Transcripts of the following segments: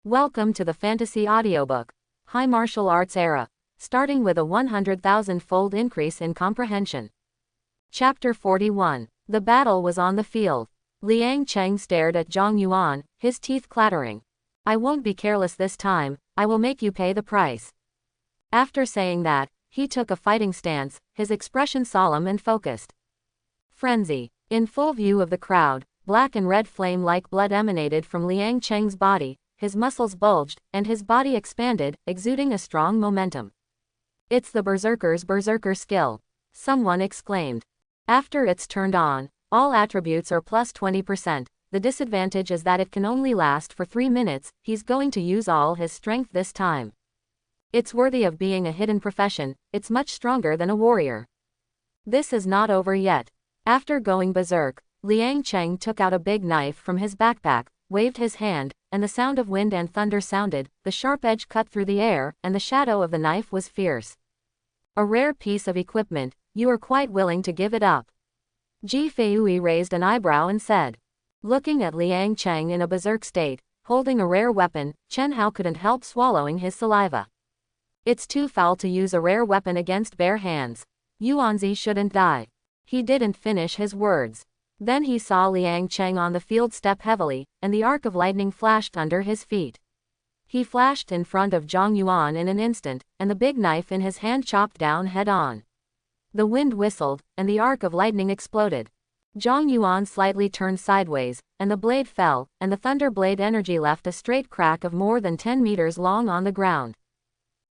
Welcome to the Fantasy Audiobook. High Martial Arts Era. Starting with a 100,000-fold increase in comprehension. Chapter 41. The battle was on the field. Liang Cheng stared at Zhang Yuan, his teeth clattering. I won't be careless this time, I will make you pay the price. After saying that, he took a fighting stance, his expression solemn and focused. Frenzy. In full view of the crowd, black and red flame-like blood emanated from Liang Cheng's body. His muscles bulged, and his body expanded, exuding a strong momentum. It's the berserker's berserker skill, someone exclaimed. After it's turned on, all attributes are plus 20%. The disadvantage is that it can only last for 3 minutes. He's going to use all his strength this time. It's worthy of being a hidden profession, it's much stronger than a warrior. This is not over yet. After going berserk, Liang Cheng took out a big knife from his backpack, waved his hand, and the sound of wind and thunder sounded, the sharp edge cut through the air, and the shadow of the knife was fierce. A rare piece of equipment, you are quite willing to give it up. Ji Feiyue raised an eyebrow and said. Looking at Liang Cheng in a berserk state, holding a rare weapon, Chen Hao couldn't help swallowing his saliva. It's too foul to use a rare weapon against bare hands. Yuanzi shouldn't die. He didn't finish his words. Then he saw Liang Cheng on the field step heavily, and the arc of lightning flashed under his feet. He flashed in front of Zhang Yuan in an instant, and the big knife in his hand chopped down head-on. The wind whistled, and the arc of lightning exploded. Zhang Yuan slightly turned sideways, and the blade fell, and the thunder blade energy left a straight crack of more than 10 meters long on the ground.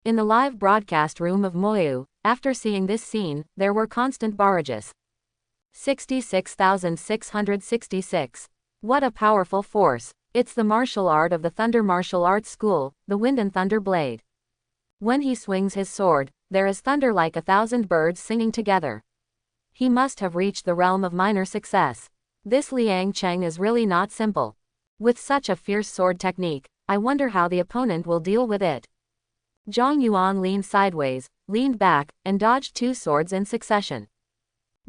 In the live broadcast room of Moyu, after seeing this scene, there were constant barrages. 66,666. What a powerful force. It's the martial art of the Thunder Martial Arts School, the Wind and Thunder Blade. When he swings his sword, there is thunder like 1,000 birds singing together. He must have reached the realm of minor success. This Liang Cheng is really not simple. With such a fierce sword technique, I wonder how the opponent will deal with it. Zhang Yuan leaned sideways, leaned back, and dodged 2 swords in succession.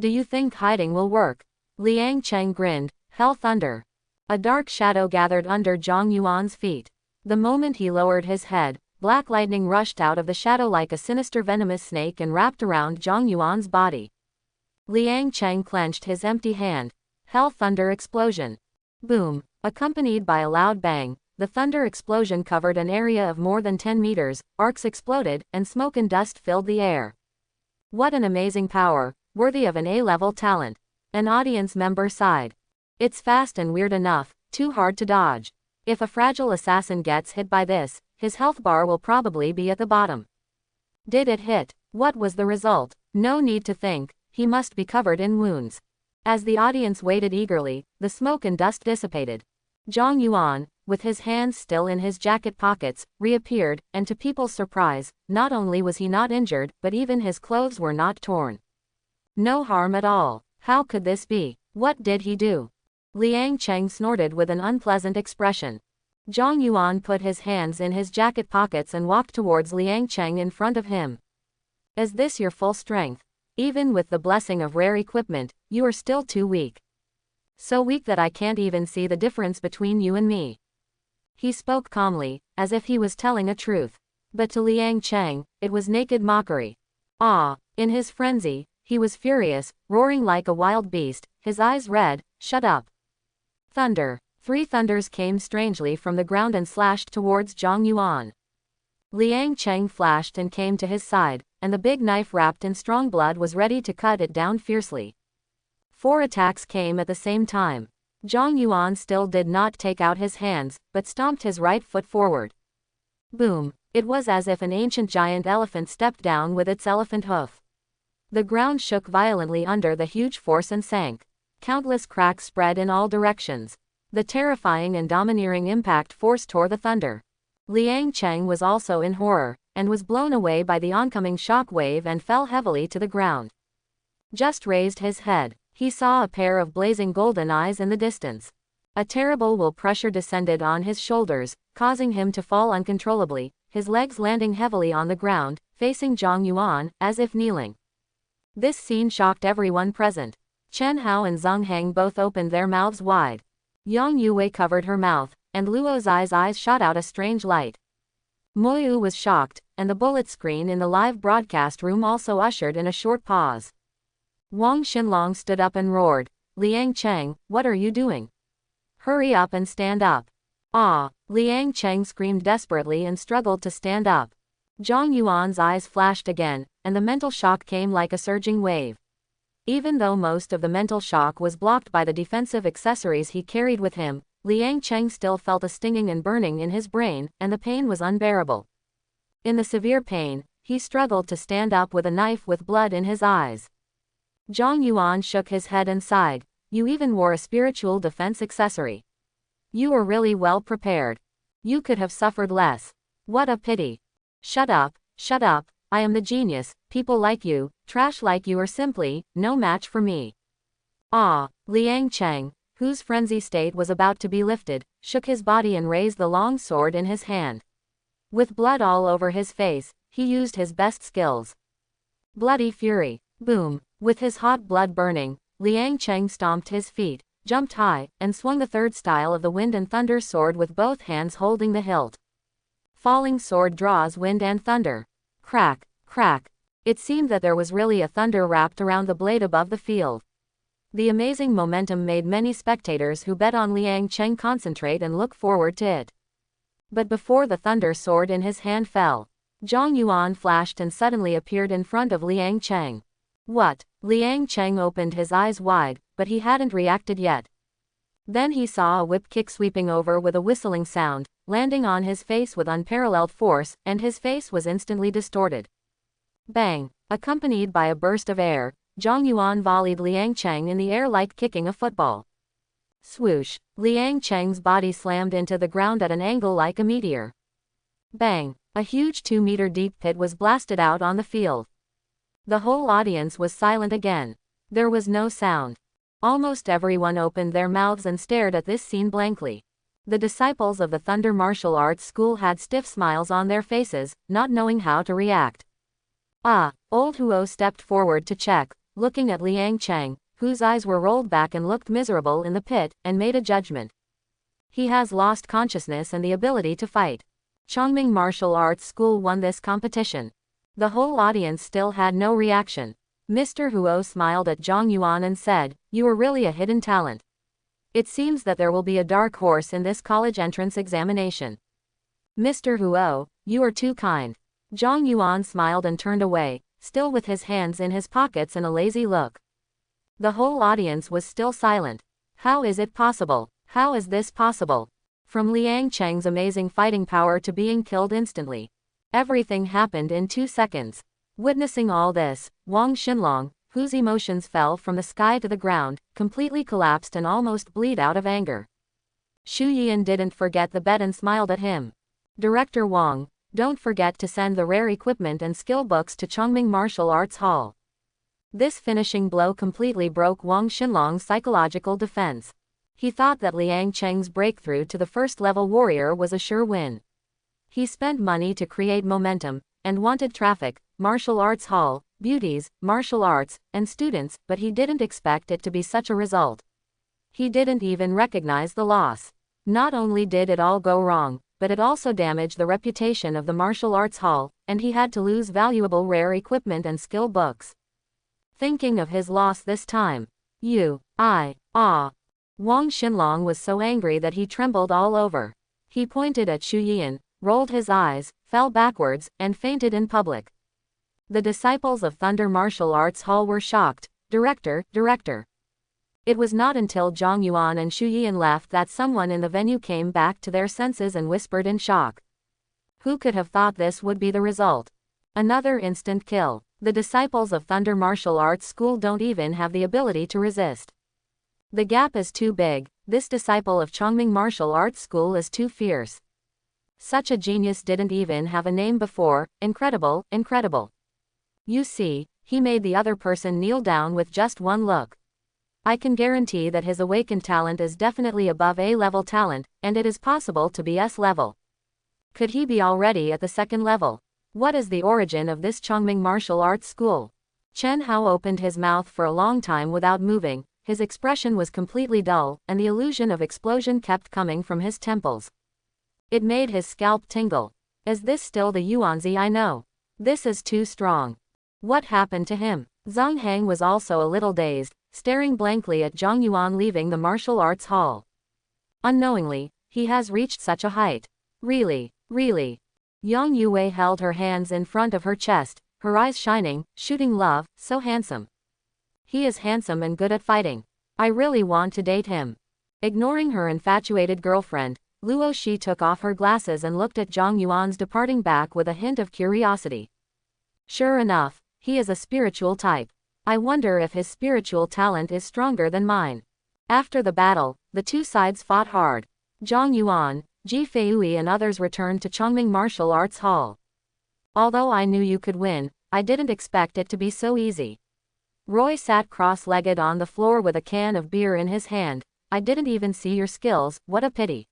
Do you think hiding will work? Liang Cheng grinned. Hell thunder. A dark shadow gathered under Zhang Yuan's feet. The moment he lowered his head, black lightning rushed out of the shadow like a sinister venomous snake and wrapped around Zhang Yuan's body. Liang Cheng clenched his empty hand. Hell thunder explosion. Boom. Accompanied by a loud bang, the thunder explosion covered an area of more than 10 meters, arcs exploded, and smoke and dust filled the air. What an amazing power, worthy of an A-level talent. An audience member sighed. It's fast and weird enough, too hard to dodge. If a fragile assassin gets hit by this, his health bar will probably be at the bottom. Did it hit? What was the result? No need to think, he must be covered in wounds. As the audience waited eagerly, the smoke and dust dissipated. Zhang Yuan, with his hands still in his jacket pockets, reappeared, and to people's surprise, not only was he not injured, but even his clothes were not torn. No harm at all. How could this be? What did he do? Liang Cheng snorted with an unpleasant expression. Zhang Yuan put his hands in his jacket pockets and walked towards Liang Cheng in front of him. Is this your full strength? Even with the blessing of rare equipment, you are still too weak. So weak that I can't even see the difference between you and me. He spoke calmly, as if he was telling a truth. But to Liang Cheng, it was naked mockery. Ah! In his frenzy, he was furious, roaring like a wild beast, his eyes red. Shut up. Thunder. 3 thunders came strangely from the ground and slashed towards Zhang Yuan. Liang Cheng flashed and came to his side, and the big knife wrapped in strong blood was ready to cut it down fiercely. 4 attacks came at the same time. Zhang Yuan still did not take out his hands, but stomped his right foot forward. Boom. It was as if an ancient giant elephant stepped down with its elephant hoof. The ground shook violently under the huge force and sank. Countless cracks spread in all directions. The terrifying and domineering impact force tore the thunder. Liang Cheng was also in horror, and was blown away by the oncoming shock wave and fell heavily to the ground. Just raised his head. He saw a pair of blazing golden eyes in the distance. A terrible will pressure descended on his shoulders, causing him to fall uncontrollably, his legs landing heavily on the ground, facing Zhang Yuan, as if kneeling. This scene shocked everyone present. Chen Hao and Zheng Heng both opened their mouths wide. Yang Yue covered her mouth, and Luo's eyes shot out a strange light. Moyu was shocked, and the bullet screen in the live broadcast room also ushered in a short pause. Wang Xinlong stood up and roared, "Liang Cheng, what are you doing? Hurry up and stand up." "Ah!" Liang Cheng screamed desperately and struggled to stand up. Zhang Yuan's eyes flashed again, and the mental shock came like a surging wave. Even though most of the mental shock was blocked by the defensive accessories he carried with him, Liang Cheng still felt a stinging and burning in his brain, and the pain was unbearable. In the severe pain, he struggled to stand up with a knife with blood in his eyes. Zhang Yuan shook his head and sighed, "You even wore a spiritual defense accessory. You were really well prepared. You could have suffered less. What a pity." Shut up, I am the genius, people like you, trash like you are simply no match for me." "Ah!" Liang Cheng, whose frenzy state was about to be lifted, shook his body and raised the long sword in his hand. With blood all over his face, he used his best skills. Bloody fury. Boom. With his hot blood burning, Liang Cheng stomped his feet, jumped high, and swung the third style of the wind and thunder sword with both hands holding the hilt. Falling sword draws wind and thunder. Crack, crack. It seemed that there was really a thunder wrapped around the blade above the field. The amazing momentum made many spectators who bet on Liang Cheng concentrate and look forward to it. But before the thunder sword in his hand fell, Zhang Yuan flashed and suddenly appeared in front of Liang Cheng. What? Liang Cheng opened his eyes wide, but he hadn't reacted yet. Then he saw a whip kick sweeping over with a whistling sound, landing on his face with unparalleled force, and his face was instantly distorted. Bang! Accompanied by a burst of air, Zhang Yuan volleyed Liang Cheng in the air like kicking a football. Swoosh! Liang Cheng's body slammed into the ground at an angle like a meteor. Bang! A huge 2-meter deep pit was blasted out on the field. The whole audience was silent again. There was no sound. Almost everyone opened their mouths and stared at this scene blankly. The disciples of the Thunder Martial Arts School had stiff smiles on their faces, not knowing how to react. Ah! Old Huo stepped forward to check, looking at Liang Cheng, whose eyes were rolled back and looked miserable in the pit, and made a judgment. He has lost consciousness and the ability to fight. Chongming Martial Arts School won this competition. The whole audience still had no reaction. Mr. Huo smiled at Zhang Yuan and said, "You are really a hidden talent. It seems that there will be a dark horse in this college entrance examination." "Mr. Huo, you are too kind." Zhang Yuan smiled and turned away, still with his hands in his pockets and a lazy look. The whole audience was still silent. How is it possible? How is this possible? From Liang Cheng's amazing fighting power to being killed instantly. Everything happened in 2 seconds. Witnessing all this, Wang Xinlong, whose emotions fell from the sky to the ground, completely collapsed and almost bleed out of anger. Xu Yian didn't forget the bet and smiled at him. "Director Wang, don't forget to send the rare equipment and skill books to Chongming Martial Arts Hall." This finishing blow completely broke Wang Xinlong's psychological defense. He thought that Liang Cheng's breakthrough to the first-level warrior was a sure win. He spent money to create momentum, and wanted traffic, martial arts hall, beauties, martial arts, and students, but he didn't expect it to be such a result. He didn't even recognize the loss. Not only did it all go wrong, but it also damaged the reputation of the martial arts hall, and he had to lose valuable rare equipment and skill books. Thinking of his loss this time, Wang Xinlong was so angry that he trembled all over. He pointed at Xu Yian, rolled his eyes, fell backwards, and fainted in public. The disciples of Thunder Martial Arts Hall were shocked. Director. It was not until Zhang Yuan and Xu Yian left that someone in the venue came back to their senses and whispered in shock. Who could have thought this would be the result? Another instant kill. The disciples of Thunder Martial Arts School don't even have the ability to resist. The gap is too big. This disciple of Chongming Martial Arts School is too fierce. Such a genius didn't even have a name before. Incredible. You see, he made the other person kneel down with just one look. I can guarantee that his awakened talent is definitely above A-level talent, and it is possible to be S-level. Could he be already at the second level? What is the origin of this Chongming Martial Arts School? Chen Hao opened his mouth for a long time without moving, his expression was completely dull, and the illusion of explosion kept coming from his temples. It made his scalp tingle. Is this still the Yuanzi I know? This is too strong. What happened to him? Zhang Heng was also a little dazed, staring blankly at Zhang Yuan leaving the martial arts hall. Unknowingly, he has reached such a height. Really, really. Yang Yue held her hands in front of her chest, her eyes shining, shooting love, so handsome. He is handsome and good at fighting. I really want to date him. Ignoring her infatuated girlfriend, Luo Shi took off her glasses and looked at Zhang Yuan's departing back with a hint of curiosity. Sure enough, he is a spiritual type. I wonder if his spiritual talent is stronger than mine. After the battle, the two sides fought hard. Zhang Yuan, Ji Feiyue and others returned to Chongming Martial Arts Hall. Although I knew you could win, I didn't expect it to be so easy. Roy sat cross-legged on the floor with a can of beer in his hand. I didn't even see your skills, what a pity.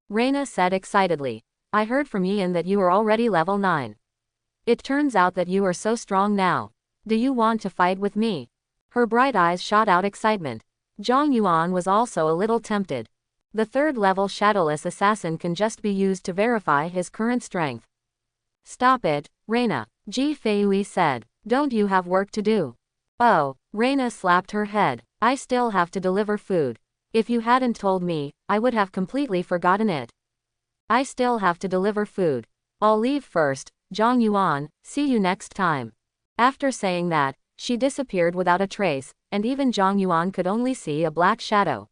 Reina said excitedly. I heard from Ian that you are already level 9. It turns out that you are so strong now. Do you want to fight with me? Her bright eyes shot out excitement. Zhang Yuan was also a little tempted. The third-level shadowless assassin can just be used to verify his current strength. Stop it, Reina, Ji Feiyue said. Don't you have work to do? Oh, Reina slapped her head. I still have to deliver food. If you hadn't told me, I would have completely forgotten it. I still have to deliver food. I'll leave first, Zhang Yuan, see you next time. After saying that, she disappeared without a trace, and even Zhang Yuan could only see a black shadow.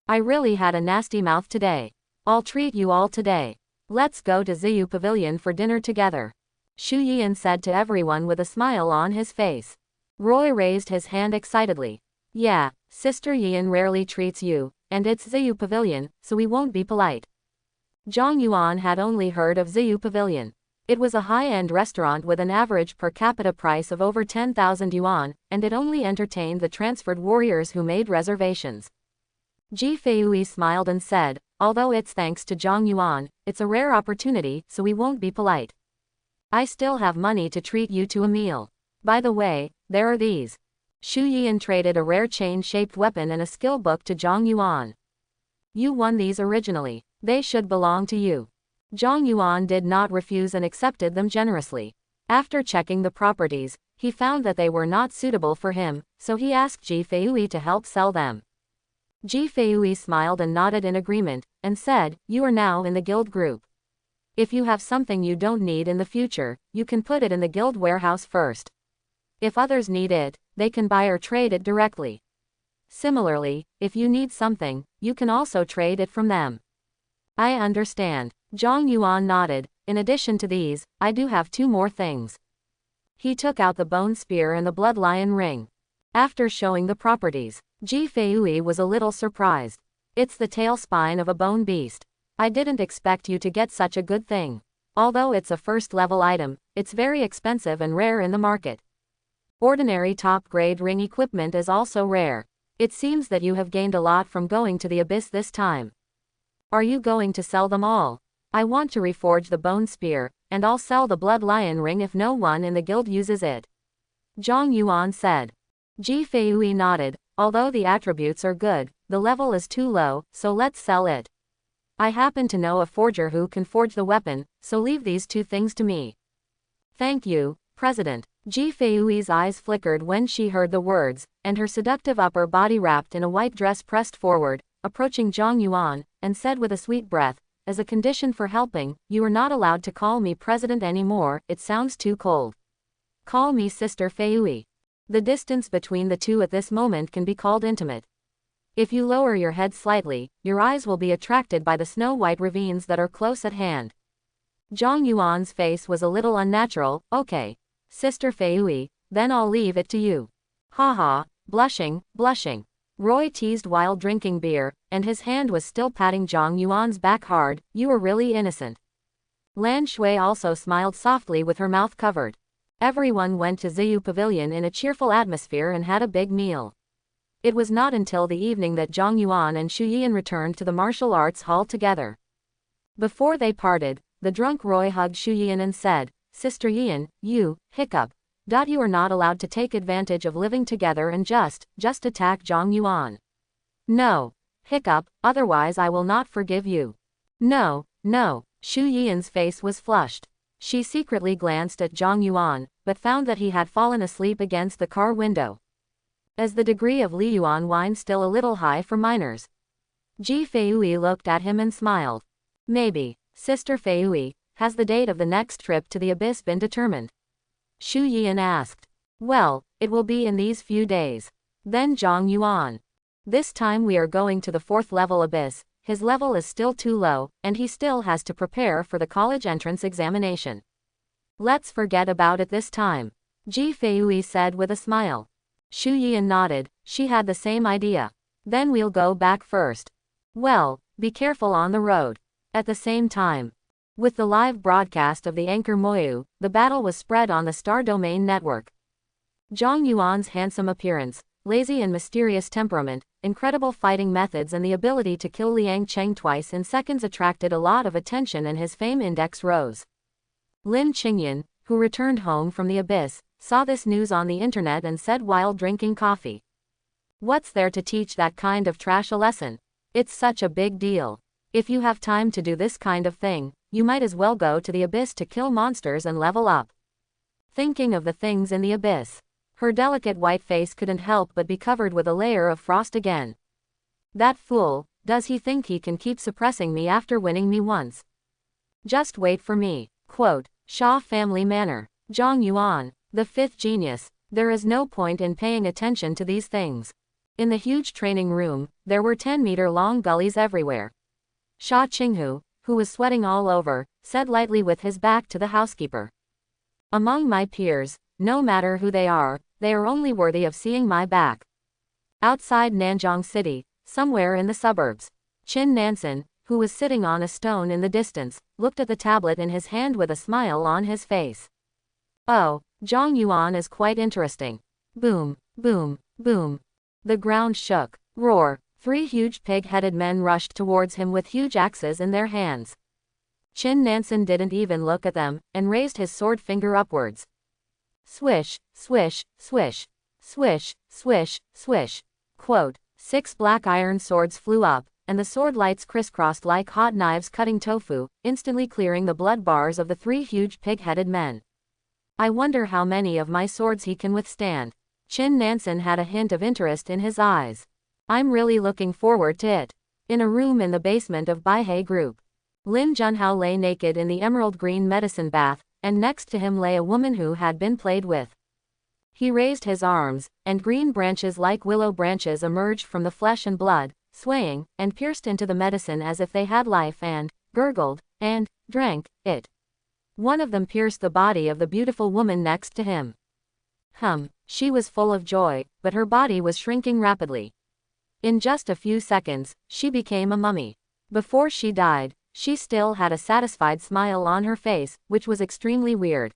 I really had a nasty mouth today. I'll treat you all today. Let's go to Ziyu Pavilion for dinner together. Xu Yian said to everyone with a smile on his face. Roy raised his hand excitedly. Yeah, Sister Yian rarely treats you, and it's Ziyu Pavilion, so we won't be polite. Zhang Yuan had only heard of Ziyu Pavilion. It was a high-end restaurant with an average per capita price of over 10,000 yuan, and it only entertained the transferred warriors who made reservations. Ji Feiyue smiled and said, although it's thanks to Zhang Yuan, it's a rare opportunity, so we won't be polite. I still have money to treat you to a meal. By the way, there are these. Xu Yian traded a rare chain-shaped weapon and a skill book to Zhang Yuan. You won these originally. They should belong to you. Zhang Yuan did not refuse and accepted them generously. After checking the properties, he found that they were not suitable for him, so he asked Ji Feiyue to help sell them. Ji Feiyue smiled and nodded in agreement, and said, you are now in the guild group. If you have something you don't need in the future, you can put it in the guild warehouse first. If others need it, they can buy or trade it directly. Similarly, if you need something, you can also trade it from them. I understand. Zhang Yuan nodded. In addition to these, I do have 2 more things. He took out the bone spear and the blood lion ring. After showing the properties, Ji Feiyue was a little surprised. It's the tail spine of a bone beast. I didn't expect you to get such a good thing. Although it's a first-level item, it's very expensive and rare in the market. Ordinary top-grade ring equipment is also rare. It seems that you have gained a lot from going to the abyss this time. Are you going to sell them all? I want to reforge the bone spear, and I'll sell the blood lion ring if no one in the guild uses it. Zhang Yuan said. Ji Feiyue nodded. Although the attributes are good, the level is too low, so let's sell it. I happen to know a forger who can forge the weapon, so leave these 2 things to me. Thank you, President. Ji Feiyue's eyes flickered when she heard the words, and her seductive upper body wrapped in a white dress pressed forward, approaching Zhang Yuan, and said with a sweet breath, as a condition for helping, you are not allowed to call me President anymore, it sounds too cold. Call me Sister Feiyue. The distance between the two at this moment can be called intimate. If you lower your head slightly, your eyes will be attracted by the snow-white ravines that are close at hand. Zhang Yuan's face was a little unnatural. Okay. Sister Feiyue, then I'll leave it to you. Haha, blushing. Roy teased while drinking beer, and his hand was still patting Zhang Yuan's back hard. You are really innocent. Lan Shui also smiled softly with her mouth covered. Everyone went to Ziyu Pavilion in a cheerful atmosphere and had a big meal. It was not until the evening that Zhang Yuan and Xu Yian returned to the martial arts hall together. Before they parted, the drunk Roy hugged Xu Yian and said, Sister Yian, you, hiccup. You are not allowed to take advantage of living together and just attack Zhang Yuan. No. Hiccup, otherwise I will not forgive you. No, no. Xu Yian's face was flushed. She secretly glanced at Zhang Yuan, but found that he had fallen asleep against the car window. Is the degree of Li Yuan wine still a little high for minors? Ji Feiyue looked at him and smiled. Maybe. Sister Feiyue, has the date of the next trip to the abyss been determined? Xu Yian asked. Well, it will be in these few days. Then Zhang Yuan. This time we are going to the 4th level abyss. His level is still too low, and he still has to prepare for the college entrance examination. Let's forget about it this time. Ji Feiyue said with a smile. Xu Yian nodded, she had the same idea. Then we'll go back first. Well, be careful on the road. At the same time, with the live broadcast of the Anchor Moyu, the battle was spread on the Star Domain network. Zhang Yuan's handsome appearance, lazy and mysterious temperament, incredible fighting methods and the ability to kill Liang Cheng twice in seconds attracted a lot of attention and his fame index rose. Lin Qingyan, who returned home from the abyss, saw this news on the internet and said while drinking coffee. What's there to teach that kind of trash a lesson? It's such a big deal. If you have time to do this kind of thing, you might as well go to the abyss to kill monsters and level up. Thinking of the things in the abyss, her delicate white face couldn't help but be covered with a layer of frost again. That fool, does he think he can keep suppressing me after winning me once? Just wait for me. Quote, Xia Family Manor. Zhang Yuan, the 5th genius. There is no point in paying attention to these things. In the huge training room, there were 10-meter-long gullies everywhere. Xia Qinghu, who was sweating all over, said lightly with his back to the housekeeper. Among my peers, no matter who they are only worthy of seeing my back. Outside Nanjiang City, somewhere in the suburbs, Qin Nansen, who was sitting on a stone in the distance, looked at the tablet in his hand with a smile on his face. Oh, Zhang Yuan is quite interesting. Boom, boom, boom. The ground shook. Roar. 3 huge pig-headed men rushed towards him with huge axes in their hands. Qin Nansen didn't even look at them, and raised his sword finger upwards. Swish, swish, swish. Swish, swish, swish. Quote, 6 black iron swords flew up, and the sword lights crisscrossed like hot knives cutting tofu, instantly clearing the blood bars of the 3 huge pig-headed men. I wonder how many of my swords he can withstand. Qin Nansen had a hint of interest in his eyes. I'm really looking forward to it. In a room in the basement of Baihei Group, Lin Junhao lay naked in the emerald green medicine bath, and next to him lay a woman who had been played with. He raised his arms, and green branches like willow branches emerged from the flesh and blood, swaying, and pierced into the medicine as if they had life and gurgled, and drank it. One of them pierced the body of the beautiful woman next to him. She was full of joy, but her body was shrinking rapidly. In just a few seconds, she became a mummy. Before she died, she still had a satisfied smile on her face, which was extremely weird.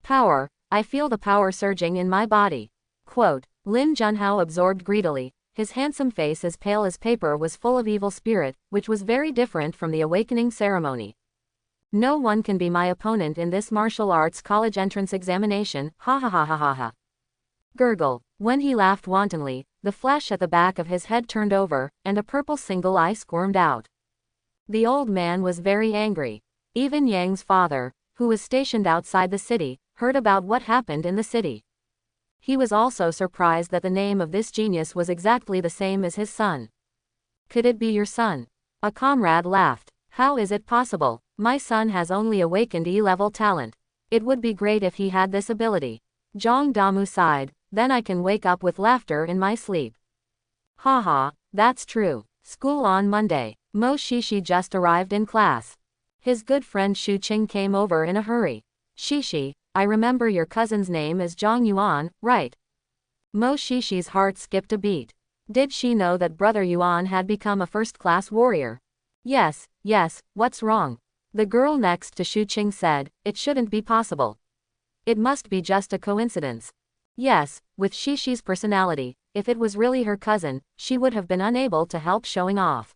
Power, I feel the power surging in my body. Quote, Lin Junhao absorbed greedily. His handsome face as pale as paper was full of evil spirit, which was very different from the awakening ceremony. No one can be my opponent in this martial arts college entrance examination, ha ha ha ha ha ha. Gurgle. When he laughed wantonly, the flesh at the back of his head turned over, and a purple single eye squirmed out. The old man was very angry. Even Yang's father, who was stationed outside the city, heard about what happened in the city. He was also surprised that the name of this genius was exactly the same as his son. Could it be your son? A comrade laughed. How is it possible? My son has only awakened E-level talent. It would be great if he had this ability. Zhang Damu sighed, then I can wake up with laughter in my sleep. Haha, that's true. School on Monday. Mo Shishi just arrived in class. His good friend Shu Qing came over in a hurry. Shishi, I remember your cousin's name is Zhang Yuan, right? Mo Shishi's heart skipped a beat. Did she know that brother Yuan had become a first-class warrior? Yes, what's wrong? The girl next to Shu Qing said, it shouldn't be possible. It must be just a coincidence. Yes, with Shishi's personality, if it was really her cousin, she would have been unable to help showing off.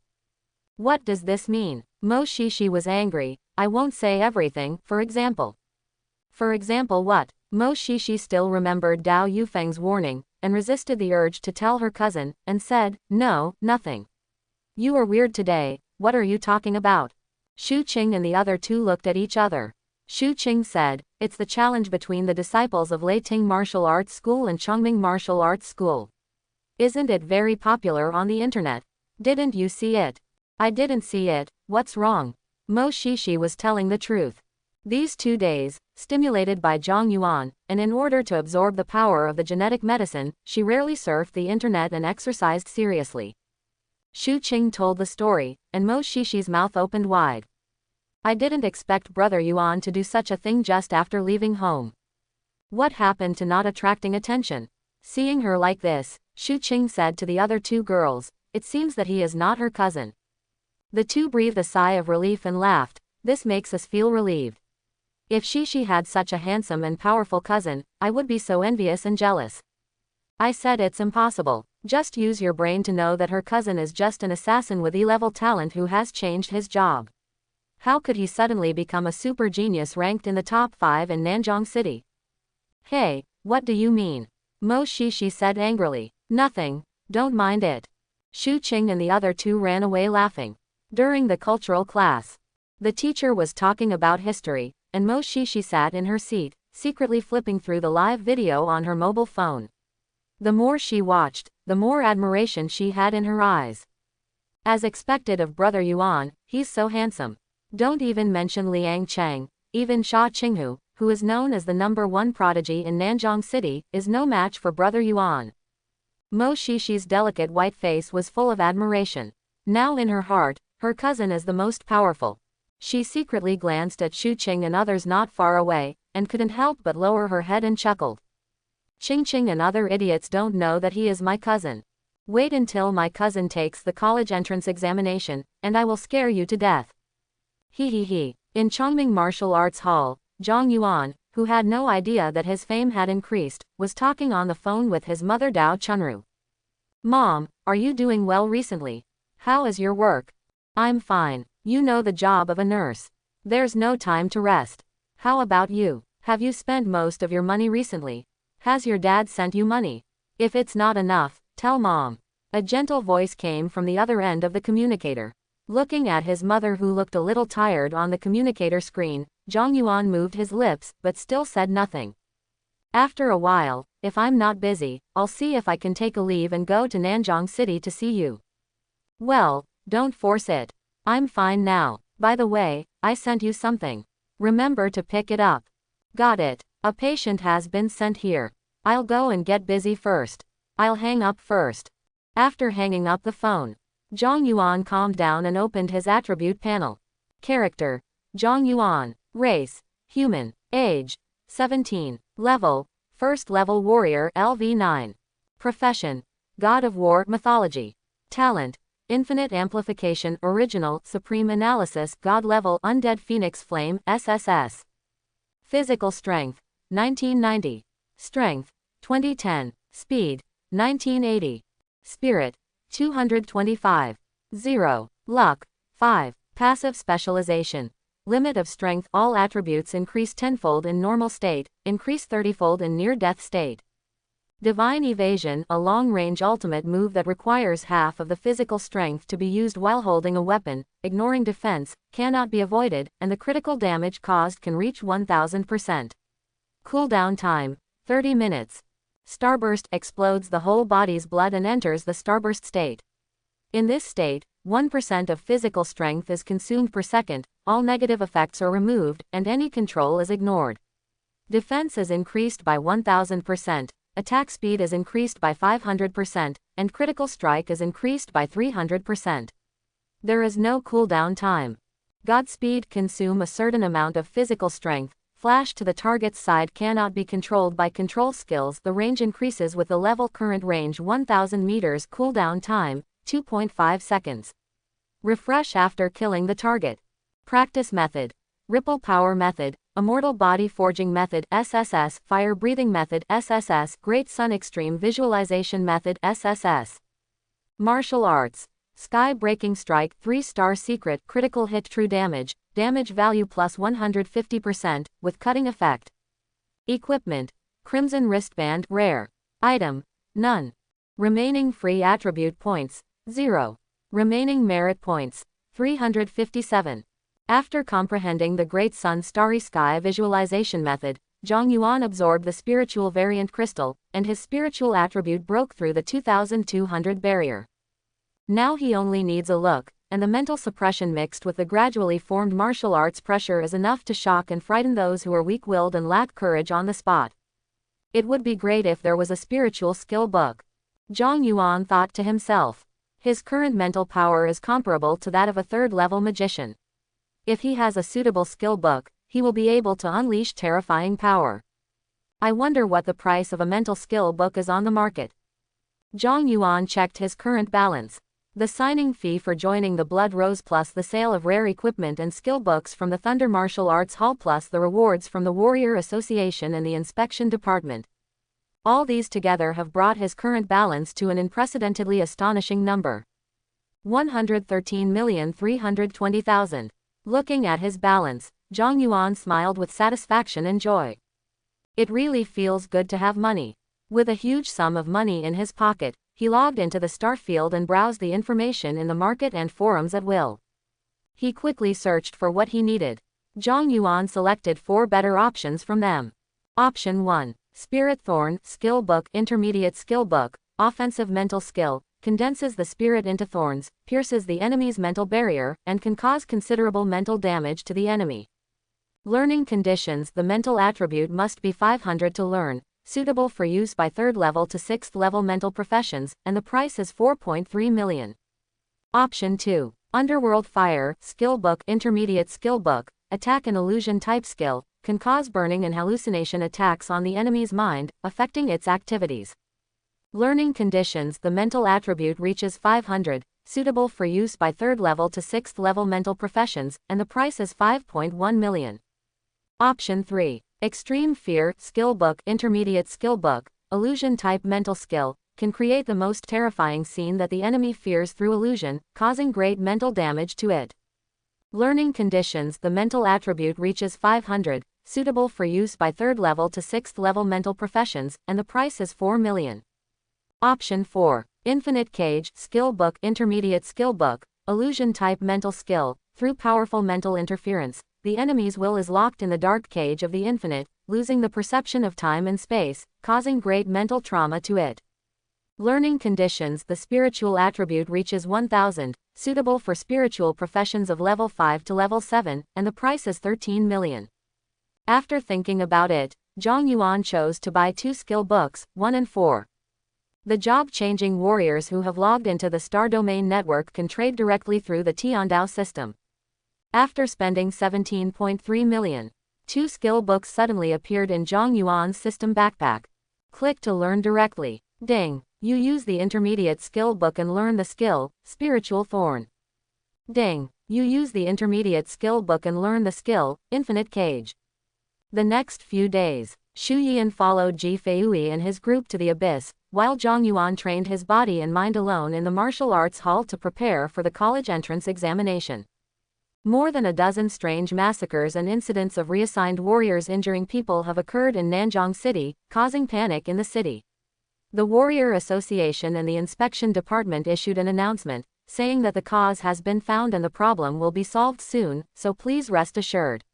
What does this mean? Mo Shishi was angry. I won't say everything, for example. For example what? Mo Shishi still remembered Dao Yufeng's warning, and resisted the urge to tell her cousin, and said, "No, nothing. You are weird today, what are you talking about?" Shu Qing and the other two looked at each other. Shu Qing said, "It's the challenge between the disciples of Leiting Martial Arts School and Chongming Martial Arts School. Isn't it very popular on the internet? Didn't you see it?" "I didn't see it, what's wrong?" Mo Shishi was telling the truth. These 2 days, stimulated by Zhang Yuan, and in order to absorb the power of the genetic medicine, she rarely surfed the internet and exercised seriously. Shu Qing told the story, and Mo Shishi's mouth opened wide. "I didn't expect Brother Yuan to do such a thing just after leaving home. What happened to not attracting attention?" Seeing her like this, Shu Qing said to the other two girls, "It seems that he is not her cousin." The two breathed a sigh of relief and laughed. "This makes us feel relieved. If Shishi had such a handsome and powerful cousin, I would be so envious and jealous." "I said it's impossible. Just use your brain to know that her cousin is just an assassin with E-level talent who has changed his job. How could he suddenly become a super genius ranked in the top 5 in Nanjing City?" "Hey, what do you mean?" Mo Shishi said angrily. "Nothing, don't mind it." Shu Qing and the other two ran away laughing. During the cultural class, the teacher was talking about history, and Mo Shishi sat in her seat, secretly flipping through the live video on her mobile phone. The more she watched, the more admiration she had in her eyes. As expected of Brother Yuan, he's so handsome. Don't even mention Liang Cheng, even Xia Qinghu, who is known as the #1 prodigy in Nanjing City, is no match for Brother Yuan. Mo Shishi's delicate white face was full of admiration. Now in her heart, her cousin is the most powerful. She secretly glanced at Shu Qing and others not far away, and couldn't help but lower her head and chuckled. "Qing and other idiots don't know that he is my cousin. Wait until my cousin takes the college entrance examination, and I will scare you to death." He. In Chongming Martial Arts Hall, Zhang Yuan, who had no idea that his fame had increased, was talking on the phone with his mother Dao Chunru. "Mom, are you doing well recently? How is your work?" "I'm fine. You know the job of a nurse. There's no time to rest. How about you? Have you spent most of your money recently? Has your dad sent you money? If it's not enough, tell Mom." A gentle voice came from the other end of the communicator. Looking at his mother who looked a little tired on the communicator screen, Zhang Yuan moved his lips, but still said nothing. "After a while, if I'm not busy, I'll see if I can take a leave and go to Nanjing City to see you." "Well, don't force it. I'm fine now. By the way, I sent you something. Remember to pick it up." "Got it. A patient has been sent here. I'll go and get busy first. I'll hang up first." After hanging up the phone, Zhang Yuan calmed down and opened his attribute panel. Character: Zhang Yuan. Race: human. Age: 17. Level: First Level Warrior LV9. Profession: God of War Mythology. Talent: Infinite Amplification Original Supreme Analysis God Level Undead Phoenix Flame SSS. Physical Strength: 1990. Strength: 2010. Speed: 1980. Spirit: 225. 0. Luck: 5. Passive Specialization. Limit of Strength: all attributes increase 10-fold in normal state, increase 30-fold in near-death state. Divine Evasion: a long-range ultimate move that requires half of the physical strength to be used while holding a weapon, ignoring defense, cannot be avoided, and the critical damage caused can reach 1000%. Cooldown time: 30 minutes. Starburst: explodes the whole body's blood and enters the starburst state. In this state, 1% of physical strength is consumed per second, all negative effects are removed, and any control is ignored. Defense is increased by 1000%, attack speed is increased by 500%, and critical strike is increased by 300%. There is no cooldown time. Godspeed: consume a certain amount of physical strength. Flash to the target's side cannot be controlled by control skills. The range increases with the level. Current range 1000 meters. Cooldown time: 2.5 seconds. Refresh after killing the target. Practice method: Ripple Power Method, Immortal Body Forging Method SSS, Fire Breathing Method SSS, Great Sun Extreme Visualization Method SSS. Martial Arts: Sky Breaking Strike 3-star Secret, critical hit, true damage, damage value plus 150%, with cutting effect. Equipment. Crimson wristband, rare. Item. None. Remaining free attribute points. 0. Remaining merit points. 357. After comprehending the Great Sun Starry Sky visualization method, Zhang Yuan absorbed the spiritual variant crystal, and his spiritual attribute broke through the 2200 barrier. Now he only needs a look, and the mental suppression mixed with the gradually formed martial arts pressure is enough to shock and frighten those who are weak-willed and lack courage on the spot. It would be great if there was a spiritual skill book. Zhang Yuan thought to himself. His current mental power is comparable to that of a third-level magician. If he has a suitable skill book, he will be able to unleash terrifying power. I wonder what the price of a mental skill book is on the market. Zhang Yuan checked his current balance. The signing fee for joining the Blood Rose plus the sale of rare equipment and skill books from the Thunder Martial Arts Hall plus the rewards from the Warrior Association and the Inspection Department. All these together have brought his current balance to an unprecedentedly astonishing number. 113,320,000. Looking at his balance, Zhang Yuan smiled with satisfaction and joy. It really feels good to have money. With a huge sum of money in his pocket, he logged into the star field and browsed the information in the market and forums at will. He quickly searched for what he needed. Zhang Yuan selected 4 better options from them. Option 1. Spirit Thorn, Skill Book, Intermediate Skill Book, Offensive Mental Skill, condenses the spirit into thorns, pierces the enemy's mental barrier, and can cause considerable mental damage to the enemy. Learning conditions. The mental attribute must be 500 to learn, suitable for use by 3rd level to 6th level mental professions, and the price is 4.3 million. Option 2. Underworld Fire, Skill Book, Intermediate Skill Book, Attack and Illusion Type Skill, can cause burning and hallucination attacks on the enemy's mind, affecting its activities. Learning conditions. The mental attribute reaches 500, suitable for use by 3rd level to 6th level mental professions, and the price is 5.1 million. Option 3. Extreme Fear, Skill Book, Intermediate Skill Book, Illusion Type Mental Skill, can create the most terrifying scene that the enemy fears through illusion, causing great mental damage to it. Learning conditions. The mental attribute reaches 500, suitable for use by 3rd level to 6th level mental professions, and the price is 4 million. Option 4. Infinite Cage, Skill Book, Intermediate Skill Book, Illusion Type Mental Skill. Through powerful mental interference, the enemy's will is locked in the dark cage of the infinite, losing the perception of time and space, causing great mental trauma to it. Learning conditions. The spiritual attribute reaches 1000, suitable for spiritual professions of level 5 to level 7, and the price is 13 million. After thinking about it, Zhang Yuan chose to buy 2 skill books, 1 and 4. The job-changing warriors who have logged into the Star Domain network can trade directly through the Tiandao system. After spending 17.3 million, 2 skill books suddenly appeared in Zhang Yuan's system backpack. Click to learn directly. Ding. You use the intermediate skill book and learn the skill, Spiritual Thorn. Ding. You use the intermediate skill book and learn the skill, Infinite Cage. The next few days, Xu Yian followed Ji Feiyue and his group to the abyss, while Zhang Yuan trained his body and mind alone in the martial arts hall to prepare for the college entrance examination. More than a dozen strange massacres and incidents of reassigned warriors injuring people have occurred in Nanjing City, causing panic in the city. The Warrior Association and the Inspection Department issued an announcement, saying that the cause has been found and the problem will be solved soon, so please rest assured.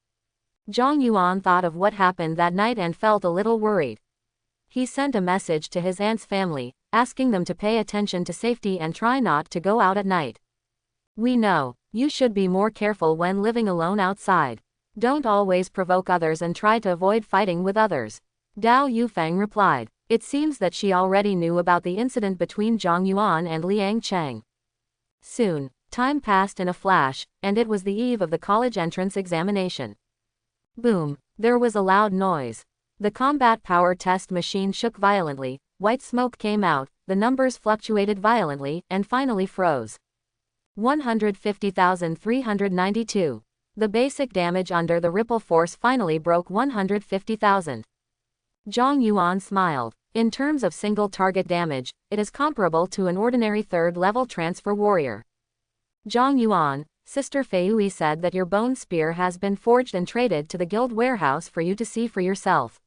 Zhang Yuan thought of what happened that night and felt a little worried. He sent a message to his aunt's family, asking them to pay attention to safety and try not to go out at night. We know, you should be more careful when living alone outside. Don't always provoke others and try to avoid fighting with others. Dao Yufeng replied. It seems that she already knew about the incident between Zhang Yuan and Liang Cheng. Soon, time passed in a flash, and it was the eve of the college entrance examination. Boom! There was a loud noise. The combat power test machine shook violently, white smoke came out, the numbers fluctuated violently, and finally froze. 150,392. The basic damage under the ripple force finally broke 150,000. Zhang Yuan smiled. In terms of single target damage, it is comparable to an ordinary 3rd level transfer warrior. Zhang Yuan, Sister Feiyue said that your bone spear has been forged and traded to the guild warehouse for you to see for yourself.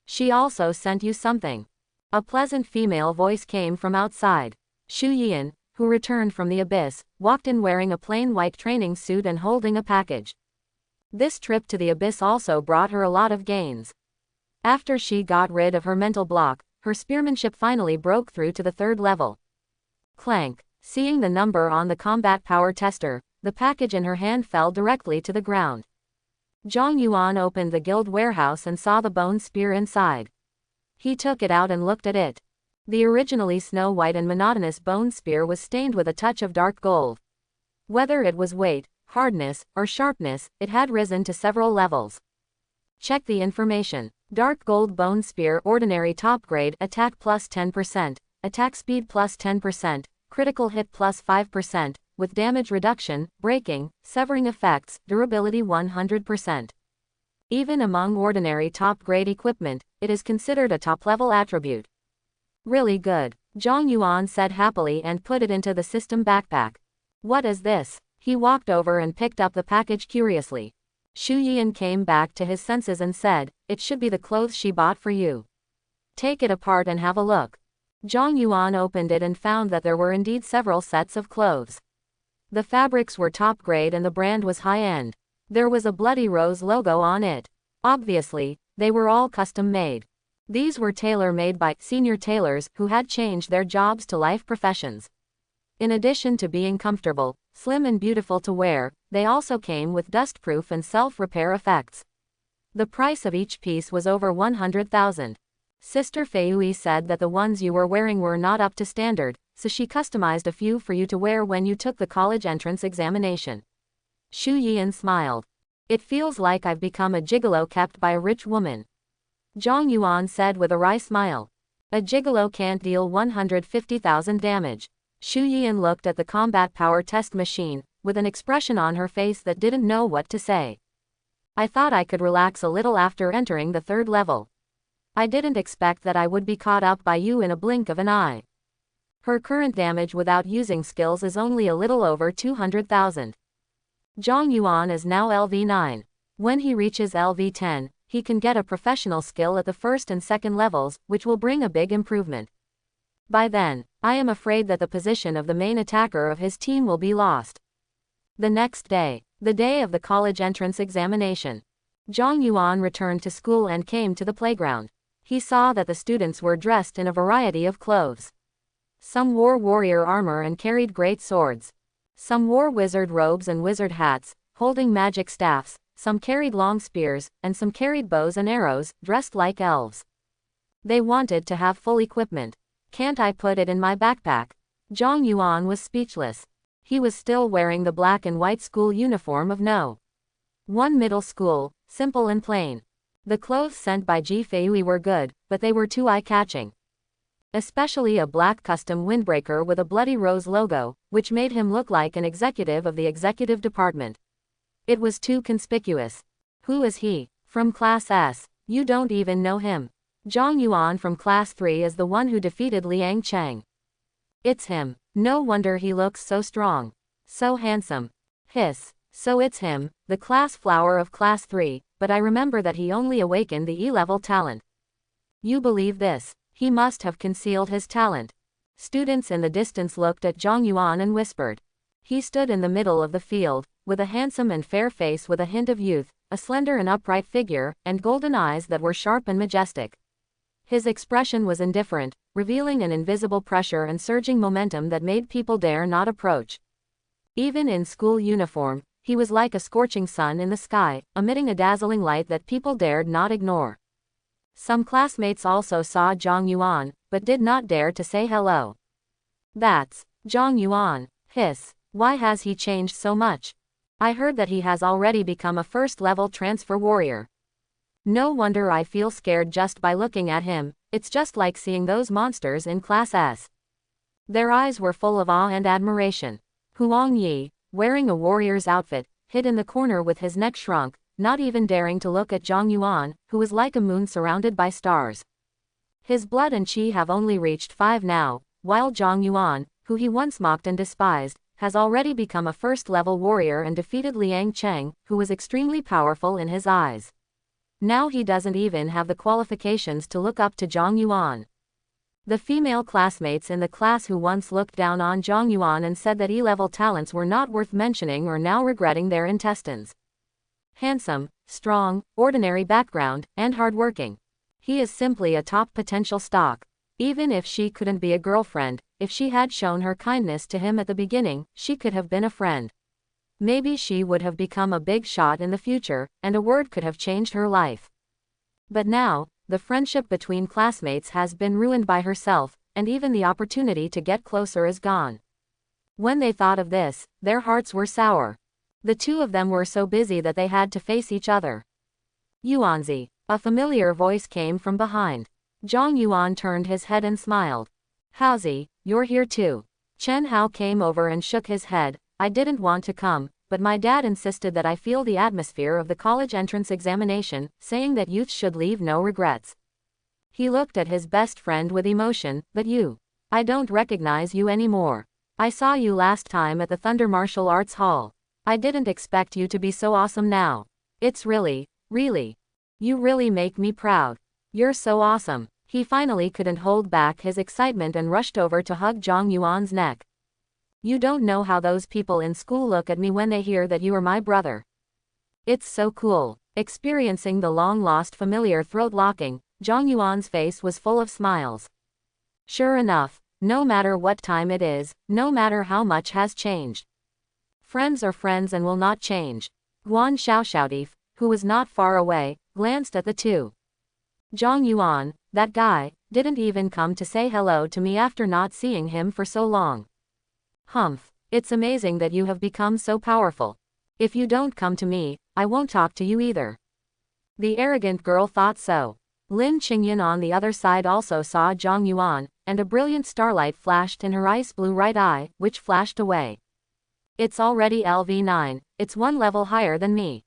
She also sent you something. A pleasant female voice came from outside. Xu Yian, who returned from the abyss, walked in wearing a plain white training suit and holding a package. This trip to the abyss also brought her a lot of gains. After she got rid of her mental block, her spearmanship finally broke through to the 3rd level. Clank. Seeing the number on the combat power tester, the package in her hand fell directly to the ground. Zhang Yuan opened the guild warehouse and saw the bone spear inside. He took it out and looked at it. The originally snow-white and monotonous bone spear was stained with a touch of dark gold. Whether it was weight, hardness, or sharpness, it had risen to several levels. Check the information. Dark gold bone spear, ordinary top grade, attack plus 10%, attack speed plus 10%, critical hit plus 5%, with damage reduction, breaking, severing effects, durability 100%. Even among ordinary top grade equipment, it is considered a top-level attribute. Really good, Zhang Yuan said happily and put it into the system backpack. What is this? He walked over and picked up the package curiously. Xu Yian came back to his senses and said, "It should be the clothes she bought for you. Take it apart and have a look." Zhang Yuan opened it and found that there were indeed several sets of clothes. The fabrics were top grade and the brand was high-end. There was a bloody rose logo on it. Obviously, they were all custom-made. These were tailor-made by senior tailors who had changed their jobs to life professions. In addition to being comfortable, slim and beautiful to wear, they also came with dust-proof and self-repair effects. The price of each piece was over 100,000. Sister Feiyue said that the ones you were wearing were not up to standard, so she customized a few for you to wear when you took the college entrance examination. Xu Yian smiled. It feels like I've become a gigolo kept by a rich woman. Zhang Yuan said with a wry smile. A gigolo can't deal 150,000 damage. Xu Yian looked at the combat power test machine, with an expression on her face that didn't know what to say. I thought I could relax a little after entering the 3rd level. I didn't expect that I would be caught up by you in a blink of an eye. Her current damage without using skills is only a little over 200,000. Zhang Yuan is now LV9. When he reaches LV10, he can get a professional skill at the 1st and 2nd levels, which will bring a big improvement. By then, I am afraid that the position of the main attacker of his team will be lost. The next day, the day of the college entrance examination, Zhang Yuan returned to school and came to the playground. He saw that the students were dressed in a variety of clothes. Some wore warrior armor and carried great swords. Some wore wizard robes and wizard hats, holding magic staffs, some carried long spears, and some carried bows and arrows, dressed like elves. They wanted to have full equipment. Can't I put it in my backpack? Zhang Yuan was speechless. He was still wearing the black and white school uniform of No. 1 middle school, simple and plain. The clothes sent by Ji Feiyue were good, but they were too eye-catching. Especially a black custom windbreaker with a bloody rose logo, which made him look like an executive of the executive department. It was too conspicuous. Who is he? From Class S. You don't even know him. Zhang Yuan from Class 3 is the one who defeated Liang Cheng. It's him. No wonder he looks so strong. So handsome. Hiss. So it's him, the class flower of Class 3, but I remember that he only awakened the E-level talent. You believe this? He must have concealed his talent. Students in the distance looked at Zhang Yuan and whispered. He stood in the middle of the field, with a handsome and fair face with a hint of youth, a slender and upright figure, and golden eyes that were sharp and majestic. His expression was indifferent, revealing an invisible pressure and surging momentum that made people dare not approach. Even in school uniform, he was like a scorching sun in the sky, emitting a dazzling light that people dared not ignore. Some classmates also saw Zhang Yuan, but did not dare to say hello. That's Zhang Yuan. Hiss. Why has he changed so much? I heard that he has already become a first-level transfer warrior. No wonder I feel scared just by looking at him. It's just like seeing those monsters in Class S. Their eyes were full of awe and admiration. Huang Yi, wearing a warrior's outfit, hid in the corner with his neck shrunk, not even daring to look at Zhang Yuan, who was like a moon surrounded by stars. His blood and qi have only reached 5 now, while Zhang Yuan, who he once mocked and despised, has already become a first-level warrior and defeated Liang Cheng, who was extremely powerful in his eyes. Now he doesn't even have the qualifications to look up to Zhang Yuan. The female classmates in the class who once looked down on Zhang Yuan and said that E-level talents were not worth mentioning are now regretting their intestines. Handsome, strong, ordinary background, and hardworking. He is simply a top potential stock. Even if she couldn't be a girlfriend, if she had shown her kindness to him at the beginning, she could have been a friend. Maybe she would have become a big shot in the future, and a word could have changed her life. But now, the friendship between classmates has been ruined by herself, and even the opportunity to get closer is gone. When they thought of this, their hearts were sour. The two of them were so busy that they had to face each other. Yuanzi. A familiar voice came from behind. Zhang Yuan turned his head and smiled. Haozi, you're here too. Chen Hao came over and shook his head. I didn't want to come, but my dad insisted that I feel the atmosphere of the college entrance examination, saying that youth should leave no regrets. He looked at his best friend with emotion. But you. I don't recognize you anymore. I saw you last time at the Thunder Martial Arts Hall. I didn't expect you to be so awesome now. It's really. You really make me proud. You're so awesome. He finally couldn't hold back his excitement and rushed over to hug Zhang Yuan's neck. You don't know how those people in school look at me when they hear that you are my brother. It's so cool. Experiencing the long-lost familiar throat-locking, Zhang Yuan's face was full of smiles. Sure enough, no matter what time it is, no matter how much has changed. Friends are friends and will not change. Guan Xiaoxiaodif, who was not far away, glanced at the two. Zhang Yuan, that guy, didn't even come to say hello to me after not seeing him for so long. Humph, it's amazing that you have become so powerful. If you don't come to me, I won't talk to you either. The arrogant girl thought so. Lin Qingyan on the other side also saw Zhang Yuan, and a brilliant starlight flashed in her ice blue right eye, which flashed away. It's already LV9, it's one level higher than me.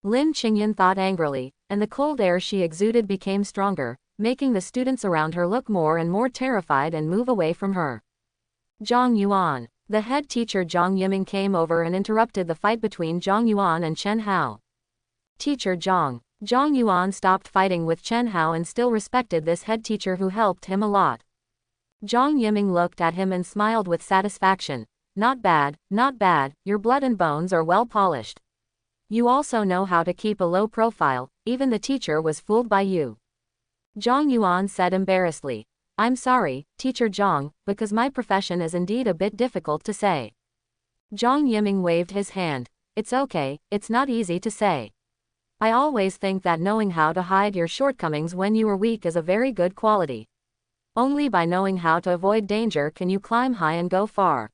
Lin Qingyan thought angrily, and the cold air she exuded became stronger, making the students around her look more and more terrified and move away from her. Zhang Yuan. The head teacher Zhang Yiming came over and interrupted the fight between Zhang Yuan and Chen Hao. Teacher Zhang. Zhang Yuan stopped fighting with Chen Hao and still respected this head teacher who helped him a lot. Zhang Yiming looked at him and smiled with satisfaction. Not bad, your blood and bones are well polished. You also know how to keep a low profile, even the teacher was fooled by you. Zhang Yuan said embarrassedly. I'm sorry, Teacher Zhang, because my profession is indeed a bit difficult to say. Zhang Yiming waved his hand. It's okay, it's not easy to say. I always think that knowing how to hide your shortcomings when you are weak is a very good quality. Only by knowing how to avoid danger can you climb high and go far.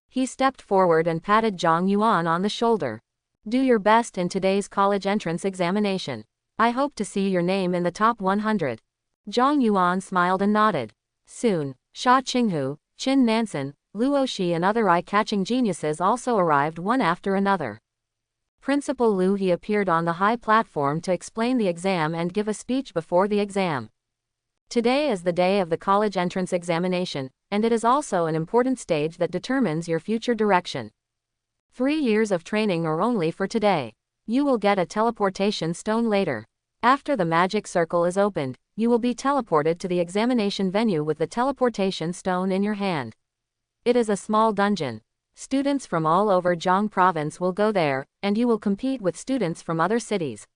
He stepped forward and patted Zhang Yuan on the shoulder. Do your best in today's college entrance examination. I hope to see your name in the top 100. Zhang Yuan smiled and nodded. Soon, Sha Qinghu, Qin Nansen, Luo Shi and other eye-catching geniuses also arrived one after another. Principal Lu He appeared on the high platform to explain the exam and give a speech before the exam. Today is the day of the college entrance examination, and it is also an important stage that determines your future direction. 3 years of training are only for today. You will get a teleportation stone later. After the magic circle is opened, you will be teleported to the examination venue with the teleportation stone in your hand. It is a small dungeon. Students from all over Zhang province will go there, and you will compete with students from other cities.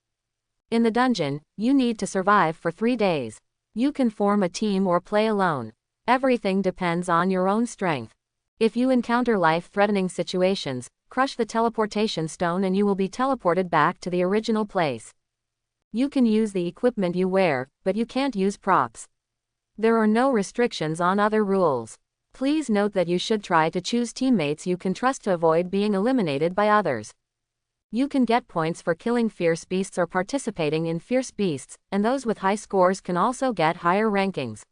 In the dungeon, you need to survive for 3 days. You can form a team or play alone. Everything depends on your own strength. If you encounter life-threatening situations, crush the teleportation stone and you will be teleported back to the original place. You can use the equipment you wear, but you can't use props. There are no restrictions on other rules. Please note that you should try to choose teammates you can trust to avoid being eliminated by others. You can get points for killing fierce beasts or participating in fierce beasts, and those with high scores can also get higher rankings.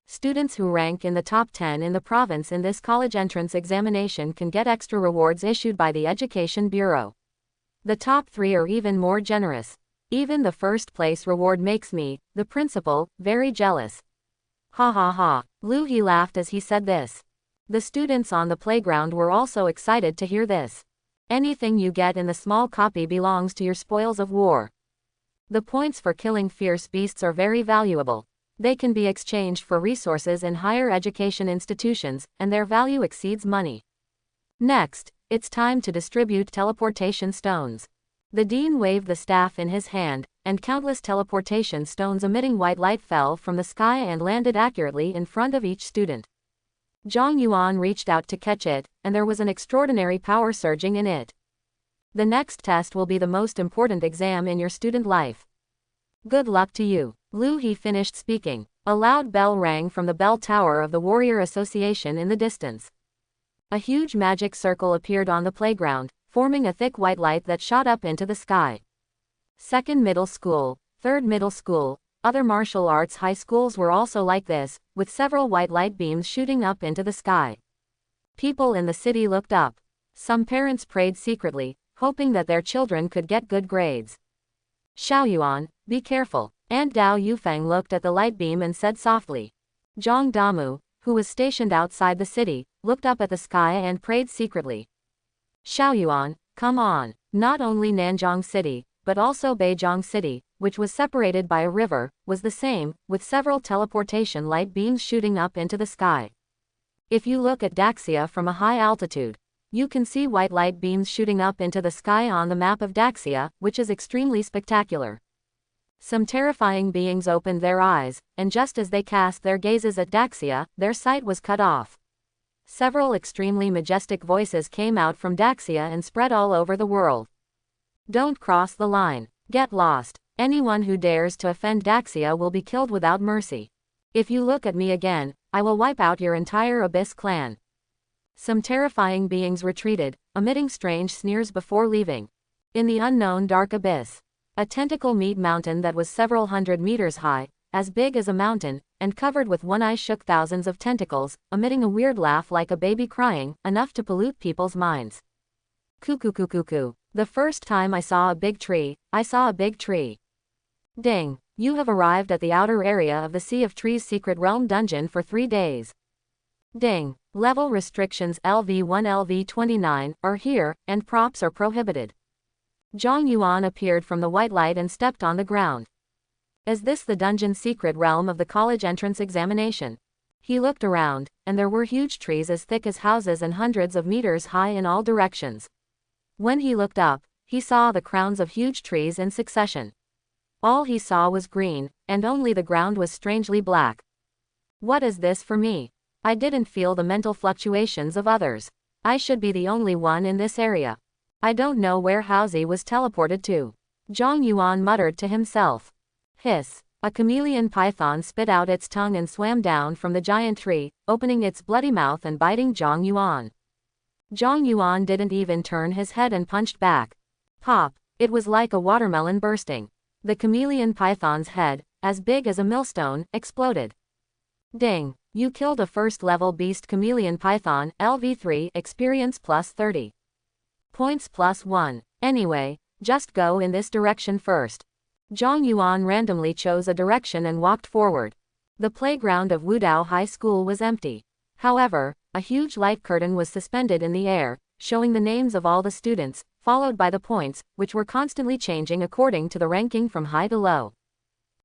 Students who rank in the top 10 in the province in this college entrance examination can get extra rewards issued by the Education Bureau. The top 3 are even more generous. Even the first place reward makes me, the principal, very jealous. Ha ha ha. Lu He laughed as he said this. The students on the playground were also excited to hear this. Anything you get in the small copy belongs to your spoils of war. The points for killing fierce beasts are very valuable. They can be exchanged for resources in higher education institutions, and their value exceeds money. Next, it's time to distribute teleportation stones. The dean waved the staff in his hand, and countless teleportation stones emitting white light fell from the sky and landed accurately in front of each student. Zhang Yuan reached out to catch it, and there was an extraordinary power surging in it. The next test will be the most important exam in your student life. Good luck to you. Lu He finished speaking. A loud bell rang from the bell tower of the Warrior Association in the distance. A huge magic circle appeared on the playground, forming a thick white light that shot up into the sky. Second middle school, third middle school, other martial arts high schools were also like this, with several white light beams shooting up into the sky. People in the city looked up. Some parents prayed secretly, hoping that their children could get good grades. Xiaoyuan, be careful. Aunt Dao Yufeng looked at the light beam and said softly. Zhang Damu, who was stationed outside the city, looked up at the sky and prayed secretly. Xiaoyuan, come on. Not only Nanjing City, but also Beizhong City, which was separated by a river, was the same, with several teleportation light beams shooting up into the sky. If you look at Daxia from a high altitude, you can see white light beams shooting up into the sky on the map of Daxia, which is extremely spectacular. Some terrifying beings opened their eyes, and just as they cast their gazes at Daxia, their sight was cut off. Several extremely majestic voices came out from Daxia and spread all over the world. Don't cross the line. Get lost. Anyone who dares to offend Daxia will be killed without mercy. If you look at me again, I will wipe out your entire Abyss clan. Some terrifying beings retreated, emitting strange sneers before leaving. In the unknown dark abyss, a tentacle meat mountain that was several hundred meters high, as big as a mountain, and covered with one eye shook thousands of tentacles, emitting a weird laugh like a baby crying, enough to pollute people's minds. Cuckoo cuckoo cuckoo. The first time I saw a big tree, I saw a big tree. Ding. You have arrived at the outer area of the Sea of Trees Secret Realm dungeon for 3 days. Ding. Level restrictions LV1 LV29 are here, and props are prohibited. Zhang Yuan appeared from the white light and stepped on the ground. Is this the dungeon secret realm of the college entrance examination? He looked around, and there were huge trees as thick as houses and hundreds of meters high in all directions. When he looked up, he saw the crowns of huge trees in succession. All he saw was green, and only the ground was strangely black. What is this for me? I didn't feel the mental fluctuations of others. I should be the only one in this area. I don't know where Haozi was teleported to. Zhang Yuan muttered to himself. Hiss. A chameleon python spit out its tongue and swam down from the giant tree, opening its bloody mouth and biting Zhang Yuan. Zhang Yuan didn't even turn his head and punched back. Pop. It was like a watermelon bursting. The chameleon python's head, as big as a millstone, exploded. Ding. You killed a first-level beast chameleon python, LV3, experience plus 30. Points plus 1. Anyway, just go in this direction first. Zhang Yuan randomly chose a direction and walked forward. The playground of Wudao High School was empty. However, a huge light curtain was suspended in the air, showing the names of all the students, followed by the points, which were constantly changing according to the ranking from high to low.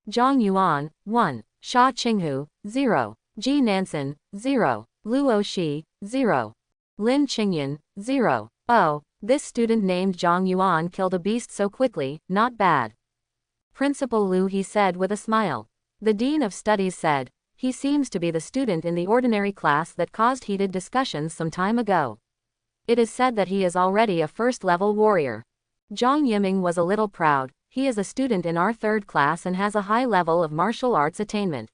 Zhang Yuan, 1. Sha Qinghu, 0. Ji Nansen, 0. Luo Shi, 0. Lin Qingyan, 0. Oh, this student named Zhang Yuan killed a beast so quickly, not bad. Principal Lu He said with a smile. The Dean of Studies said, he seems to be the student in the ordinary class that caused heated discussions some time ago. It is said that he is already a first-level warrior. Zhang Yiming was a little proud. He is a student in our 3rd class and has a high level of martial arts attainment.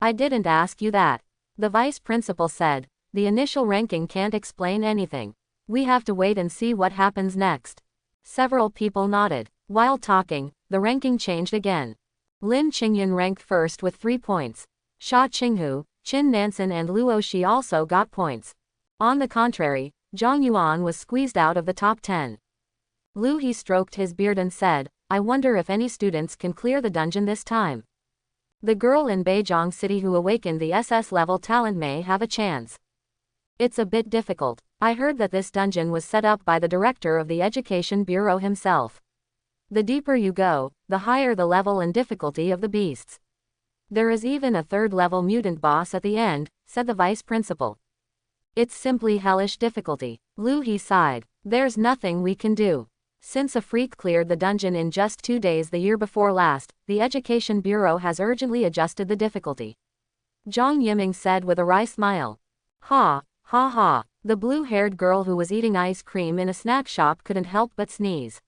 I didn't ask you that. The vice principal said, the initial ranking can't explain anything. We have to wait and see what happens next. Several people nodded. While talking, the ranking changed again. Lin Qingyan ranked first with 3 points. Sha Qinghu, Qin Nansen and Luo Shi also got points. On the contrary, Zhang Yuan was squeezed out of the top 10. Lu He stroked his beard and said, I wonder if any students can clear the dungeon this time. The girl in Beizhong City who awakened the SS level talent may have a chance. It's a bit difficult. I heard that this dungeon was set up by the director of the Education Bureau himself. The deeper you go, the higher the level and difficulty of the beasts. There is even a third-level mutant boss at the end, said the vice principal. It's simply hellish difficulty. Lu He sighed. There's nothing we can do. Since a freak cleared the dungeon in just 2 days the year before last, the Education Bureau has urgently adjusted the difficulty. Zhang Yiming said with a wry smile. Ha, ha ha. The blue-haired girl who was eating ice cream in a snack shop couldn't help but sneeze.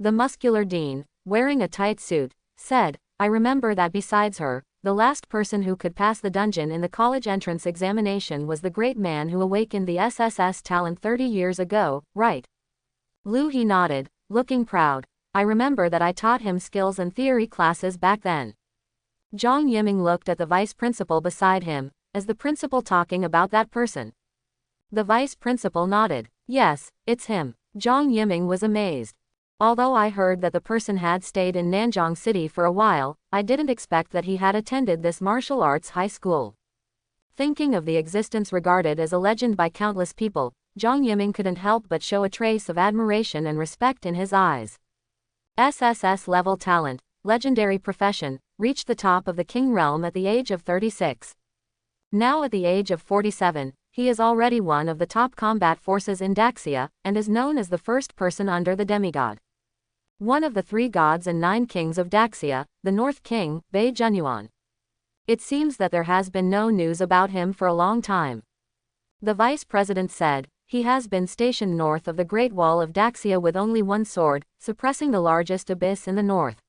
The muscular dean, wearing a tight suit, said, I remember that besides her, the last person who could pass the dungeon in the college entrance examination was the great man who awakened the SSS talent 30 years ago, right? Lu He nodded, looking proud. I remember that I taught him skills and theory classes back then. Zhang Yiming looked at the vice principal beside him, as the principal talking about that person. The vice principal nodded. Yes, it's him. Zhang Yiming was amazed. Although I heard that the person had stayed in Nanjing City for a while, I didn't expect that he had attended this martial arts high school. Thinking of the existence regarded as a legend by countless people, Zhang Yiming couldn't help but show a trace of admiration and respect in his eyes. SSS level talent, legendary profession, reached the top of the King realm at the age of 36. Now at the age of 47, he is already one of the top combat forces in Daxia, and is known as the first person under the demigod. One of the 3 gods and 9 kings of Daxia, the North King, Bei Junyuan. It seems that there has been no news about him for a long time. The vice president said, he has been stationed north of the Great Wall of Daxia with only 1 sword, suppressing the largest abyss in the north.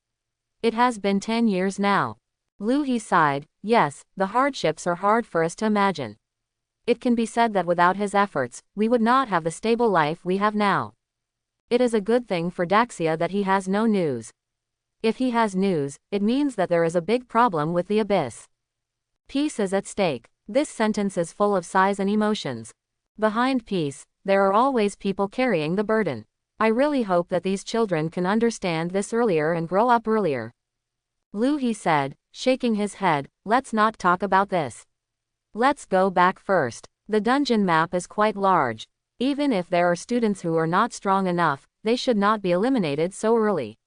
It has been 10 years now. Lu He sighed, yes, the hardships are hard for us to imagine. It can be said that without his efforts, we would not have the stable life we have now. It is a good thing for Daxia that he has no news. If he has news, it means that there is a big problem with the abyss. Peace is at stake. This sentence is full of sighs and emotions. Behind peace, there are always people carrying the burden. I really hope that these children can understand this earlier and grow up earlier. Lu He said, shaking his head, let's not talk about this. Let's go back first. The dungeon map is quite large. Even if there are students who are not strong enough, they should not be eliminated so early.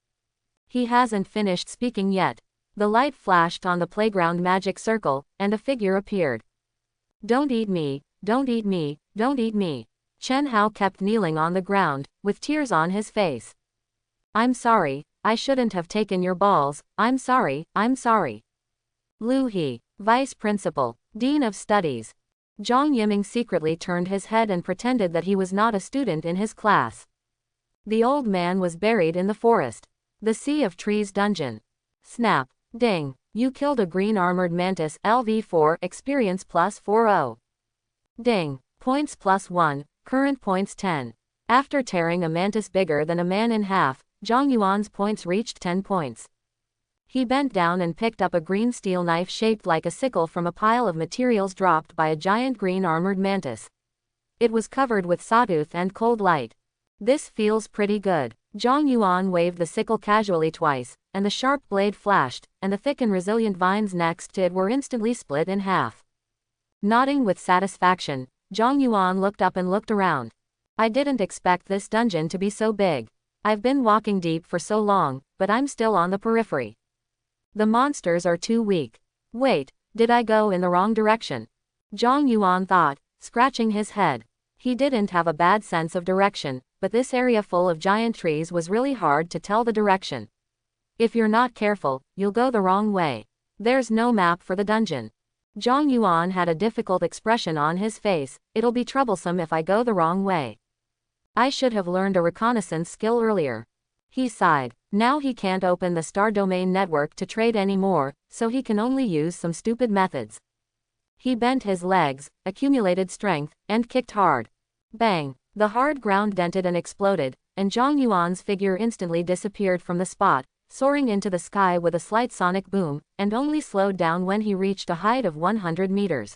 He hasn't finished speaking yet. The light flashed on the playground magic circle, and a figure appeared. Don't eat me, don't eat me, don't eat me. Chen Hao kept kneeling on the ground, with tears on his face. I'm sorry, I shouldn't have taken your balls, I'm sorry, I'm sorry. Lu He, Vice Principal, Dean of Studies. Zhang Yiming secretly turned his head and pretended that he was not a student in his class. The old man was buried in the forest. The Sea of Trees dungeon. Snap. Ding. You killed a green armored mantis LV4 experience plus 40. Ding. Points plus 1, current points 10. After tearing a mantis bigger than a man in half, Zhang Yuan's points reached 10 points. He bent down and picked up a green steel knife shaped like a sickle from a pile of materials dropped by a giant green armored mantis. It was covered with sawtooth and cold light. This feels pretty good. Zhang Yuan waved the sickle casually twice, and the sharp blade flashed, and the thick and resilient vines next to it were instantly split in half. Nodding with satisfaction, Zhang Yuan looked up and looked around. I didn't expect this dungeon to be so big. I've been walking deep for so long, but I'm still on the periphery. The monsters are too weak. Wait, did I go in the wrong direction? Zhang Yuan thought, scratching his head. He didn't have a bad sense of direction, but this area full of giant trees was really hard to tell the direction. If you're not careful, you'll go the wrong way. There's no map for the dungeon. Zhang Yuan had a difficult expression on his face. It'll be troublesome if I go the wrong way. I should have learned a reconnaissance skill earlier. He sighed. Now he can't open the Star Domain network to trade anymore, so he can only use some stupid methods. He bent his legs, accumulated strength, and kicked hard. Bang! The hard ground dented and exploded, and Zhang Yuan's figure instantly disappeared from the spot, soaring into the sky with a slight sonic boom, and only slowed down when he reached a height of 100 meters.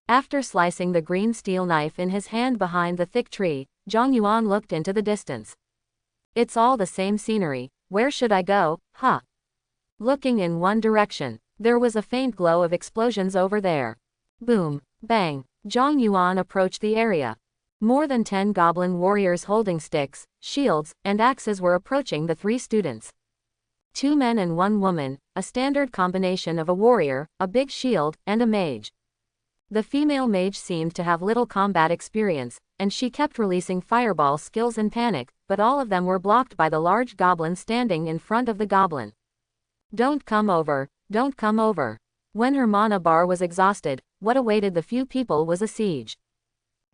After slicing the green steel knife in his hand behind the thick tree, Zhang Yuan looked into the distance. It's all the same scenery. Where should I go, huh? Looking in one direction, there was a faint glow of explosions over there. Boom, bang. Zhang Yuan approached the area. More than 10 goblin warriors holding sticks, shields, and axes were approaching the 3 students. 2 men and 1 woman, a standard combination of a warrior, a big shield, and a mage. The female mage seemed to have little combat experience, and she kept releasing fireball skills in panic, but all of them were blocked by the large goblin standing in front of the goblin. Don't come over, don't come over. When her mana bar was exhausted, what awaited the few people was a siege.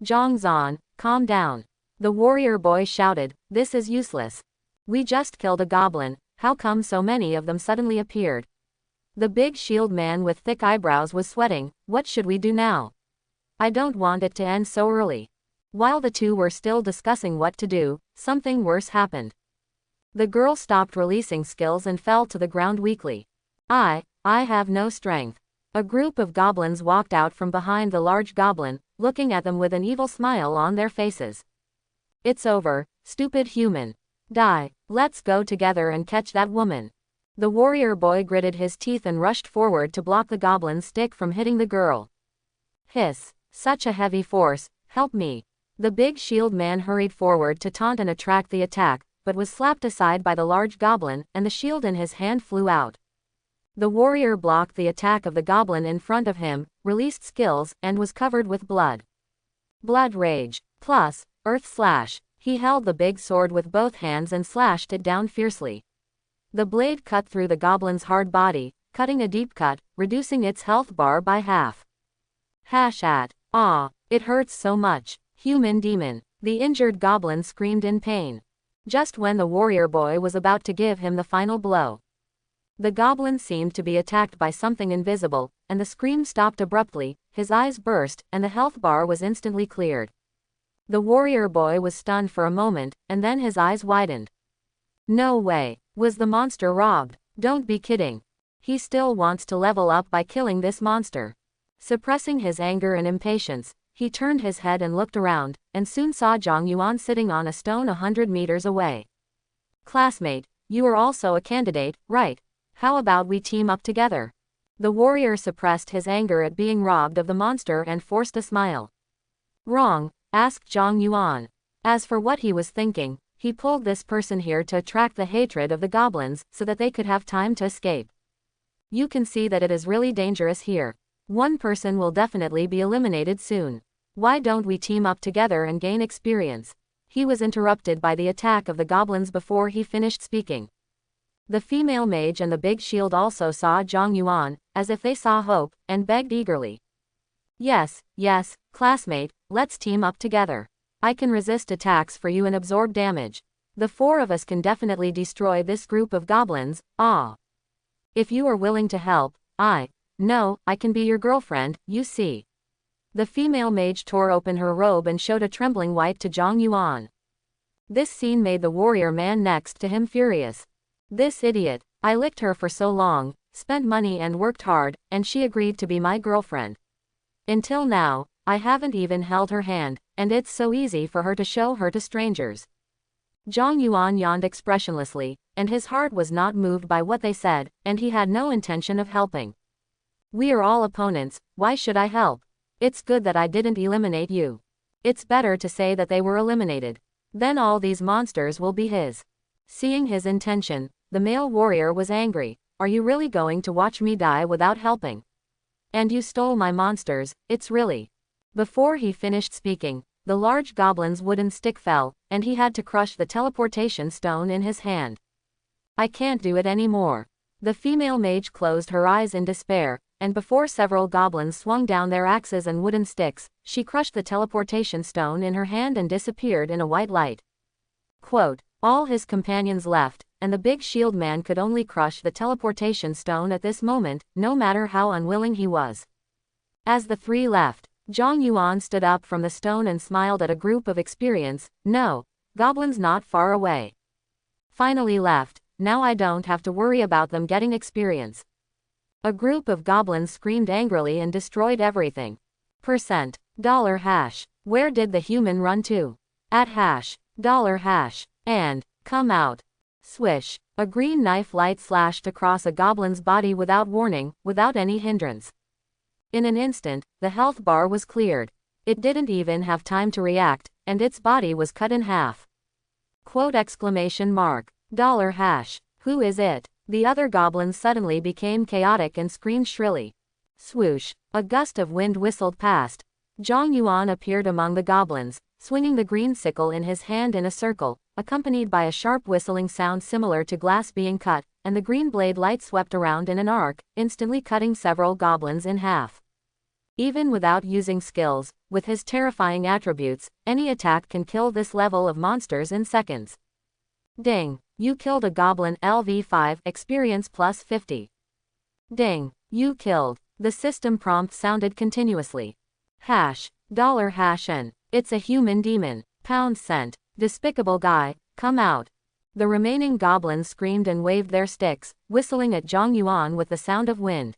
Zhang Zan, calm down. The warrior boy shouted, this is useless. We just killed a goblin, how come so many of them suddenly appeared? The big shield man with thick eyebrows was sweating, what should we do now? I don't want it to end so early. While the two were still discussing what to do, something worse happened. The girl stopped releasing skills and fell to the ground weakly. I have no strength. A group of goblins walked out from behind the large goblin, looking at them with an evil smile on their faces. It's over, stupid human. Die, let's go together and catch that woman. The warrior boy gritted his teeth and rushed forward to block the goblin's stick from hitting the girl. Hiss, such a heavy force, help me. The big shield man hurried forward to taunt and attract the attack, but was slapped aside by the large goblin, and the shield in his hand flew out. The warrior blocked the attack of the goblin in front of him, released skills, and was covered with blood. Blood rage, plus, earth slash. He held the big sword with both hands and slashed it down fiercely. The blade cut through the goblin's hard body, cutting a deep cut, reducing its health bar by half. Ah, it hurts so much, human demon. The injured goblin screamed in pain. Just when the warrior boy was about to give him the final blow. The goblin seemed to be attacked by something invisible, and the scream stopped abruptly, his eyes burst, and the health bar was instantly cleared. The warrior boy was stunned for a moment, and then his eyes widened. No way, was the monster robbed? Don't be kidding. He still wants to level up by killing this monster. Suppressing his anger and impatience, he turned his head and looked around, and soon saw Zhang Yuan sitting on a stone 100 meters away. Classmate, you are also a candidate, right? How about we team up together? The warrior suppressed his anger at being robbed of the monster and forced a smile. Wrong, asked Zhang Yuan. As for what he was thinking, he pulled this person here to attract the hatred of the goblins, so that they could have time to escape. You can see that it is really dangerous here. One person will definitely be eliminated soon. Why don't we team up together and gain experience? He was interrupted by the attack of the goblins before he finished speaking. The female mage and the big shield also saw Zhang Yuan, as if they saw hope, and begged eagerly. Yes, classmate, let's team up together. I can resist attacks for you and absorb damage. The 4 of us can definitely destroy this group of goblins, If you are willing to help, I can be your girlfriend, you see. The female mage tore open her robe and showed a trembling white to Zhang Yuan. This scene made the warrior man next to him furious. This idiot, I licked her for so long, spent money and worked hard, and she agreed to be my girlfriend. Until now, I haven't even held her hand, and it's so easy for her to show her to strangers. Zhang Yuan yawned expressionlessly, and his heart was not moved by what they said, and he had no intention of helping. We are all opponents, why should I help? It's good that I didn't eliminate you. It's better to say that they were eliminated. Then all these monsters will be his. Seeing his intention, the male warrior was angry. Are you really going to watch me die without helping? And you stole my monsters, it's really. Before he finished speaking, the large goblin's wooden stick fell, and he had to crush the teleportation stone in his hand. I can't do it anymore. The female mage closed her eyes in despair, and before several goblins swung down their axes and wooden sticks, she crushed the teleportation stone in her hand and disappeared in a white light. Quote, all his companions left, and the big shield man could only crush the teleportation stone at this moment, no matter how unwilling he was. As the 3 left, Zhang Yuan stood up from the stone and smiled at a group of experienced, goblins not far away. Finally left, now I don't have to worry about them getting experience. A group of goblins screamed angrily and destroyed everything. $. Where did the human run to? $. And, come out. Swish, a green knife light slashed across a goblin's body without warning, without any hindrance. In an instant, the health bar was cleared. It didn't even have time to react, and its body was cut in half. Quote exclamation mark. $hash. Who is it? The other goblins suddenly became chaotic and screamed shrilly. Swoosh. A gust of wind whistled past. Zhang Yuan appeared among the goblins, swinging the green sickle in his hand in a circle, accompanied by a sharp whistling sound similar to glass being cut, and the green blade light swept around in an arc, instantly cutting several goblins in half. Even without using skills, with his terrifying attributes, any attack can kill this level of monsters in seconds. Ding. You killed a goblin. LV5 experience plus 50. Ding. You killed. The system prompt sounded continuously. Hash. $hash n. It's a human demon. £. Despicable guy, come out. The remaining goblins screamed and waved their sticks, whistling at Zhang Yuan with the sound of wind.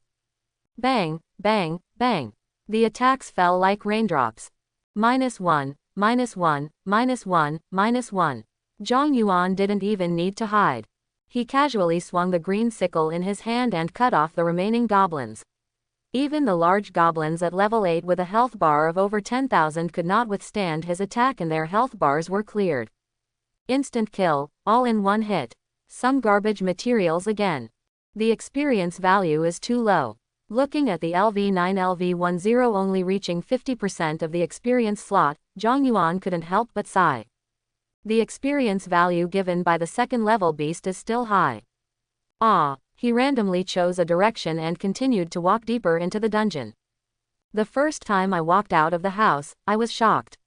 Bang, bang, bang. The attacks fell like raindrops. -1, -1, -1, -1. Zhang Yuan didn't even need to hide. He casually swung the green sickle in his hand and cut off the remaining goblins. Even the large goblins at level 8 with a health bar of over 10,000 could not withstand his attack, and their health bars were cleared. Instant kill, all in one hit. Some garbage materials again. The experience value is too low. Looking at the LV9 LV10 only reaching 50% of the experience slot, Zhang Yuan couldn't help but sigh. The experience value given by the second level beast is still high. He randomly chose a direction and continued to walk deeper into the dungeon. The first time I walked out of the house, I was shocked.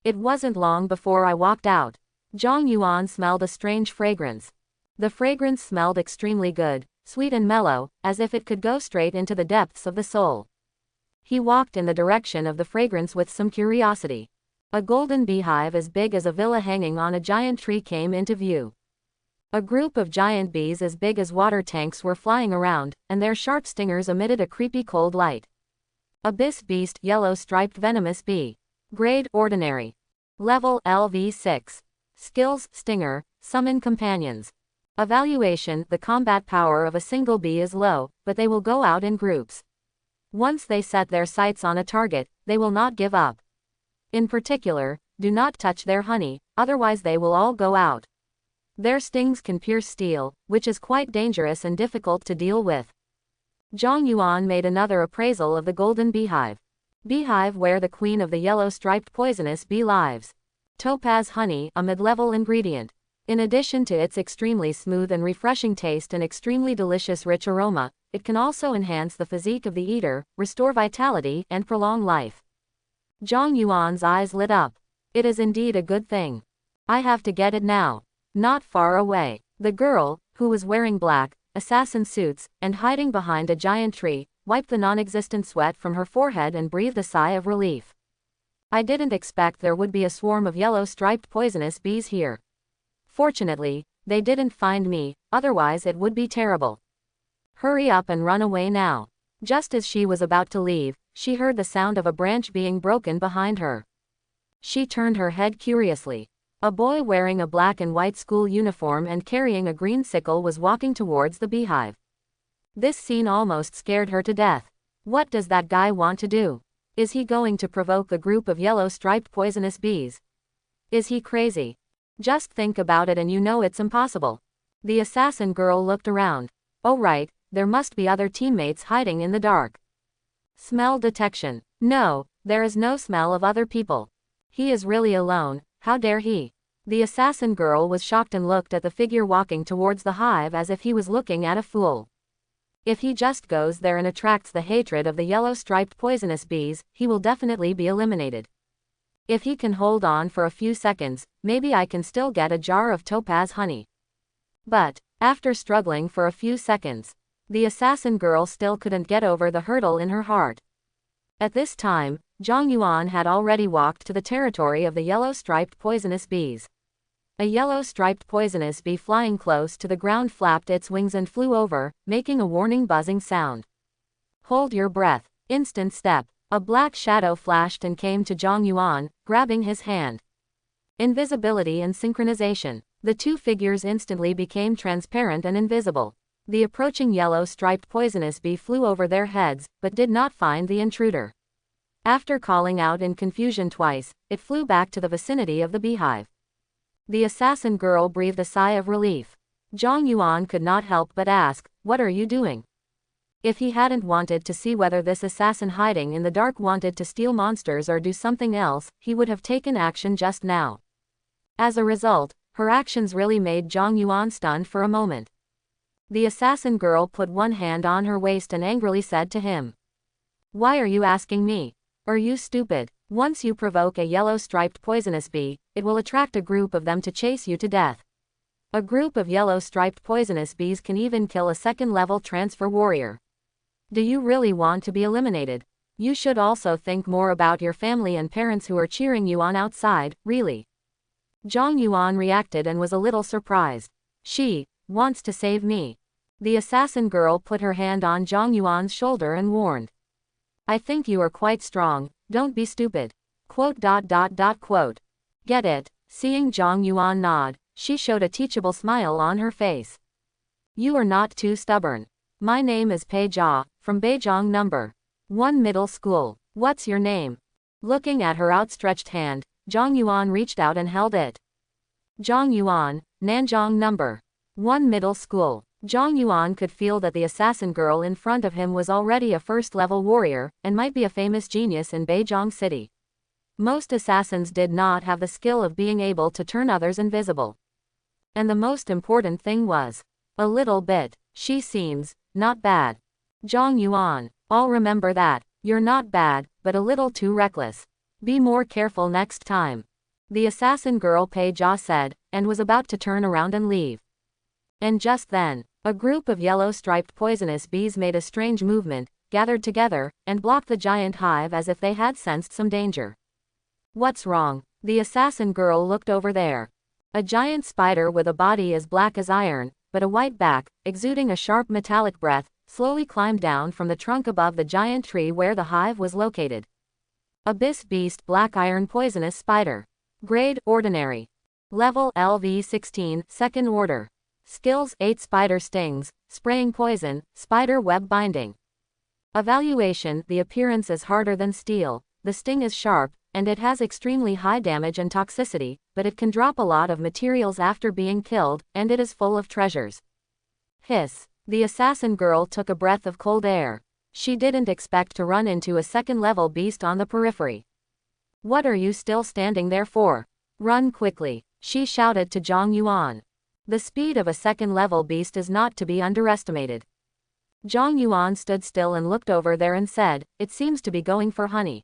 It wasn't long before I walked out. Zhang Yuan smelled a strange fragrance. The fragrance smelled extremely good, sweet and mellow, as if it could go straight into the depths of the soul. He walked in the direction of the fragrance with some curiosity. A golden beehive as big as a villa hanging on a giant tree came into view. A group of giant bees as big as water tanks were flying around, and their sharp stingers emitted a creepy cold light. Abyss beast, yellow striped venomous bee. Grade ordinary. Level LV6. Skills stinger, summon companions. Evaluation: the combat power of a single bee is low, but they will go out in groups. Once they set their sights on a target, they will not give up. In particular, do not touch their honey, otherwise they will all go out. Their stings can pierce steel, which is quite dangerous and difficult to deal with. Zhang Yuan made another appraisal of the golden beehive. Beehive where the queen of the yellow striped poisonous bee lives. Topaz honey, a mid-level ingredient. In addition to its extremely smooth and refreshing taste and extremely delicious rich aroma, it can also enhance the physique of the eater, restore vitality, and prolong life. Zhang Yuan's eyes lit up. It is indeed a good thing. I have to get it now. Not far away, the girl, who was wearing black, assassin suits, and hiding behind a giant tree, wiped the non-existent sweat from her forehead and breathed a sigh of relief. I didn't expect there would be a swarm of yellow-striped poisonous bees here. Fortunately, they didn't find me, otherwise it would be terrible. Hurry up and run away now. Just as she was about to leave, she heard the sound of a branch being broken behind her. She turned her head curiously. A boy wearing a black and white school uniform and carrying a green sickle was walking towards the beehive. This scene almost scared her to death. What does that guy want to do? Is he going to provoke a group of yellow-striped poisonous bees? Is he crazy? Just think about it and you know it's impossible. The assassin girl looked around. Oh right, there must be other teammates hiding in the dark. Smell detection. No, there is no smell of other people. He is really alone. How dare he? The assassin girl was shocked and looked at the figure walking towards the hive as if he was looking at a fool. If he just goes there and attracts the hatred of the yellow-striped poisonous bees, he will definitely be eliminated. If he can hold on for a few seconds, maybe I can still get a jar of topaz honey. But, after struggling for a few seconds, the assassin girl still couldn't get over the hurdle in her heart. At this time, Zhang Yuan had already walked to the territory of the yellow-striped poisonous bees. A yellow-striped poisonous bee flying close to the ground flapped its wings and flew over, making a warning buzzing sound. Hold your breath. Instant step. A black shadow flashed and came to Zhang Yuan, grabbing his hand. Invisibility and synchronization. The two figures instantly became transparent and invisible. The approaching yellow-striped poisonous bee flew over their heads, but did not find the intruder. After calling out in confusion twice, it flew back to the vicinity of the beehive. The assassin girl breathed a sigh of relief. Zhang Yuan could not help but ask, "What are you doing?" If he hadn't wanted to see whether this assassin hiding in the dark wanted to steal monsters or do something else, he would have taken action just now. As a result, her actions really made Zhang Yuan stunned for a moment. The assassin girl put one hand on her waist and angrily said to him, "Why are you asking me? Are you stupid? Once you provoke a yellow-striped poisonous bee, it will attract a group of them to chase you to death. A group of yellow-striped poisonous bees can even kill a second-level transfer warrior. Do you really want to be eliminated? You should also think more about your family and parents who are cheering you on outside, really." Zhang Yuan reacted and was a little surprised. "She wants to save me." The assassin girl put her hand on Zhang Yuan's shoulder and warned, "I think you are quite strong, don't be stupid." Quote. Get it? Seeing Zhang Yuan nod, she showed a teachable smile on her face. "You are not too stubborn. My name is Pei Jia, from Beijing number 1 Middle School. What's your name?" Looking at her outstretched hand, Zhang Yuan reached out and held it. "Zhang Yuan, Nanjing number 1 Middle School." Zhang Yuan could feel that the assassin girl in front of him was already a first-level warrior, and might be a famous genius in Beijing City. Most assassins did not have the skill of being able to turn others invisible. And the most important thing was, a little bit, she seems not bad. Zhang Yuan, I'll remember that. You're not bad, but a little too reckless. Be more careful next time. The assassin girl Pei Jia said, and was about to turn around and leave. And just then, a group of yellow-striped poisonous bees made a strange movement, gathered together, and blocked the giant hive as if they had sensed some danger. "What's wrong?" The assassin girl looked over there. A giant spider with a body as black as iron, but a white back, exuding a sharp metallic breath, slowly climbed down from the trunk above the giant tree where the hive was located. Abyss Beast Black Iron Poisonous Spider. Grade Ordinary. Level LV16, Second Order. Skills 8 Spider Stings, Spraying Poison, Spider Web Binding. Evaluation: the appearance is harder than steel, the sting is sharp, and it has extremely high damage and toxicity, but it can drop a lot of materials after being killed, and it is full of treasures. Hiss. The assassin girl took a breath of cold air. She didn't expect to run into a second-level beast on the periphery. "What are you still standing there for? Run quickly," she shouted to Zhang Yuan. The speed of a second-level beast is not to be underestimated. Zhang Yuan stood still and looked over there and said, "It seems to be going for honey.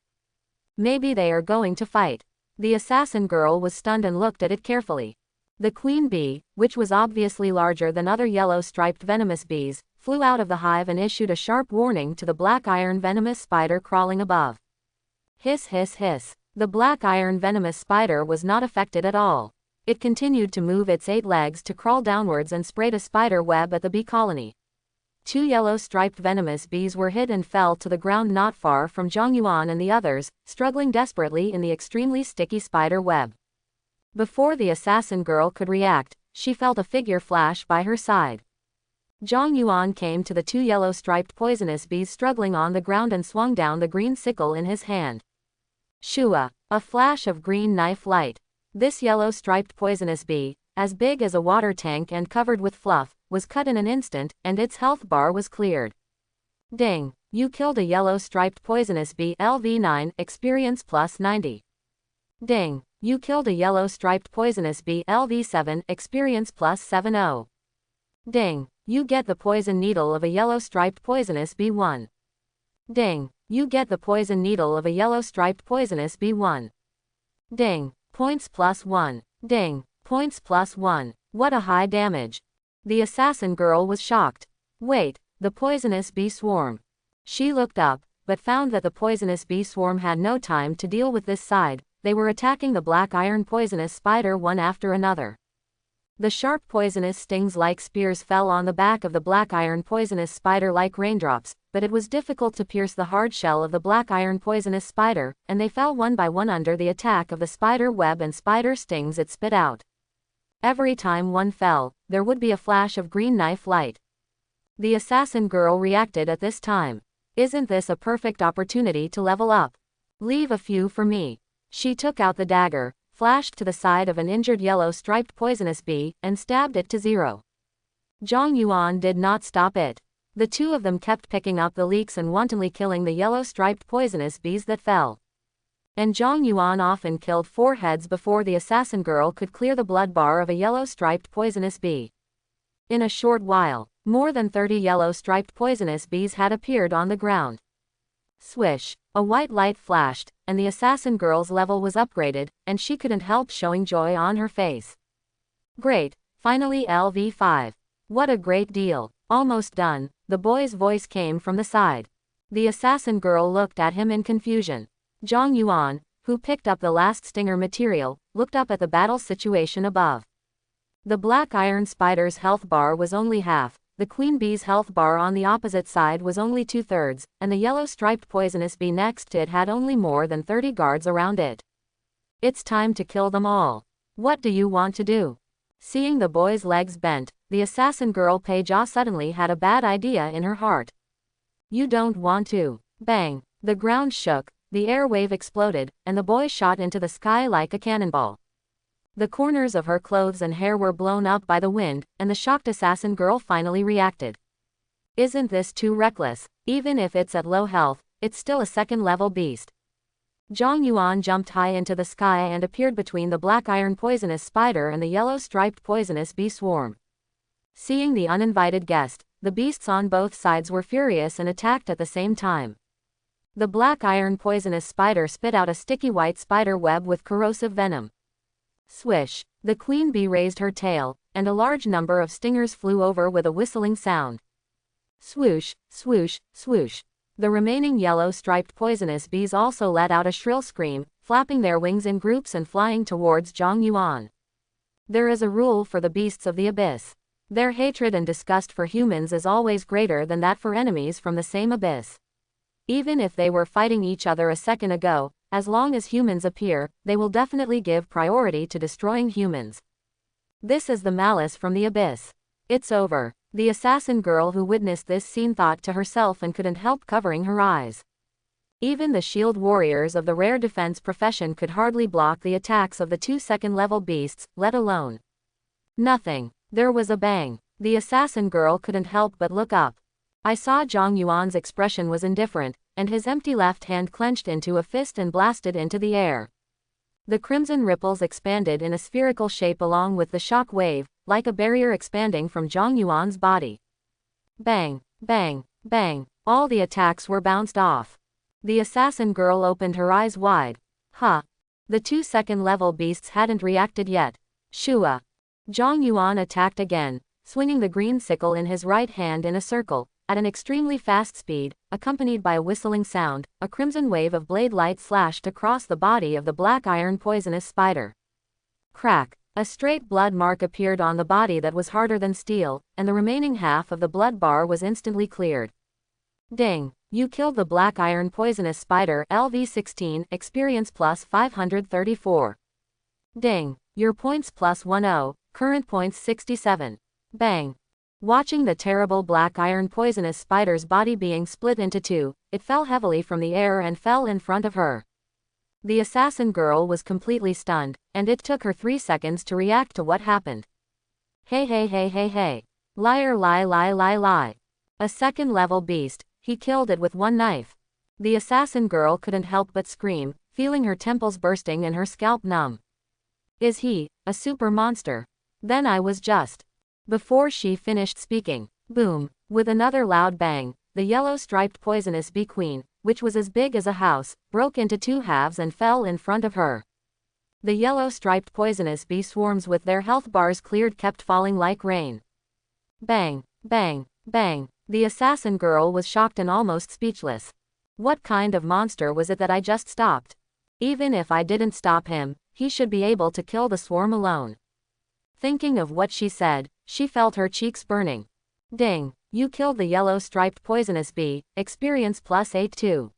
Maybe they are going to fight." The assassin girl was stunned and looked at it carefully. The queen bee, which was obviously larger than other yellow-striped venomous bees, flew out of the hive and issued a sharp warning to the black iron venomous spider crawling above. Hiss hiss hiss. The black iron venomous spider was not affected at all. It continued to move its 8 legs to crawl downwards and sprayed a spider web at the bee colony. 2 yellow-striped venomous bees were hit and fell to the ground not far from Zhang Yuan and the others, struggling desperately in the extremely sticky spider web. Before the assassin girl could react, she felt a figure flash by her side. Zhang Yuan came to the 2 yellow-striped poisonous bees struggling on the ground and swung down the green sickle in his hand. Shua, a flash of green knife light. This yellow-striped poisonous bee, as big as a water tank and covered with fluff, was cut in an instant, and its health bar was cleared. Ding! You killed a yellow-striped poisonous bee. LV9, experience plus 90. Ding! You killed a yellow-striped poisonous bee. LV7, experience plus 70. Ding! You get the poison needle of a yellow-striped poisonous bee 1. Ding! You get the poison needle of a yellow-striped poisonous bee 1. Ding! Points plus 1. Ding! Points plus 1. What a high damage. The assassin girl was shocked. Wait, the poisonous bee swarm. She looked up, but found that the poisonous bee swarm had no time to deal with this side. They were attacking the black iron poisonous spider one after another. The sharp poisonous stings like spears fell on the back of the black iron poisonous spider like raindrops, but it was difficult to pierce the hard shell of the black iron poisonous spider, and they fell one by one under the attack of the spider web and spider stings it spit out. Every time one fell, there would be a flash of green knife light. The assassin girl reacted at this time. Isn't this a perfect opportunity to level up? Leave a few for me. She took out the dagger, flashed to the side of an injured yellow-striped poisonous bee, and stabbed it to zero. Zhang Yuan did not stop it. The two of them kept picking up the leaks and wantonly killing the yellow-striped poisonous bees that fell. And Zhang Yuan often killed 4 heads before the assassin girl could clear the blood bar of a yellow-striped poisonous bee. In a short while, more than 30 yellow-striped poisonous bees had appeared on the ground. Swish! A white light flashed, and the assassin girl's level was upgraded, and she couldn't help showing joy on her face. Great! Finally LV5. What a great deal! Almost done, the boy's voice came from the side. The assassin girl looked at him in confusion. Zhang Yuan, who picked up the last stinger material, looked up at the battle situation above. The black iron spider's health bar was only half, the queen bee's health bar on the opposite side was only 2/3, and the yellow-striped poisonous bee next to it had only more than 30 guards around it. It's time to kill them all. What do you want to do? Seeing the boy's legs bent, the assassin girl Pei Jia suddenly had a bad idea in her heart. You don't want to. Bang! The ground shook, the air wave exploded, and the boy shot into the sky like a cannonball. The corners of her clothes and hair were blown up by the wind, and the shocked assassin girl finally reacted. Isn't this too reckless? Even if it's at low health, it's still a second-level beast. Zhang Yuan jumped high into the sky and appeared between the black iron poisonous spider and the yellow-striped poisonous bee swarm. Seeing the uninvited guest, the beasts on both sides were furious and attacked at the same time. The black iron poisonous spider spit out a sticky white spider web with corrosive venom. Swish! The queen bee raised her tail, and a large number of stingers flew over with a whistling sound. Swoosh, swoosh, swoosh. The remaining yellow-striped poisonous bees also let out a shrill scream, flapping their wings in groups and flying towards Zhang Yuan. There is a rule for the beasts of the abyss. Their hatred and disgust for humans is always greater than that for enemies from the same abyss. Even if they were fighting each other a second ago, as long as humans appear, they will definitely give priority to destroying humans. This is the malice from the abyss. It's over. The assassin girl who witnessed this scene thought to herself and couldn't help covering her eyes. Even the shield warriors of the rare defense profession could hardly block the attacks of the 2 second-level beasts, let alone. Nothing. There was a bang. The assassin girl couldn't help but look up. I saw Zhang Yuan's expression was indifferent, and his empty left hand clenched into a fist and blasted into the air. The crimson ripples expanded in a spherical shape along with the shock wave, like a barrier expanding from Zhang Yuan's body. Bang, bang, bang, all the attacks were bounced off. The assassin girl opened her eyes wide. Huh. The 2 second-level beasts hadn't reacted yet. Shua. Zhang Yuan attacked again, swinging the green sickle in his right hand in a circle. At an extremely fast speed, accompanied by a whistling sound, a crimson wave of blade light slashed across the body of the black iron poisonous spider. Crack! A straight blood mark appeared on the body that was harder than steel, and the remaining half of the blood bar was instantly cleared. Ding! You killed the black iron poisonous spider LV16, experience plus 534. Ding! Your points plus 10, current points 67. Bang! Watching the terrible black iron poisonous spider's body being split into 2, it fell heavily from the air and fell in front of her. The assassin girl was completely stunned, and it took her 3 seconds to react to what happened. Hey hey hey hey hey. Liar lie lie lie lie. A second-level beast, he killed it with 1 knife. The assassin girl couldn't help but scream, feeling her temples bursting and her scalp numb. Is he a super monster? Then I was just. Before she finished speaking, boom, with another loud bang, the yellow-striped poisonous bee queen, which was as big as a house, broke into 2 halves and fell in front of her. The yellow-striped poisonous bee swarms with their health bars cleared kept falling like rain. Bang, bang, bang. The assassin girl was shocked and almost speechless. What kind of monster was it that I just stopped? Even if I didn't stop him, he should be able to kill the swarm alone. Thinking of what she said, she felt her cheeks burning. Ding! You killed the yellow-striped poisonous bee, experience plus 82.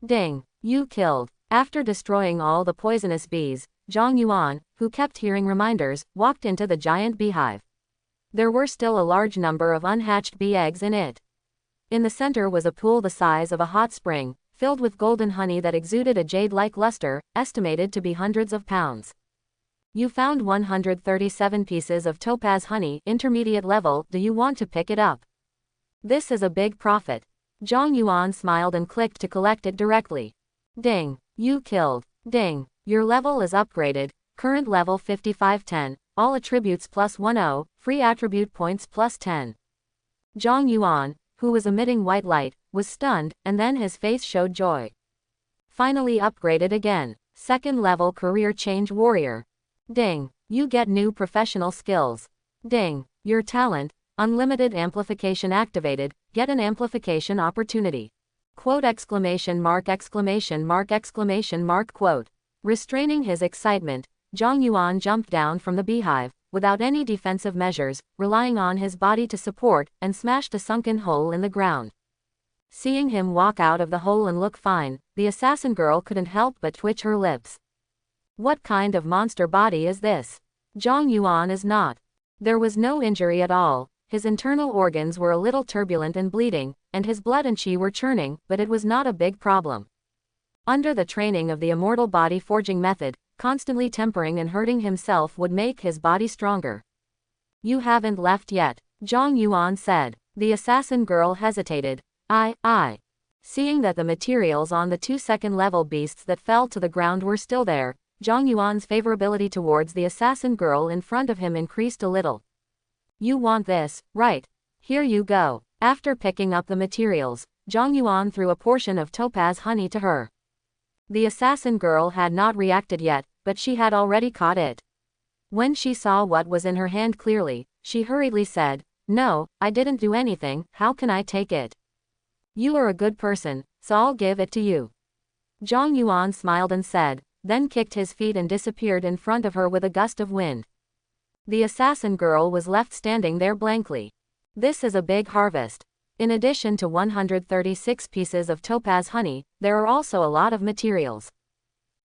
Ding! You killed. After destroying all the poisonous bees, Zhang Yuan, who kept hearing reminders, walked into the giant beehive. There were still a large number of unhatched bee eggs in it. In the center was a pool the size of a hot spring, filled with golden honey that exuded a jade-like luster, estimated to be hundreds of pounds. You found 137 pieces of topaz honey, intermediate level. Do you want to pick it up? This is a big profit. Zhang Yuan smiled and clicked to collect it directly. Ding. You killed. Ding. Your level is upgraded. Current level 5510. All attributes +10. Free attribute points +10. Zhang Yuan, who was emitting white light, was stunned, and then his face showed joy. Finally upgraded again. Second level career change warrior. Ding. You get new professional skills. Ding. Your talent. Unlimited amplification activated. Get an amplification opportunity. Quote exclamation mark exclamation mark exclamation mark quote. Restraining his excitement, Zhang Yuan jumped down from the beehive, without any defensive measures, relying on his body to support, and smashed a sunken hole in the ground. Seeing him walk out of the hole and look fine, the assassin girl couldn't help but twitch her lips. What kind of monster body is this? Zhang Yuan is not. There was no injury at all. His internal organs were a little turbulent and bleeding, and his blood and qi were churning, but it was not a big problem. Under the training of the immortal body forging method, constantly tempering and hurting himself would make his body stronger. You haven't left yet, Zhang Yuan said. The assassin girl hesitated. I. Seeing that the materials on the 2 second-level beasts that fell to the ground were still there, Zhang Yuan's favorability towards the assassin girl in front of him increased a little. You want this, right? Here you go. After picking up the materials, Zhang Yuan threw a portion of topaz honey to her. The assassin girl had not reacted yet, but she had already caught it. When she saw what was in her hand clearly, she hurriedly said, "No, I didn't do anything, how can I take it? You are a good person, so I'll give it to you." Zhang Yuan smiled and said, then kicked his feet and disappeared in front of her with a gust of wind. The assassin girl was left standing there blankly. This is a big harvest. In addition to 136 pieces of topaz honey, there are also a lot of materials.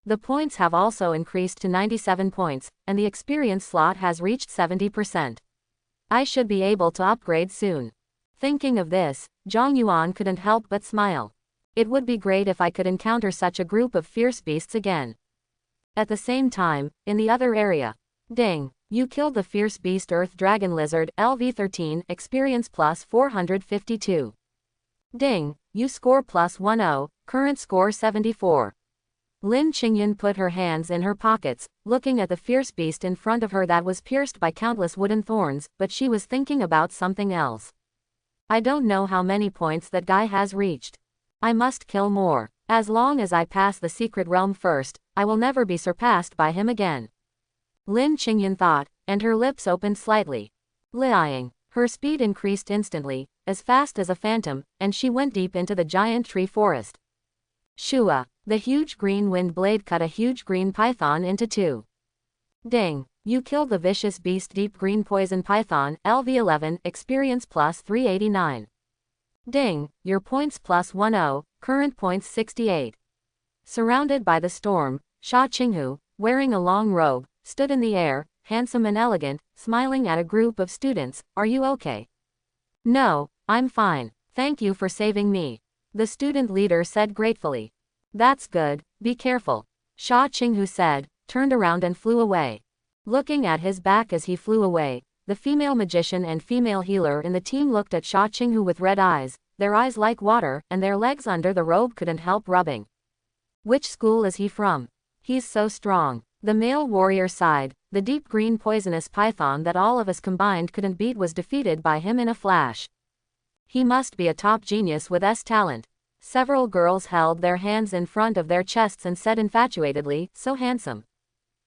The points have also increased to 97 points, and the experience slot has reached 70%. I should be able to upgrade soon. Thinking of this, Zhang Yuan couldn't help but smile. It would be great if I could encounter such a group of fierce beasts again. At the same time, in the other area. Ding. You killed the fierce beast Earth Dragon Lizard, LV13, experience +452. Ding. You score +10, current score 74. Lin Qingyan put her hands in her pockets, looking at the fierce beast in front of her that was pierced by countless wooden thorns, but she was thinking about something else. I don't know how many points that guy has reached. I must kill more. As long as I pass the secret realm first, I will never be surpassed by him again. Lin Qingyan thought, and her lips opened slightly. Lying. Her speed increased instantly, as fast as a phantom, and she went deep into the giant tree forest. Shua. The huge green wind blade cut a huge green python into two. Ding. You killed the vicious beast Deep Green Poison Python, LV11, experience +389. Ding. Your points +10, current points 68. Surrounded by the storm, Sha Qinghu, wearing a long robe, stood in the air, handsome and elegant, smiling at a group of students. Are you okay? No, I'm fine. Thank you for saving me. The student leader said gratefully. That's good, be careful. Sha Qinghu said, turned around and flew away. Looking at his back as he flew away, the female magician and female healer in the team looked at Sha Qinghu with red eyes, their eyes like water, and their legs under the robe couldn't help rubbing. Which school is he from? He's so strong. The male warrior sighed. The deep green poisonous python that all of us combined couldn't beat was defeated by him in a flash. He must be a top genius with talent. Several girls held their hands in front of their chests and said infatuatedly, so handsome.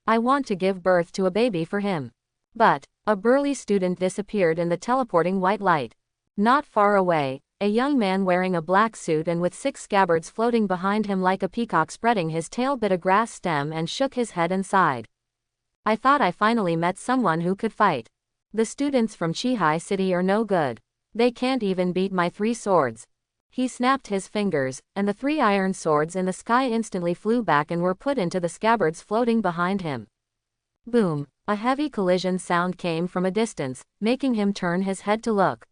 I want to give birth to a baby for him. But a burly student disappeared in the teleporting white light. Not far away, a young man wearing a black suit and with 6 scabbards floating behind him like a peacock spreading his tail bit a grass stem and shook his head and sighed. I thought I finally met someone who could fight. The students from Qihai City are no good. They can't even beat my 3 swords. He snapped his fingers, and the 3 iron swords in the sky instantly flew back and were put into the scabbards floating behind him. Boom! A heavy collision sound came from a distance, making him turn his head to look.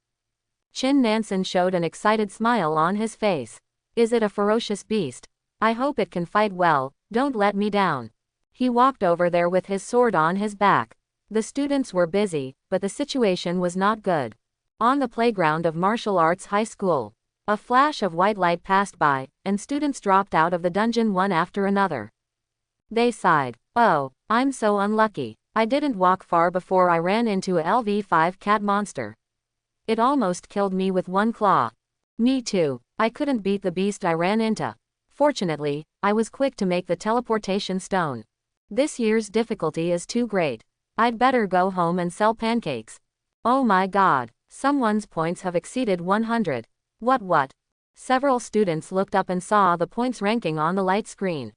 Qin Nansen showed an excited smile on his face. Is it a ferocious beast? I hope it can fight well, don't let me down. He walked over there with his sword on his back. The students were busy, but the situation was not good. On the playground of Martial Arts High School, a flash of white light passed by, and students dropped out of the dungeon one after another. They sighed. Oh, I'm so unlucky. I didn't walk far before I ran into a LV5 cat monster. It almost killed me with one claw. Me too. I couldn't beat the beast I ran into. Fortunately, I was quick to make the teleportation stone. This year's difficulty is too great. I'd better go home and sell pancakes. Oh my god, someone's points have exceeded 100. What? Several students looked up and saw the points ranking on the light screen.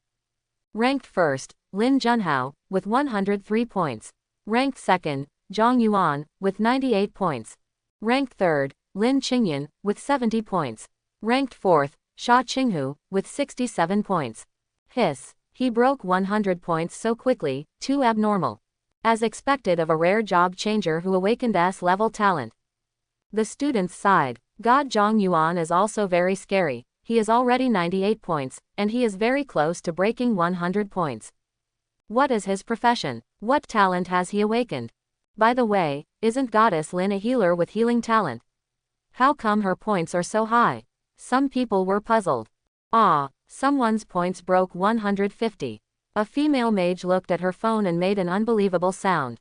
Ranked first, Lin Junhao, with 103 points. Ranked second, Zhang Yuan, with 98 points. Ranked third, Lin Qingyan, with 70 points. Ranked fourth, Xia Qinghu, with 67 points. Hiss, he broke 100 points so quickly, too abnormal. As expected of a rare job changer who awakened S-level talent. The students sighed. God, Zhang Yuan is also very scary. He is already 98 points, and he is very close to breaking 100 points. What is his profession? What talent has he awakened? By the way, isn't Goddess Lin a healer with healing talent? How come her points are so high? Some people were puzzled. Ah, someone's points broke 150. A female mage looked at her phone and made an unbelievable sound.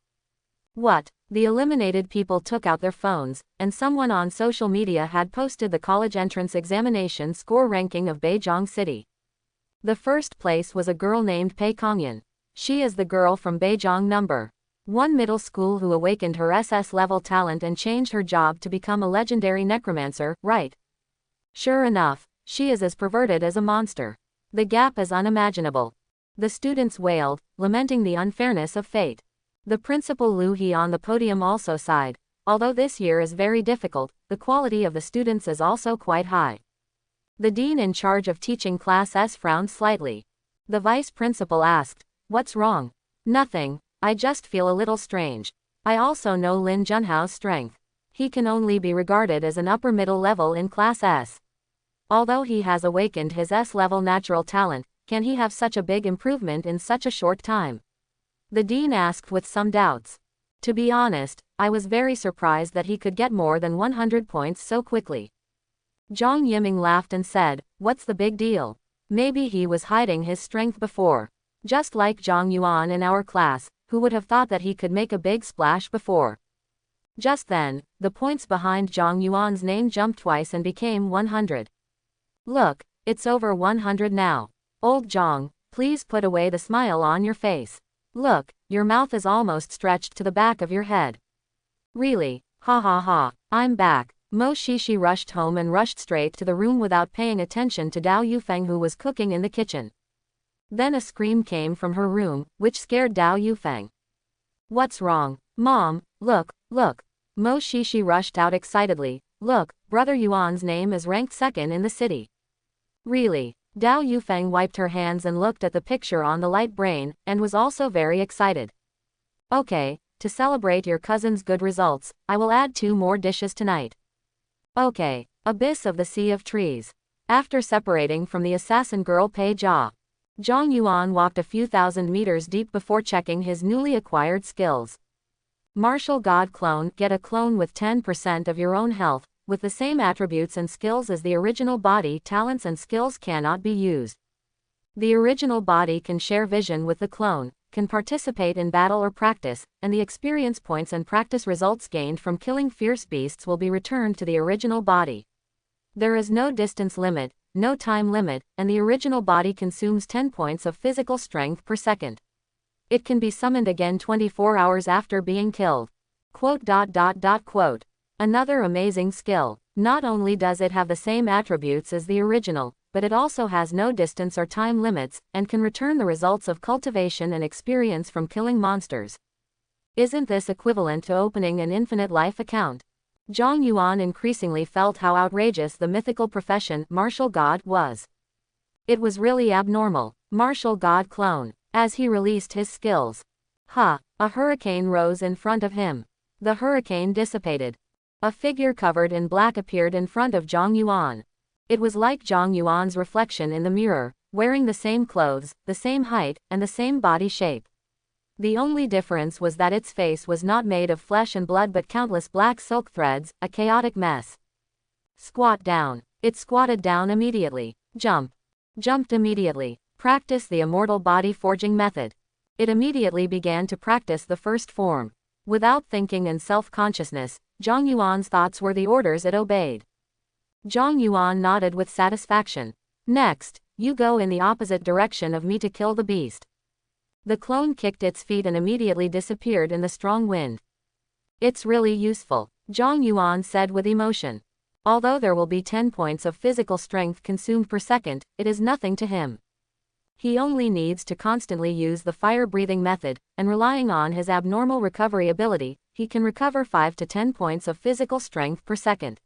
What? The eliminated people took out their phones, and someone on social media had posted the college entrance examination score ranking of Beijing City. The first place was a girl named Pei Kongyan. She is the girl from Beijing No. 1 middle school who awakened her SS level talent and changed her job to become a legendary necromancer, right? Sure enough, she is as perverted as a monster. The gap is unimaginable. The students wailed, lamenting the unfairness of fate. The principal Lu He on the podium also sighed. Although this year is very difficult, the quality of the students is also quite high. The dean in charge of teaching Class S frowned slightly. The vice principal asked, "What's wrong?" "Nothing, I just feel a little strange. I also know Lin Junhao's strength. He can only be regarded as an upper middle level in Class S. Although he has awakened his S-level natural talent, can he have such a big improvement in such a short time?" The dean asked with some doubts. To be honest, I was very surprised that he could get more than 100 points so quickly. Zhang Yiming laughed and said, "What's the big deal? Maybe he was hiding his strength before. Just like Zhang Yuan in our class, who would have thought that he could make a big splash before." Just then, the points behind Zhang Yuan's name jumped twice and became 100. Look, it's over 100 now. Old Zhang, please put away the smile on your face. Look, your mouth is almost stretched to the back of your head. Really, ha ha ha, I'm back. Mo Shishi rushed home and rushed straight to the room without paying attention to Dao Yufeng who was cooking in the kitchen. Then a scream came from her room, which scared Dao Yufeng. What's wrong? Mom, look. Mo Shishi rushed out excitedly. Look, Brother Yuan's name is ranked second in the city. Really? Dao Yufeng wiped her hands and looked at the picture on the light brain, and was also very excited. Okay, to celebrate your cousin's good results, I will add 2 more dishes tonight. Okay, Abyss of the Sea of Trees. After separating from the assassin girl Pei Jia, Zhang Yuan walked a few thousand meters deep before checking his newly acquired skills. Martial God Clone. Get a clone with 10% of your own health, with the same attributes and skills as the original body. Talents and skills cannot be used. The original body can share vision with the clone, can participate in battle or practice, and the experience points and practice results gained from killing fierce beasts will be returned to the original body. There is no distance limit, no time limit, and the original body consumes 10 points of physical strength per second. It can be summoned again 24 hours after being killed. Quote. Another amazing skill. Not only does it have the same attributes as the original, but it also has no distance or time limits, and can return the results of cultivation and experience from killing monsters. Isn't this equivalent to opening an infinite life account? Zhang Yuan increasingly felt how outrageous the mythical profession, martial god, was. It was really abnormal. Martial god clone. As he released his skills. A hurricane rose in front of him. The hurricane dissipated. A figure covered in black appeared in front of Zhang Yuan. It was like Zhang Yuan's reflection in the mirror, wearing the same clothes, the same height, and the same body shape. The only difference was that its face was not made of flesh and blood but countless black silk threads, a chaotic mess. Squat down. It squatted down immediately. Jump. Jumped immediately. Practice the immortal body forging method. It immediately began to practice the first form. Without thinking and self-consciousness, Zhang Yuan's thoughts were the orders it obeyed. Zhang Yuan nodded with satisfaction. Next, you go in the opposite direction of me to kill the beast. The clone kicked its feet and immediately disappeared in the strong wind. It's really useful, Zhang Yuan said with emotion. Although there will be 10 points of physical strength consumed per second, it is nothing to him. He only needs to constantly use the fire-breathing method, and relying on his abnormal recovery ability, he can recover 5 to 10 points of physical strength per second.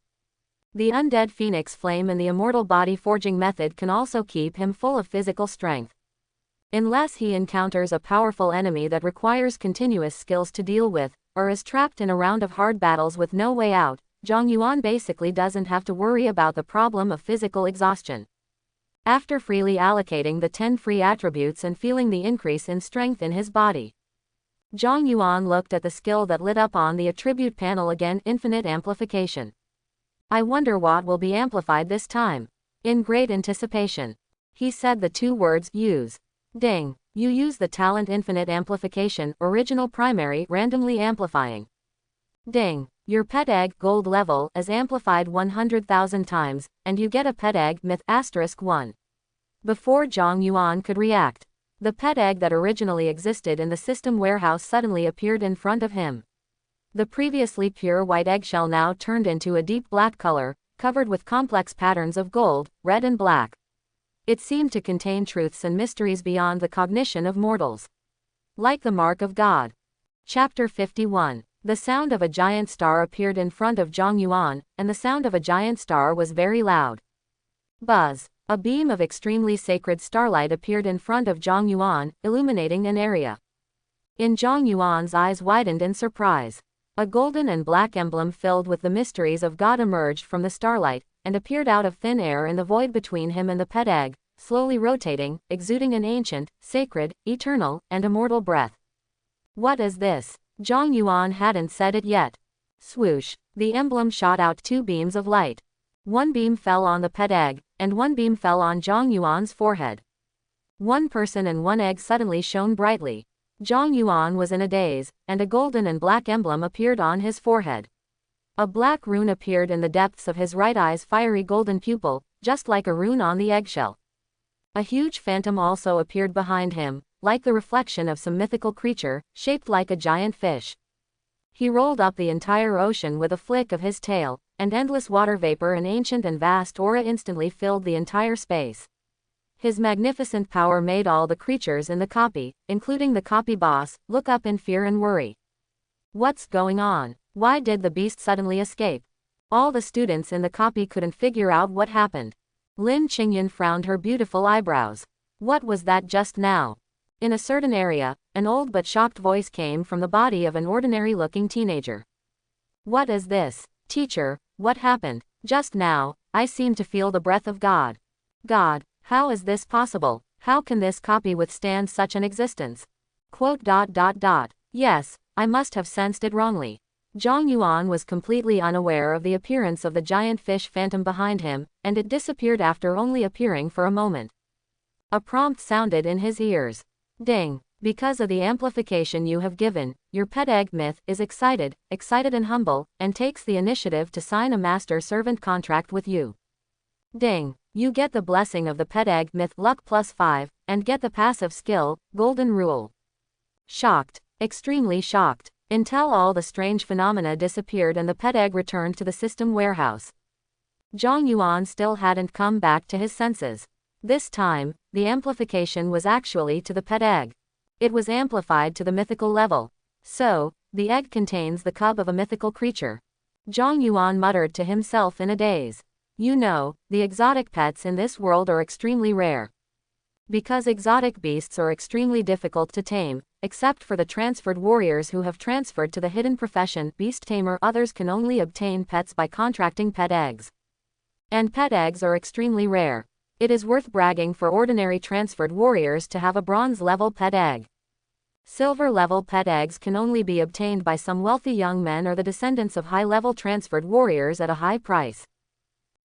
The undead phoenix flame and the immortal body forging method can also keep him full of physical strength. Unless he encounters a powerful enemy that requires continuous skills to deal with, or is trapped in a round of hard battles with no way out, Zhang Yuan basically doesn't have to worry about the problem of physical exhaustion. After freely allocating the 10 free attributes and feeling the increase in strength in his body, Zhang Yuan looked at the skill that lit up on the attribute panel again: infinite amplification. I wonder what will be amplified this time. In great anticipation, he said the 2 words, use. Ding. You use the talent infinite amplification, original primary, randomly amplifying. Ding. Your pet egg, gold level, is amplified 100,000 times, and you get a pet egg, myth *1. Before Zhang Yuan could react, the pet egg that originally existed in the system warehouse suddenly appeared in front of him. The previously pure white eggshell now turned into a deep black color, covered with complex patterns of gold, red and black. It seemed to contain truths and mysteries beyond the cognition of mortals. Like the mark of God. Chapter 51. The sound of a giant star appeared in front of Zhang Yuan, and the sound of a giant star was very loud. Buzz. A beam of extremely sacred starlight appeared in front of Zhang Yuan, illuminating an area. In Zhang Yuan's eyes widened in surprise. A golden and black emblem filled with the mysteries of God emerged from the starlight, and appeared out of thin air in the void between him and the pet egg, slowly rotating, exuding an ancient, sacred, eternal, and immortal breath. What is this? Zhang Yuan hadn't said it yet. Swoosh. The emblem shot out 2 beams of light. One beam fell on the pet egg, and one beam fell on Zhang Yuan's forehead. One person and one egg suddenly shone brightly. Zhang Yuan was in a daze, and a golden and black emblem appeared on his forehead. A black rune appeared in the depths of his right eye's fiery golden pupil, just like a rune on the eggshell. A huge phantom also appeared behind him, like the reflection of some mythical creature, shaped like a giant fish. He rolled up the entire ocean with a flick of his tail, and endless water vapor and ancient and vast aura instantly filled the entire space. His magnificent power made all the creatures in the copy, including the copy boss, look up in fear and worry. What's going on? Why did the beast suddenly escape? All the students in the copy couldn't figure out what happened. Lin Qingyan frowned her beautiful eyebrows. What was that just now? In a certain area, an old but shocked voice came from the body of an ordinary-looking teenager. What is this? Teacher, what happened? Just now, I seem to feel the breath of God. God, how is this possible? How can this copy withstand such an existence? Yes, I must have sensed it wrongly. Zhang Yuan was completely unaware of the appearance of the giant fish phantom behind him, and it disappeared after only appearing for a moment. A prompt sounded in his ears. Ding. Because of the amplification you have given, your pet egg myth is excited and humble, and takes the initiative to sign a master-servant contract with you. Ding. You get the blessing of the pet egg myth luck +5, and get the passive skill, golden rule. Shocked. Extremely shocked. Until all the strange phenomena disappeared and the pet egg returned to the system warehouse. Zhang Yuan still hadn't come back to his senses. This time, the amplification was actually to the pet egg. It was amplified to the mythical level. So, the egg contains the cub of a mythical creature. Zhang Yuan muttered to himself in a daze. You know, the exotic pets in this world are extremely rare. Because exotic beasts are extremely difficult to tame, except for the transferred warriors who have transferred to the hidden profession beast tamer, others can only obtain pets by contracting pet eggs. And pet eggs are extremely rare. It is worth bragging for ordinary transferred warriors to have a bronze-level pet egg. Silver-level pet eggs can only be obtained by some wealthy young men or the descendants of high-level transferred warriors at a high price.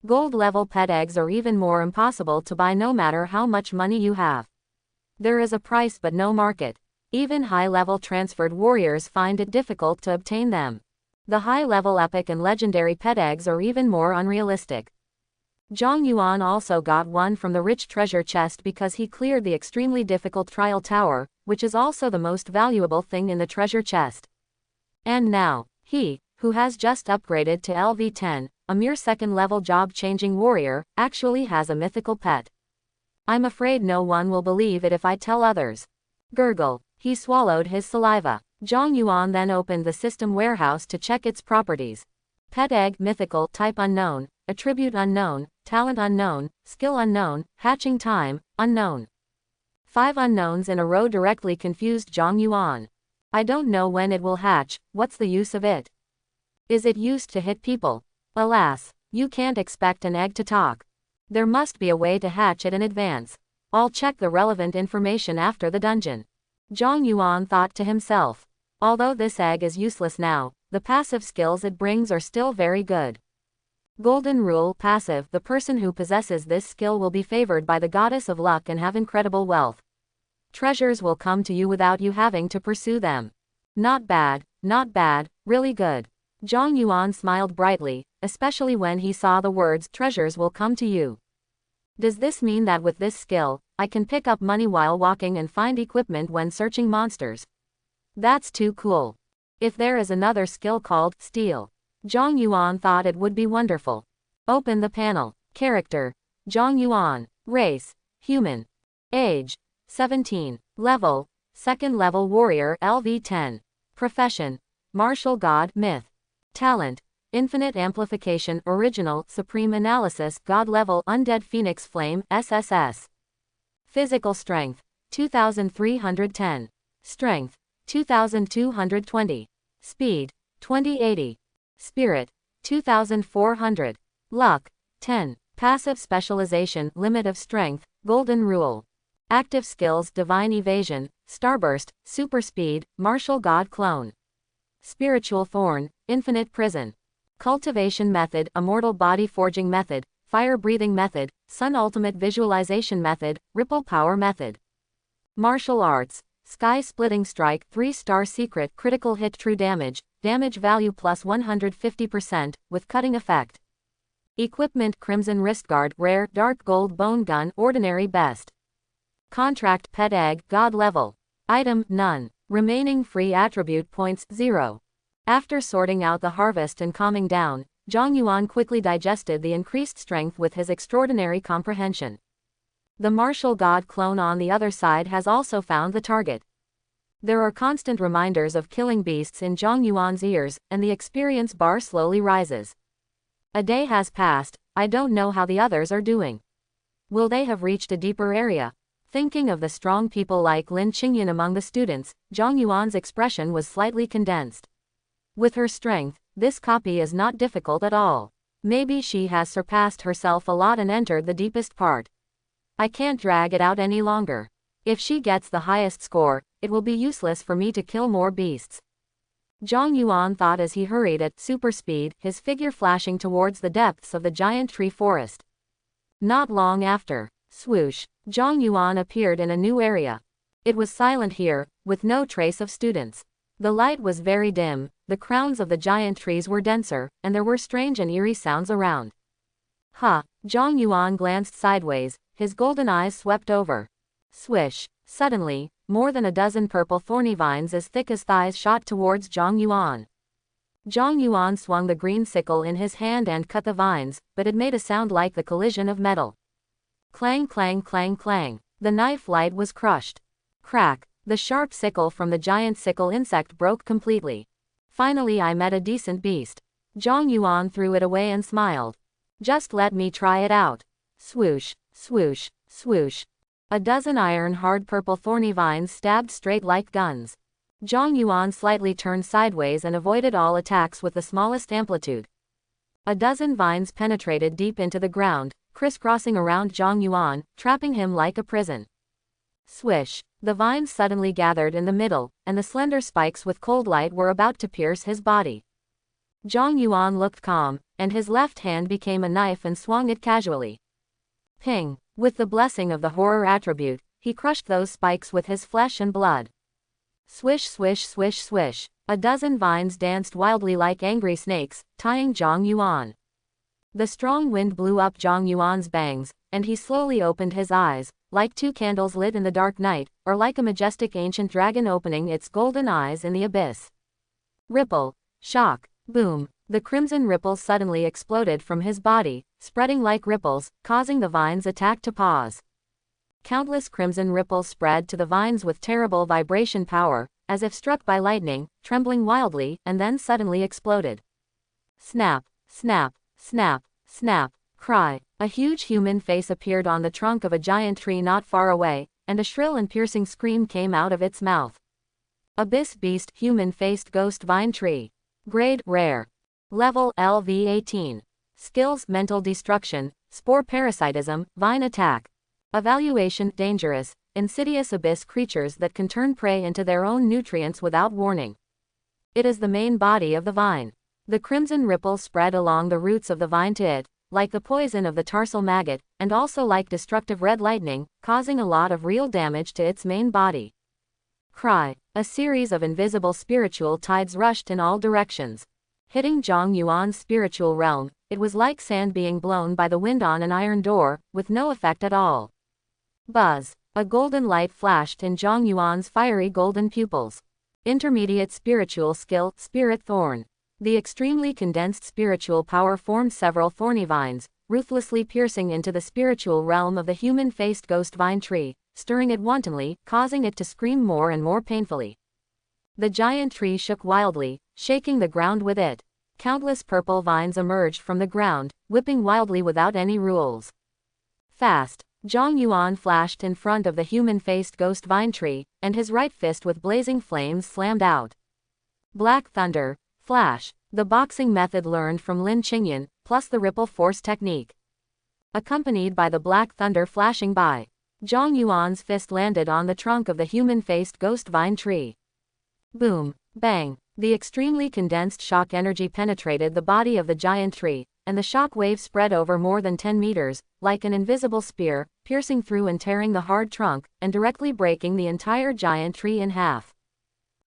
Gold-level pet eggs are even more impossible to buy no matter how much money you have. There is a price but no market. Even high-level transferred warriors find it difficult to obtain them. The high-level epic and legendary pet eggs are even more unrealistic. Zhang Yuan also got one from the rich treasure chest because he cleared the extremely difficult trial tower, which is also the most valuable thing in the treasure chest. And now, he, who has just upgraded to LV10, a mere second-level job-changing warrior, actually has a mythical pet. I'm afraid no one will believe it if I tell others. Gurgle. He swallowed his saliva. Zhang Yuan then opened the system warehouse to check its properties. Pet egg mythical, type unknown, attribute unknown, talent unknown, skill unknown, hatching time, unknown. 5 unknowns in a row directly confused Zhang Yuan. I don't know when it will hatch, what's the use of it? Is it used to hit people? Alas, you can't expect an egg to talk. There must be a way to hatch it in advance. I'll check the relevant information after the dungeon. Zhang Yuan thought to himself. Although this egg is useless now, the passive skills it brings are still very good. Golden Rule passive. The person who possesses this skill will be favored by the goddess of luck and have incredible wealth. Treasures will come to you without you having to pursue them. Not bad, really good. Zhang Yuan smiled brightly, especially when he saw the words treasures will come to you. Does this mean that with this skill, I can pick up money while walking and find equipment when searching monsters? That's too cool. If there is another skill called steal, Zhang Yuan thought it would be wonderful. Open the panel. Character: Zhang Yuan. Race: human. Age: 17. Level: second level warrior LV10. Profession: martial god myth. Talent: infinite amplification original supreme analysis god level undead phoenix flame SSS. Physical strength: 2310. Strength: 2220. Speed: 2080. Spirit: 2400. Luck: 10. Passive specialization limit of strength, golden rule. Active skills divine evasion, starburst, super speed, martial god clone. Spiritual thorn, infinite prison. Cultivation method, immortal body forging method, fire breathing method, sun ultimate visualization method, ripple power method. Martial arts, sky splitting strike 3-star secret critical hit true damage, damage value plus 150%, with cutting effect. Equipment crimson wristguard rare dark gold bone gun ordinary best. Contract pet egg god level. Item none. Remaining free attribute points 0. After sorting out the harvest and calming down, Zhang Yuan quickly digested the increased strength with his extraordinary comprehension. The martial god clone on the other side has also found the target. There are constant reminders of killing beasts in Zhang Yuan's ears, and the experience bar slowly rises. A day has passed, I don't know how the others are doing. Will they have reached a deeper area? Thinking of the strong people like Lin Qingyan among the students, Zhang Yuan's expression was slightly condensed. With her strength, this copy is not difficult at all. Maybe she has surpassed herself a lot and entered the deepest part. I can't drag it out any longer. If she gets the highest score, it will be useless for me to kill more beasts. Zhang Yuan thought as he hurried at super speed, his figure flashing towards the depths of the giant tree forest. Not long after, swoosh, Zhang Yuan appeared in a new area. It was silent here, with no trace of students. The light was very dim, the crowns of the giant trees were denser, and there were strange and eerie sounds around. Zhang Yuan glanced sideways, his golden eyes swept over. Swish. Suddenly, more than a dozen purple thorny vines as thick as thighs shot towards Zhang Yuan. Zhang Yuan swung the green sickle in his hand and cut the vines, but it made a sound like the collision of metal. Clang clang clang clang. The knife light was crushed. Crack. The sharp sickle from the giant sickle insect broke completely. Finally I met a decent beast. Zhang Yuan threw it away and smiled. Just let me try it out. Swoosh, swoosh, swoosh. A dozen iron-hard purple thorny vines stabbed straight like guns. Zhang Yuan slightly turned sideways and avoided all attacks with the smallest amplitude. A dozen vines penetrated deep into the ground, crisscrossing around Zhang Yuan, trapping him like a prison. Swish! The vines suddenly gathered in the middle, and the slender spikes with cold light were about to pierce his body. Zhang Yuan looked calm, and his left hand became a knife and swung it casually. Ping! With the blessing of the horror attribute, he crushed those spikes with his flesh and blood. Swish, swish, swish, swish. A dozen vines danced wildly like angry snakes, tying Zhang Yuan. The strong wind blew up Zhang Yuan's bangs, and he slowly opened his eyes, like two candles lit in the dark night, or like a majestic ancient dragon opening its golden eyes in the abyss. Ripple. Shock. Boom. The crimson ripples suddenly exploded from his body, spreading like ripples, causing the vines' attack to pause. Countless crimson ripples spread to the vines with terrible vibration power, as if struck by lightning, trembling wildly, and then suddenly exploded. Snap, snap, snap, snap, cry. A huge human face appeared on the trunk of a giant tree not far away, and a shrill and piercing scream came out of its mouth. Abyss Beast Human-Faced Ghost Vine Tree. Grade Rare. Level LV18. Skills Mental Destruction, Spore Parasitism, Vine Attack. Evaluation Dangerous, insidious abyss creatures that can turn prey into their own nutrients without warning. It is the main body of the vine. The crimson ripples spread along the roots of the vine to it, like the poison of the tarsal maggot, and also like destructive red lightning, causing a lot of real damage to its main body. Cry. A series of invisible spiritual tides rushed in all directions. Hitting Zhang Yuan's spiritual realm, it was like sand being blown by the wind on an iron door, with no effect at all. Buzz. A golden light flashed in Zhang Yuan's fiery golden pupils. Intermediate spiritual skill, Spirit Thorn. The extremely condensed spiritual power formed several thorny vines, ruthlessly piercing into the spiritual realm of the human-faced ghost vine tree, stirring it wantonly, causing it to scream more and more painfully. The giant tree shook wildly, shaking the ground with it. Countless purple vines emerged from the ground, whipping wildly without any rules. Fast. Zhang Yuan flashed in front of the human-faced ghost vine tree, and his right fist with blazing flames slammed out. Black Thunder. Flash. The boxing method learned from Lin Qingyan, plus the ripple force technique. Accompanied by the Black Thunder flashing by. Zhang Yuan's fist landed on the trunk of the human-faced ghost vine tree. Boom. Bang. The extremely condensed shock energy penetrated the body of the giant tree, and the shock wave spread over more than 10 meters, like an invisible spear, piercing through and tearing the hard trunk, and directly breaking the entire giant tree in half.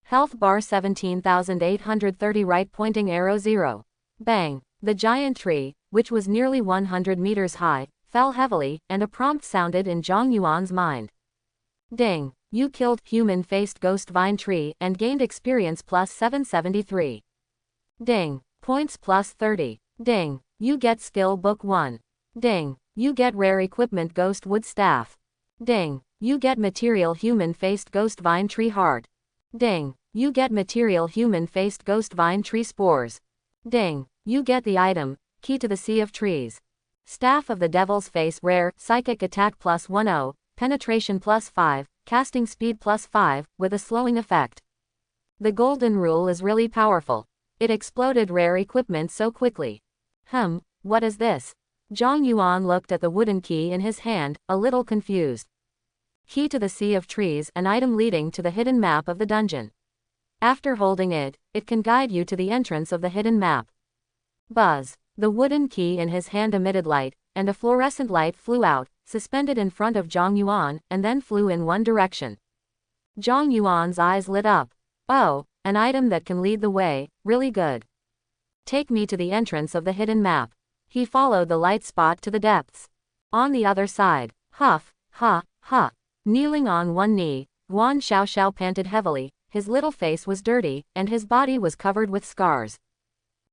Health bar 17,830 right pointing arrow 0. Bang. The giant tree, which was nearly 100 meters high, fell heavily, and a prompt sounded in Zhang Yuan's mind. Ding. You killed human-faced ghost vine tree and gained experience plus 773. Ding. Points plus 30. Ding. You get skill book 1. Ding. You get rare equipment ghost wood staff. Ding. You get material human-faced ghost vine tree heart. Ding. You get material human-faced ghost vine tree spores. Ding. You get the item, key to the sea of trees. Staff of the Devil's Face rare, psychic attack plus 10, penetration plus 5, casting speed plus 5, with a slowing effect. The golden rule is really powerful. It exploded rare equipment so quickly. What is this? Zhang Yuan looked at the wooden key in his hand, a little confused. Key to the Sea of Trees, an item leading to the hidden map of the dungeon. After holding it, it can guide you to the entrance of the hidden map. Buzz. The wooden key in his hand emitted light, and a fluorescent light flew out, suspended in front of Zhang Yuan, and then flew in one direction. Zhang Yuan's eyes lit up. Oh, an item that can lead the way, really good. Take me to the entrance of the hidden map. He followed the light spot to the depths. On the other side, huff, ha, ha. Kneeling on one knee, Guan Xiaoxiao panted heavily, his little face was dirty, and his body was covered with scars.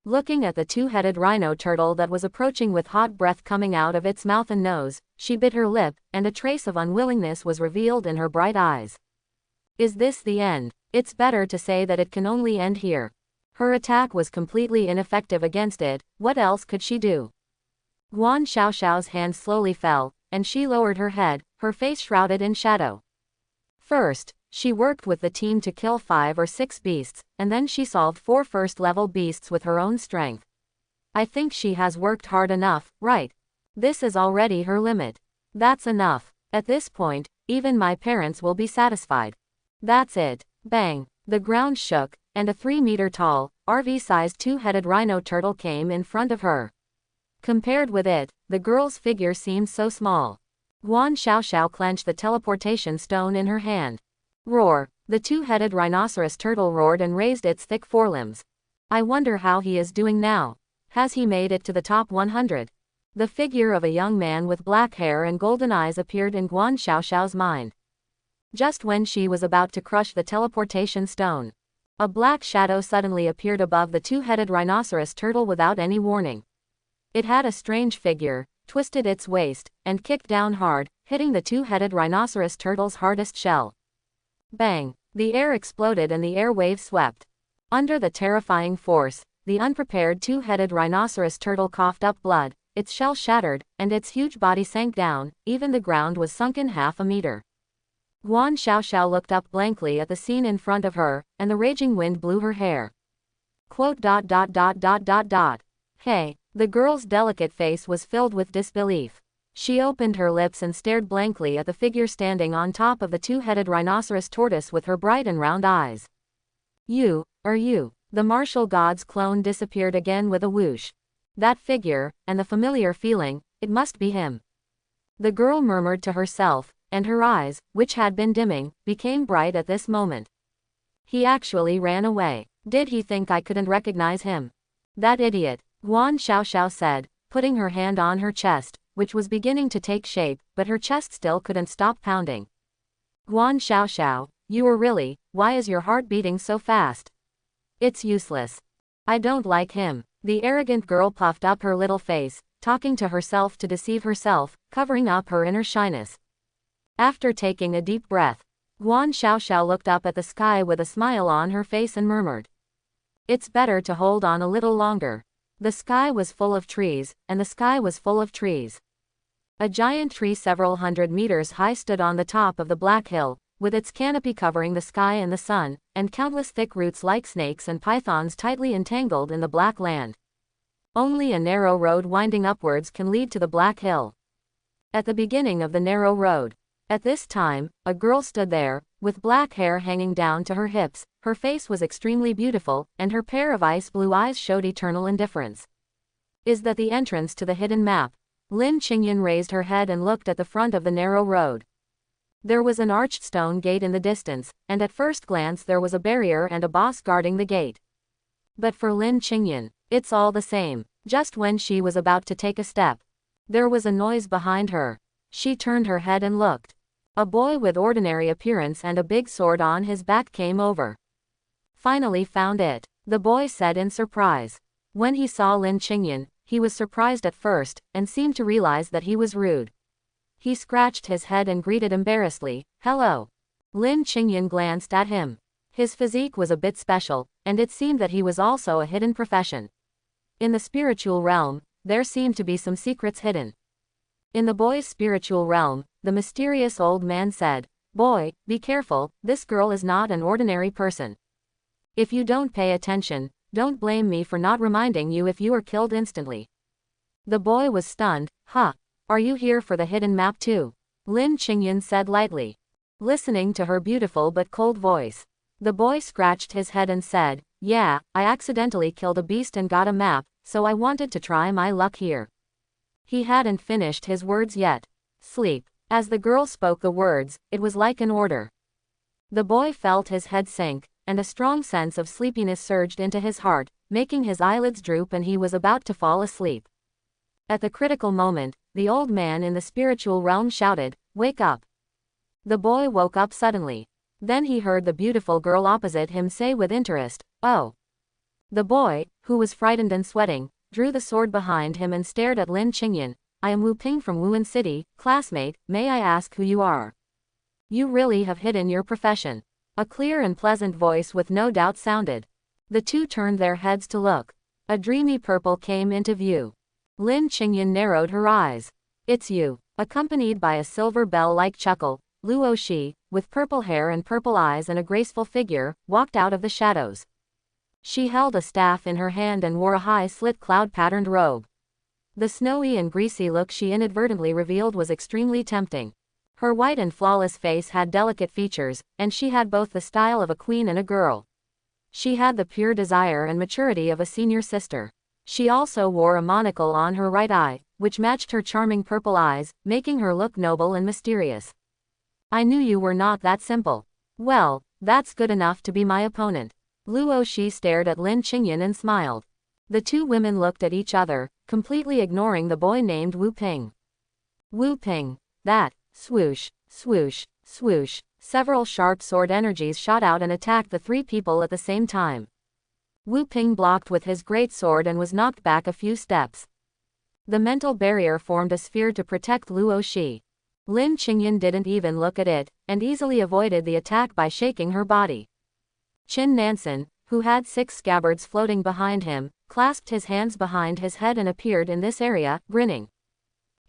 Looking at the two-headed rhino turtle that was approaching with hot breath coming out of its mouth and nose, she bit her lip, and a trace of unwillingness was revealed in her bright eyes. Is this the end? It's better to say that it can only end here. Her attack was completely ineffective against it, what else could she do? Guan Xiaoxiao's hand slowly fell, and she lowered her head, her face shrouded in shadow. First, she worked with the team to kill 5 or 6 beasts, and then she solved 4 first-level beasts with her own strength. I think she has worked hard enough, right? This is already her limit. That's enough. At this point, even my parents will be satisfied. That's it. Bang. The ground shook, and a 3-meter-tall, RV-sized two-headed rhino turtle came in front of her. Compared with it, the girl's figure seemed so small. Guan Xiaoxiao clenched the teleportation stone in her hand. Roar! The two-headed rhinoceros turtle roared and raised its thick forelimbs. I wonder how he is doing now. Has he made it to the top 100? The figure of a young man with black hair and golden eyes appeared in Guan Xiaoxiao's mind. Just when she was about to crush the teleportation stone, a black shadow suddenly appeared above the two-headed rhinoceros turtle without any warning. It had a strange figure, twisted its waist, and kicked down hard, hitting the two-headed rhinoceros turtle's hardest shell. Bang! The air exploded and the air waves swept. Under the terrifying force, the unprepared two-headed rhinoceros turtle coughed up blood, its shell shattered, and its huge body sank down, even the ground was sunken half a meter. Guan Xiaoxiao looked up blankly at the scene in front of her, and the raging wind blew her hair. Hey! The girl's delicate face was filled with disbelief. She opened her lips and stared blankly at the figure standing on top of the two-headed rhinoceros tortoise with her bright and round eyes. You. The martial god's clone disappeared again with a whoosh. That figure, and the familiar feeling, it must be him. The girl murmured to herself, and her eyes, which had been dimming, became bright at this moment. He actually ran away. Did he think I couldn't recognize him? That idiot, Guan Xiaoxiao said, putting her hand on her chest, which was beginning to take shape, but her chest still couldn't stop pounding. Guan Xiaoxiao, why is your heart beating so fast? It's useless. I don't like him. The arrogant girl puffed up her little face, talking to herself to deceive herself, covering up her inner shyness. After taking a deep breath, Guan Xiaoxiao looked up at the sky with a smile on her face and murmured. It's better to hold on a little longer. The sky was full of trees, and the sky was full of trees. A giant tree several hundred meters high stood on the top of the black hill, with its canopy covering the sky and the sun, and countless thick roots like snakes and pythons tightly entangled in the black land. Only a narrow road winding upwards can lead to the black hill. At the beginning of the narrow road, at this time, a girl stood there, with black hair hanging down to her hips. Her face was extremely beautiful, and her pair of ice blue eyes showed eternal indifference. Is that the entrance to the hidden map? Lin Qingyan raised her head and looked at the front of the narrow road. There was an arched stone gate in the distance, and at first glance there was a barrier and a boss guarding the gate. But for Lin Qingyan, it's all the same. Just when she was about to take a step, there was a noise behind her. She turned her head and looked. A boy with ordinary appearance and a big sword on his back came over. Finally found it, the boy said in surprise. When he saw Lin Qingyan, he was surprised at first, and seemed to realize that he was rude. He scratched his head and greeted embarrassedly, "Hello." Lin Qingyan glanced at him. His physique was a bit special, and it seemed that he was also a hidden profession. In the spiritual realm, there seemed to be some secrets hidden. In the boy's spiritual realm, the mysterious old man said, "Boy, be careful, this girl is not an ordinary person. If you don't pay attention, don't blame me for not reminding you if you are killed instantly." The boy was stunned. "Huh? Are you here for the hidden map too?" Lin Qingyan said lightly. Listening to her beautiful but cold voice, the boy scratched his head and said, "Yeah, I accidentally killed a beast and got a map, so I wanted to try my luck here." He hadn't finished his words yet. "Sleep." As the girl spoke the words, it was like an order. The boy felt his head sink, and a strong sense of sleepiness surged into his heart, making his eyelids droop, and he was about to fall asleep. At the critical moment, the old man in the spiritual realm shouted, "Wake up." The boy woke up suddenly. Then he heard the beautiful girl opposite him say with interest, "Oh." The boy, who was frightened and sweating, drew the sword behind him and stared at Lin Qingyan. "I am Wu Ping from Wuan City, classmate, may I ask who you are?" "You really have hidden your profession." A clear and pleasant voice with no doubt sounded. The two turned their heads to look. A dreamy purple came into view. Lin Qingyan narrowed her eyes. "It's you." Accompanied by a silver bell-like chuckle, Luo Shi, with purple hair and purple eyes and a graceful figure, walked out of the shadows. She held a staff in her hand and wore a high slit cloud-patterned robe. The snowy and greasy look she inadvertently revealed was extremely tempting. Her white and flawless face had delicate features, and she had both the style of a queen and a girl. She had the pure desire and maturity of a senior sister. She also wore a monocle on her right eye, which matched her charming purple eyes, making her look noble and mysterious. I knew you were not that simple. Well, that's good enough to be my opponent. Luo Shi stared at Lin Qingyan and smiled. The two women looked at each other, completely ignoring the boy named Wu Ping. Wu Ping. That. Swoosh, swoosh, swoosh. Several sharp sword energies shot out and attacked the three people at the same time. Wu Ping blocked with his great sword and was knocked back a few steps. The mental barrier formed a sphere to protect Luo Shi. Lin Qingyan didn't even look at it, and easily avoided the attack by shaking her body. Qin Nansen, who had 6 scabbards floating behind him, clasped his hands behind his head and appeared in this area, grinning.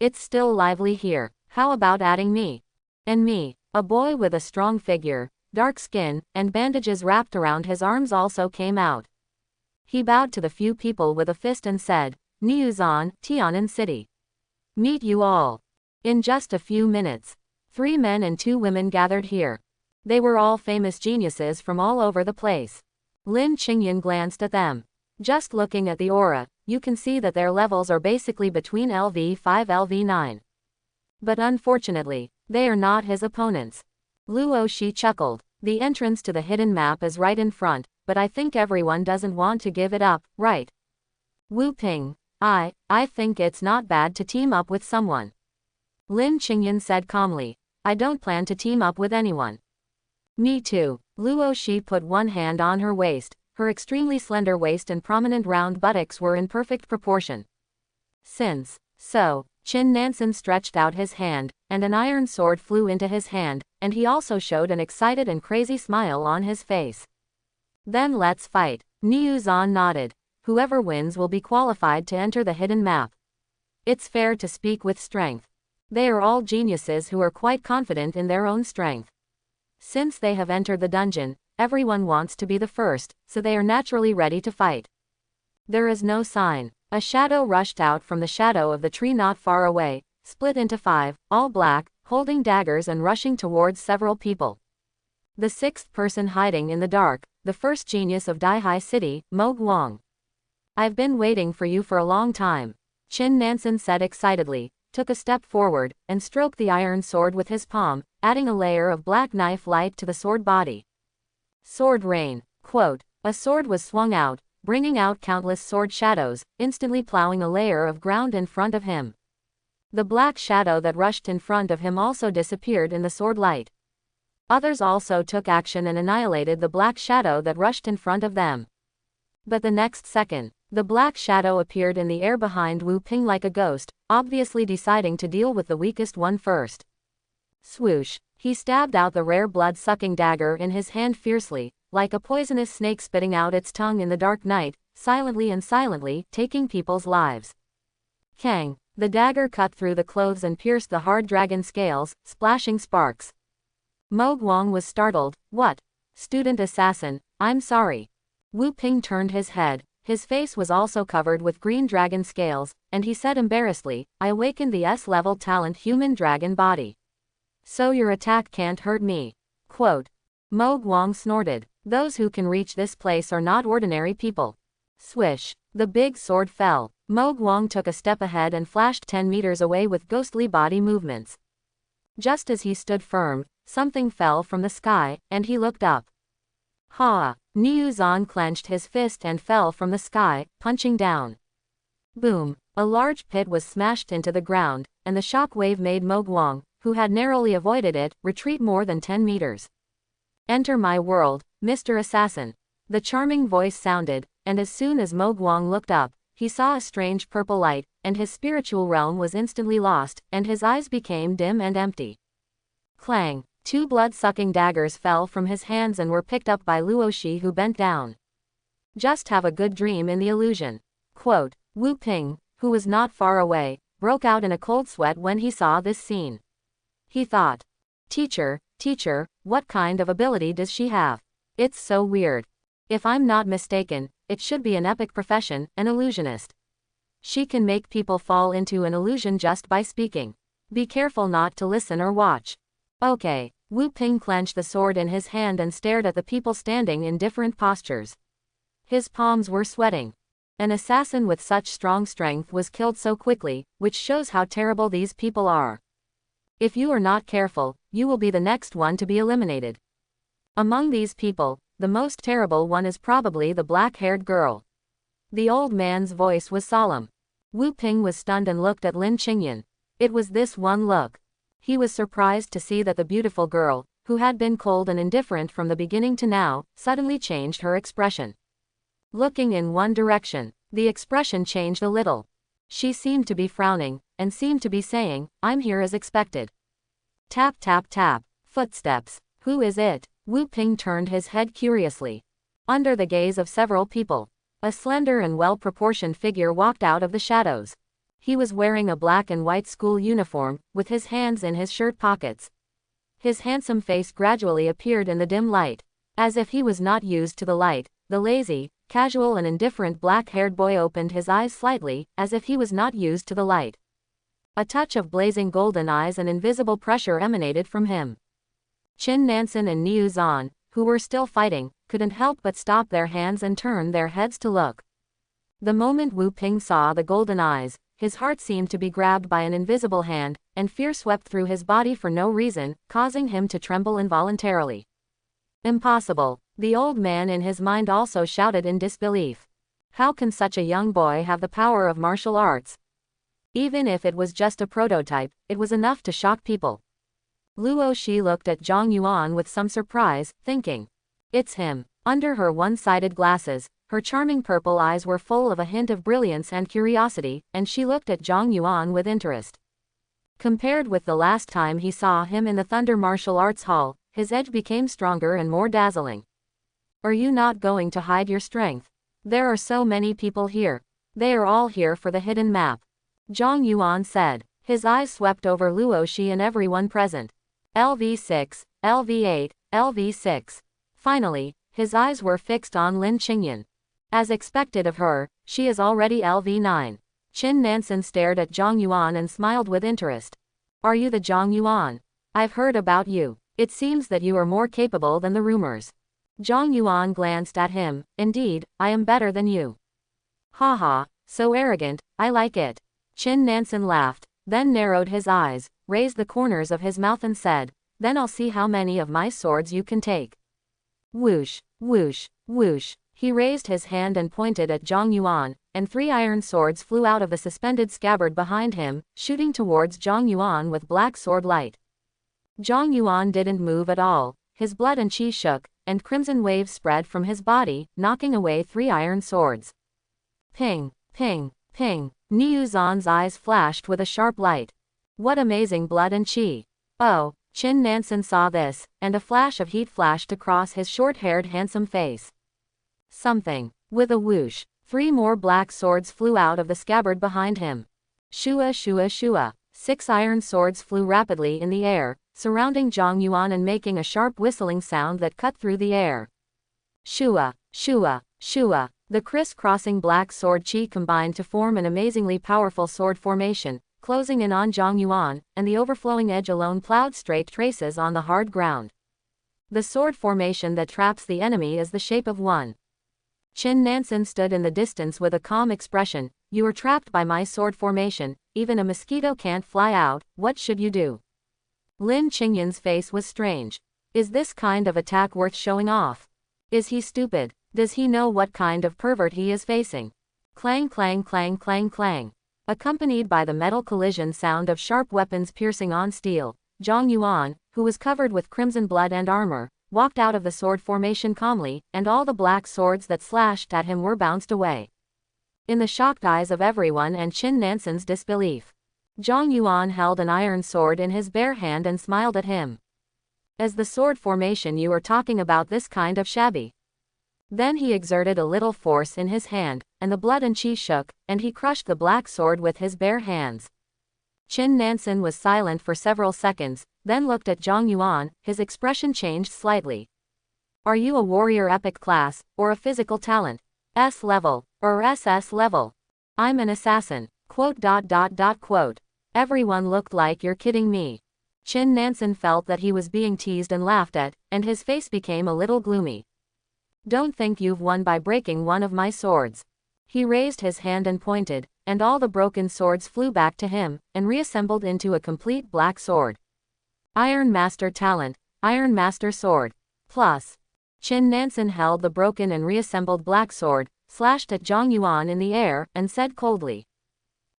It's still lively here. How about adding me? And me? A boy with a strong figure, dark skin, and bandages wrapped around his arms also came out. He bowed to the few people with a fist and said, Niuzan, Tianan City. Meet you all. In just a few minutes, 3 men and 2 women gathered here. They were all famous geniuses from all over the place. Lin Qingyan glanced at them. Just looking at the aura, you can see that their levels are basically between LV5 LV9. But unfortunately, they are not his opponents. Luo Shi chuckled. The entrance to the hidden map is right in front, but I think everyone doesn't want to give it up, right? Wu Ping. I think it's not bad to team up with someone. Lin Qingyan said calmly. I don't plan to team up with anyone. Me too. Luo Shi put one hand on her waist. Her extremely slender waist and prominent round buttocks were in perfect proportion. Since so, Qin Nansen stretched out his hand, and an iron sword flew into his hand, and he also showed an excited and crazy smile on his face. Then let's fight. Niu Zan nodded. Whoever wins will be qualified to enter the hidden map. It's fair to speak with strength. They are all geniuses who are quite confident in their own strength. Since they have entered the dungeon, everyone wants to be the first, so they are naturally ready to fight. There is no sign. A shadow rushed out from the shadow of the tree not far away, split into 5, all black, holding daggers and rushing towards several people. The 6th person hiding in the dark, the first genius of Daihai City, Mo Guang. I've been waiting for you for a long time. Qin Nansen said excitedly, took a step forward, and stroked the iron sword with his palm, adding a layer of black knife light to the sword body. Sword rain. Quote. A sword was swung out, bringing out countless sword shadows, instantly plowing a layer of ground in front of him. The black shadow that rushed in front of him also disappeared in the sword light. Others also took action and annihilated the black shadow that rushed in front of them. But the next second, the black shadow appeared in the air behind Wu Ping like a ghost, obviously deciding to deal with the weakest one first. Swoosh. He stabbed out the rare blood-sucking dagger in his hand fiercely, like a poisonous snake spitting out its tongue in the dark night, silently, taking people's lives. Kang. The dagger cut through the clothes and pierced the hard dragon scales, splashing sparks. Mo Guang was startled. What? Student assassin, I'm sorry. Wu Ping turned his head. His face was also covered with green dragon scales, and he said embarrassedly, I awakened the S-level talent human dragon body. So your attack can't hurt me. Quote. Mo Guang snorted. Those who can reach this place are not ordinary people. Swish. The big sword fell. Mo Guang took a step ahead and flashed 10 meters away with ghostly body movements. Just as he stood firm, something fell from the sky, and he looked up. Ha! Niu Zan clenched his fist and fell from the sky, punching down. Boom! A large pit was smashed into the ground, and the shock wave made Mo Guang, who had narrowly avoided it, retreat more than 10 meters. Enter my world, Mr. Assassin. The charming voice sounded, and as soon as Mo Guang looked up, he saw a strange purple light, and his spiritual realm was instantly lost, and his eyes became dim and empty. Clang! 2 blood-sucking daggers fell from his hands and were picked up by Luo Shi, who bent down. Just have a good dream in the illusion. Quote. Wu Ping, who was not far away, broke out in a cold sweat when he saw this scene. He thought. Teacher, what kind of ability does she have? It's so weird. If I'm not mistaken, it should be an epic profession, an illusionist. She can make people fall into an illusion just by speaking. Be careful not to listen or watch. Okay. Wu Ping clenched the sword in his hand and stared at the people standing in different postures. His palms were sweating. An assassin with such strong strength was killed so quickly, which shows how terrible these people are. If you are not careful, you will be the next one to be eliminated. Among these people, the most terrible one is probably the black-haired girl. The old man's voice was solemn. Wu Ping was stunned and looked at Lin Qingyan. It was this one look. He was surprised to see that the beautiful girl, who had been cold and indifferent from the beginning to now, suddenly changed her expression. Looking in one direction, the expression changed a little. She seemed to be frowning, and seemed to be saying, "I'm here as expected." Tap tap tap. Footsteps. Who is it? Wu Ping turned his head curiously. Under the gaze of several people, a slender and well-proportioned figure walked out of the shadows. He was wearing a black and white school uniform, with his hands in his shirt pockets. His handsome face gradually appeared in the dim light. As if he was not used to the light, the lazy, casual and indifferent black-haired boy opened his eyes slightly, as if he was not used to the light. A touch of blazing golden eyes and invisible pressure emanated from him. Qin Nansen and Niu Zhan, who were still fighting, couldn't help but stop their hands and turn their heads to look. The moment Wu Ping saw the golden eyes, his heart seemed to be grabbed by an invisible hand, and fear swept through his body for no reason, causing him to tremble involuntarily. Impossible. The old man in his mind also shouted in disbelief. How can such a young boy have the power of martial arts? Even if it was just a prototype, it was enough to shock people. Luo Shi looked at Zhang Yuan with some surprise, thinking, "It's him." Under her one-sided glasses, her charming purple eyes were full of a hint of brilliance and curiosity, and she looked at Zhang Yuan with interest. Compared with the last time he saw him in the Thunder Martial Arts Hall, his edge became stronger and more dazzling. "Are you not going to hide your strength? There are so many people here. They are all here for the hidden map," Zhang Yuan said. His eyes swept over Luo Shi and everyone present. LV6, LV8, LV6. Finally, his eyes were fixed on Lin Qingyan. As expected of her, she is already LV9. Qin Nansen stared at Zhang Yuan and smiled with interest. "Are you the Zhang Yuan? I've heard about you. It seems that you are more capable than the rumors." Zhang Yuan glanced at him. "Indeed, I am better than you." "Haha, so arrogant, I like it." Qin Nansen laughed, then narrowed his eyes, raised the corners of his mouth and said, "Then I'll see how many of my swords you can take." Whoosh, whoosh, whoosh. He raised his hand and pointed at Zhang Yuan, and 3 iron swords flew out of the suspended scabbard behind him, shooting towards Zhang Yuan with black sword light. Zhang Yuan didn't move at all. His blood and chi shook, and crimson waves spread from his body, knocking away 3 iron swords. Ping, ping, ping. Niu Zhan's eyes flashed with a sharp light. What amazing blood and chi. Oh, Qin Nansen saw this, and a flash of heat flashed across his short-haired handsome face. Something. With a whoosh, 3 more black swords flew out of the scabbard behind him. Shua shua shua. 6 iron swords flew rapidly in the air, surrounding Zhang Yuan and making a sharp whistling sound that cut through the air. Shua, shua, shua. The criss-crossing black sword chi combined to form an amazingly powerful sword formation, closing in on Zhang Yuan, and the overflowing edge alone plowed straight traces on the hard ground. The sword formation that traps the enemy is the shape of one. Qin Nansen stood in the distance with a calm expression. "You are trapped by my sword formation, even a mosquito can't fly out, what should you do?" Lin Qingyan's face was strange. Is this kind of attack worth showing off? Is he stupid? Does he know what kind of pervert he is facing? Clang clang clang clang clang. Accompanied by the metal collision sound of sharp weapons piercing on steel, Zhang Yuan, who was covered with crimson blood and armor, walked out of the sword formation calmly, and all the black swords that slashed at him were bounced away. In the shocked eyes of everyone and Qin Nansen's disbelief, Zhang Yuan held an iron sword in his bare hand and smiled at him. "As the sword formation you are talking about this kind of shabby?" Then he exerted a little force in his hand, and the blood and chi shook, and he crushed the black sword with his bare hands. Qin Nansen was silent for several seconds, then looked at Zhang Yuan. His expression changed slightly. Are you a warrior epic class, or a physical talent? S level, or SS level? I'm an assassin. Quote. Everyone looked like you're kidding me. Chin Nansen felt that he was being teased and laughed at, and his face became a little gloomy. Don't think you've won by breaking one of my swords. He raised his hand and pointed, and all the broken swords flew back to him, and reassembled into a complete black sword. Iron Master Talent, Iron Master Sword. Plus. Chin Nansen held the broken and reassembled black sword, slashed at Zhang Yuan in the air, and said coldly.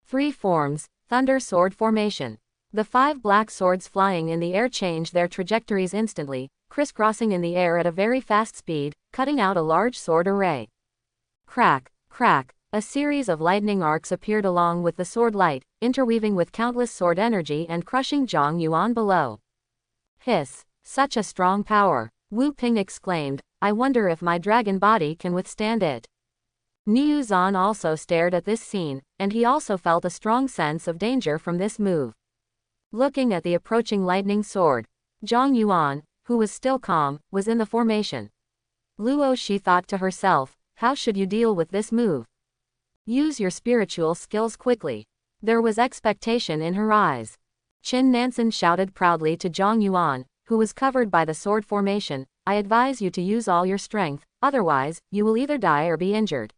3 forms, Thunder Sword Formation. The 5 black swords flying in the air changed their trajectories instantly, crisscrossing in the air at a very fast speed, cutting out a large sword array. Crack, crack, a series of lightning arcs appeared along with the sword light, interweaving with countless sword energy and crushing Zhang Yuan below. Hiss, such a strong power, Wu Ping exclaimed, I wonder if my dragon body can withstand it. Niu Zan also stared at this scene, and he also felt a strong sense of danger from this move. Looking at the approaching lightning sword, Zhang Yuan, who was still calm, was in the formation. Luo Shi thought to herself, how should you deal with this move? Use your spiritual skills quickly. There was expectation in her eyes. Chin Nansen shouted proudly to Zhang Yuan, who was covered by the sword formation, I advise you to use all your strength, otherwise, you will either die or be injured.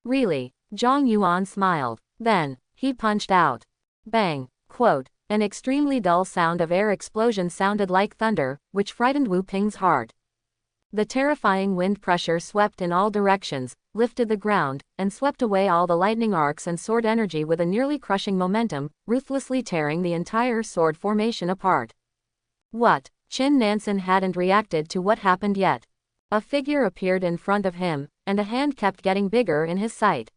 Really? Zhang Yuan smiled. Then, he punched out. Bang! Quote. An extremely dull sound of air explosion sounded like thunder, which frightened Wu Ping's heart. The terrifying wind pressure swept in all directions, lifted the ground, and swept away all the lightning arcs and sword energy with a nearly crushing momentum, ruthlessly tearing the entire sword formation apart. What? Chin Nansen hadn't reacted to what happened yet. A figure appeared in front of him, and a hand kept getting bigger in his sight.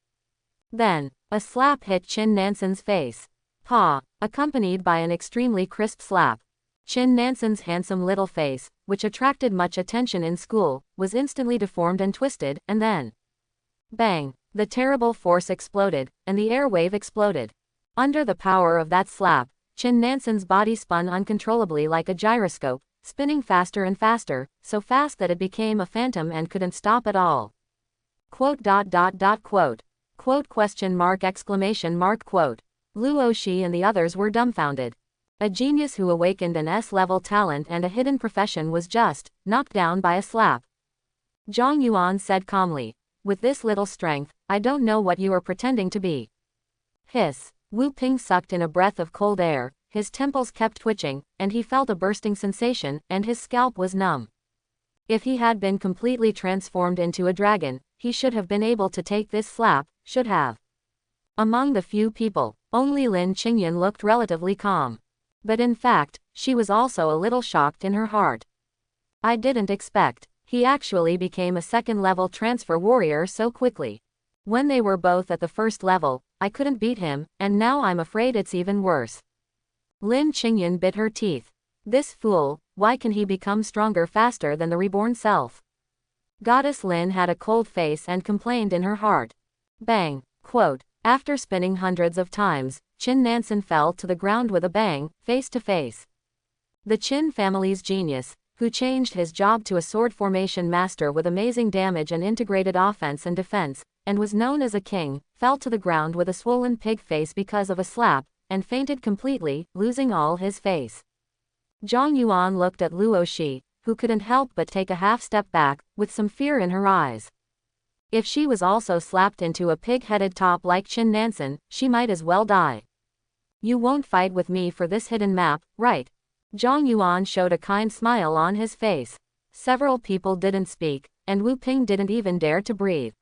Then, a slap hit Chin Nansen's face. Pa, accompanied by an extremely crisp slap. Chin Nansen's handsome little face, which attracted much attention in school, was instantly deformed and twisted, and then bang! The terrible force exploded, and the air wave exploded. Under the power of that slap, Chin Nansen's body spun uncontrollably like a gyroscope, spinning faster and faster, so fast that it became a phantom and couldn't stop at all. Quote. Quote question mark exclamation mark quote. Luo Shi and the others were dumbfounded. A genius who awakened an S-level talent and a hidden profession was just knocked down by a slap. Zhang Yuan said calmly, with this little strength, I don't know what you are pretending to be. Hiss. Wu Ping sucked in a breath of cold air, his temples kept twitching, and he felt a bursting sensation, and his scalp was numb. If he had been completely transformed into a dragon, he should have been able to take this slap, should have. Among the few people, only Lin Qingyan looked relatively calm. But in fact, she was also a little shocked in her heart. I didn't expect. He actually became a second-level transfer warrior so quickly. When they were both at the first level, I couldn't beat him, and now I'm afraid it's even worse. Lin Qingyan bit her teeth. This fool, why can he become stronger faster than the reborn self? Goddess Lin had a cold face and complained in her heart. Bang! Quote. After spinning hundreds of times, Chin Nansen fell to the ground with a bang, face to face. The Chin family's genius, who changed his job to a sword formation master with amazing damage and integrated offense and defense, and was known as a king, fell to the ground with a swollen pig face because of a slap, and fainted completely, losing all his face. Zhang Yuan looked at Luo Shi, who couldn't help but take a half step back, with some fear in her eyes. If she was also slapped into a pig-headed top like Chin Nansen, she might as well die. You won't fight with me for this hidden map, right? Zhang Yuan showed a kind smile on his face. Several people didn't speak, and Wu Ping didn't even dare to breathe.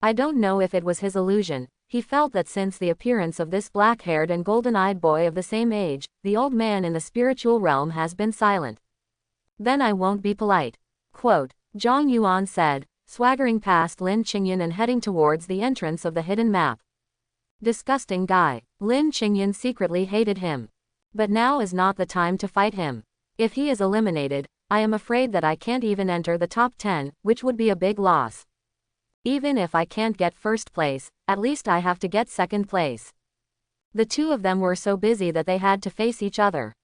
I don't know if it was his illusion. He felt that since the appearance of this black-haired and golden-eyed boy of the same age, the old man in the spiritual realm has been silent. Then I won't be polite. Quote. Zhang Yuan said, swaggering past Lin Qingyan and heading towards the entrance of the hidden map. Disgusting guy. Lin Qingyan secretly hated him. But now is not the time to fight him. If he is eliminated, I am afraid that I can't even enter the top 10, which would be a big loss. Even if I can't get first place, at least I have to get second place. The two of them were so busy that they had to face each other.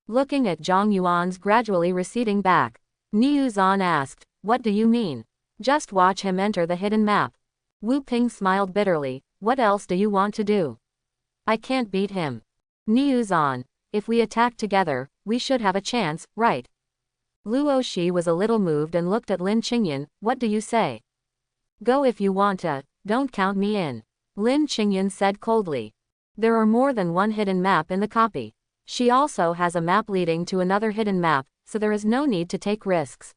Looking at Zhang Yuan's gradually receding back, Niu Zan asked. What do you mean? Just watch him enter the hidden map. Wu Ping smiled bitterly. What else do you want to do? I can't beat him. Niu Zan. If we attack together, we should have a chance, right? Luo Shi was a little moved and looked at Lin Qingyan. What do you say? Go if you want to, don't count me in. Lin Qingyan said coldly. There are more than one hidden map in the copy. She also has a map leading to another hidden map, so there is no need to take risks.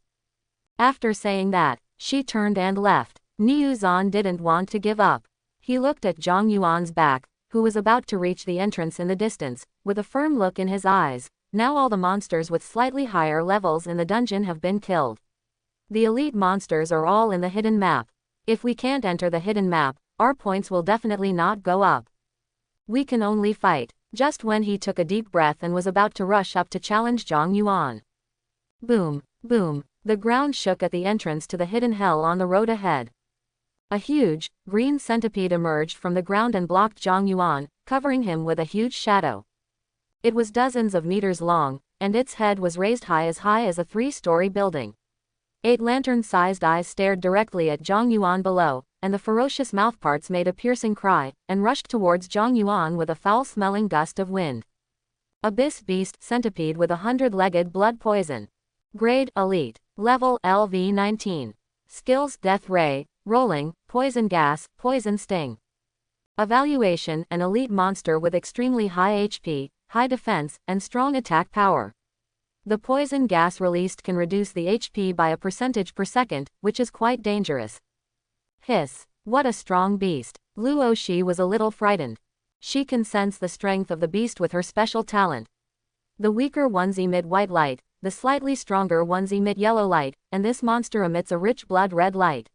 After saying that, she turned and left. Niu Zan didn't want to give up. He looked at Zhang Yuan's back, who was about to reach the entrance in the distance, with a firm look in his eyes. Now all the monsters with slightly higher levels in the dungeon have been killed. The elite monsters are all in the hidden map. If we can't enter the hidden map, our points will definitely not go up. We can only fight. Just when he took a deep breath and was about to rush up to challenge Zhang Yuan. Boom, boom, the ground shook at the entrance to the hidden hell on the road ahead. A huge, green centipede emerged from the ground and blocked Zhang Yuan, covering him with a huge shadow. It was dozens of meters long, and its head was raised high as a 3-story building. 8 lantern-sized eyes stared directly at Zhang Yuan below, and the ferocious mouthparts made a piercing cry, and rushed towards Zhang Yuan with a foul-smelling gust of wind. Abyss Beast Centipede with 100-legged blood poison. Grade Elite. Level LV-19. Skills Death Ray, Rolling, Poison Gas, Poison Sting. Evaluation: an elite monster with extremely high HP, high defense, and strong attack power. The poison gas released can reduce the HP by a percentage per second, which is quite dangerous. Hiss. What a strong beast. Luo Shi was a little frightened. She can sense the strength of the beast with her special talent. The weaker ones emit white light, the slightly stronger ones emit yellow light, and this monster emits a rich blood red light.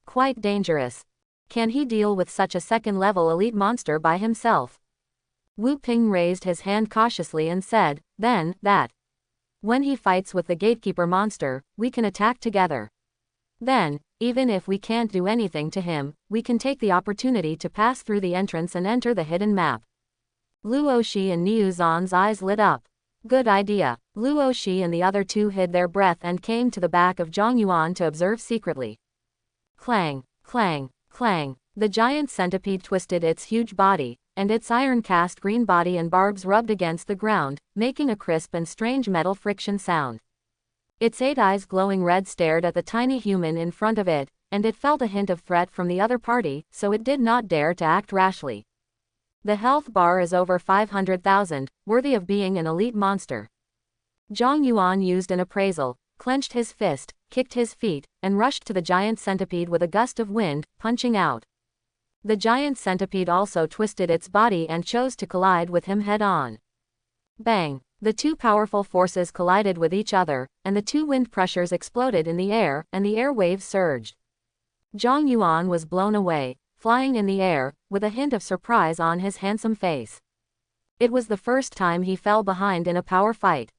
Quite dangerous. Can he deal with such a second-level elite monster by himself? Wu Ping raised his hand cautiously and said, then, that. When he fights with the gatekeeper monster, we can attack together. Then, even if we can't do anything to him, we can take the opportunity to pass through the entrance and enter the hidden map. Luo Shi and Niu Zan's eyes lit up. Good idea. Luo Shi and the other two hid their breath and came to the back of Zhang Yuan to observe secretly. Clang, clang, clang. The giant centipede twisted its huge body, and its iron-cast green body and barbs rubbed against the ground, making a crisp and strange metal friction sound. Its 8 eyes glowing red stared at the tiny human in front of it, and it felt a hint of threat from the other party, so it did not dare to act rashly. The health bar is over 500,000, worthy of being an elite monster. Zhang Yuan used an appraisal, clenched his fist, kicked his feet, and rushed to the giant centipede with a gust of wind, punching out. The giant centipede also twisted its body and chose to collide with him head-on. Bang! The two powerful forces collided with each other, and the two wind pressures exploded in the air, and the air waves surged. Zhang Yuan was blown away, flying in the air, with a hint of surprise on his handsome face. It was the first time he fell behind in a power fight.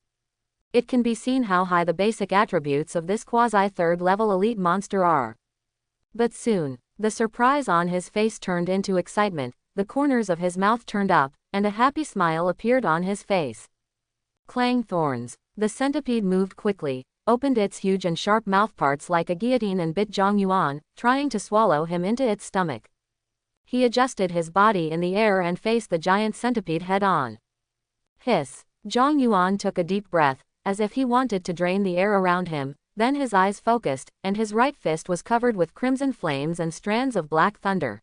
It can be seen how high the basic attributes of this quasi-third-level elite monster are. But soon, the surprise on his face turned into excitement, the corners of his mouth turned up, and a happy smile appeared on his face. Clang thorns. The centipede moved quickly, opened its huge and sharp mouthparts like a guillotine and bit Zhang Yuan, trying to swallow him into its stomach. He adjusted his body in the air and faced the giant centipede head-on. Hiss. Zhang Yuan took a deep breath, as if he wanted to drain the air around him, then his eyes focused, and his right fist was covered with crimson flames and strands of black thunder.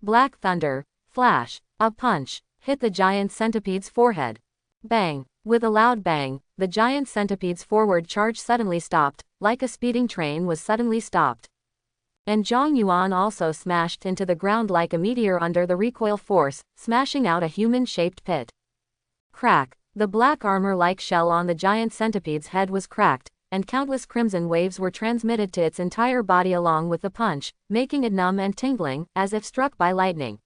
Black thunder, flash, a punch, hit the giant centipede's forehead. Bang! With a loud bang, the giant centipede's forward charge suddenly stopped, like a speeding train was suddenly stopped. And Zhang Yuan also smashed into the ground like a meteor under the recoil force, smashing out a human-shaped pit. Crack! The black armor-like shell on the giant centipede's head was cracked, and countless crimson waves were transmitted to its entire body along with the punch, making it numb and tingling, as if struck by lightning.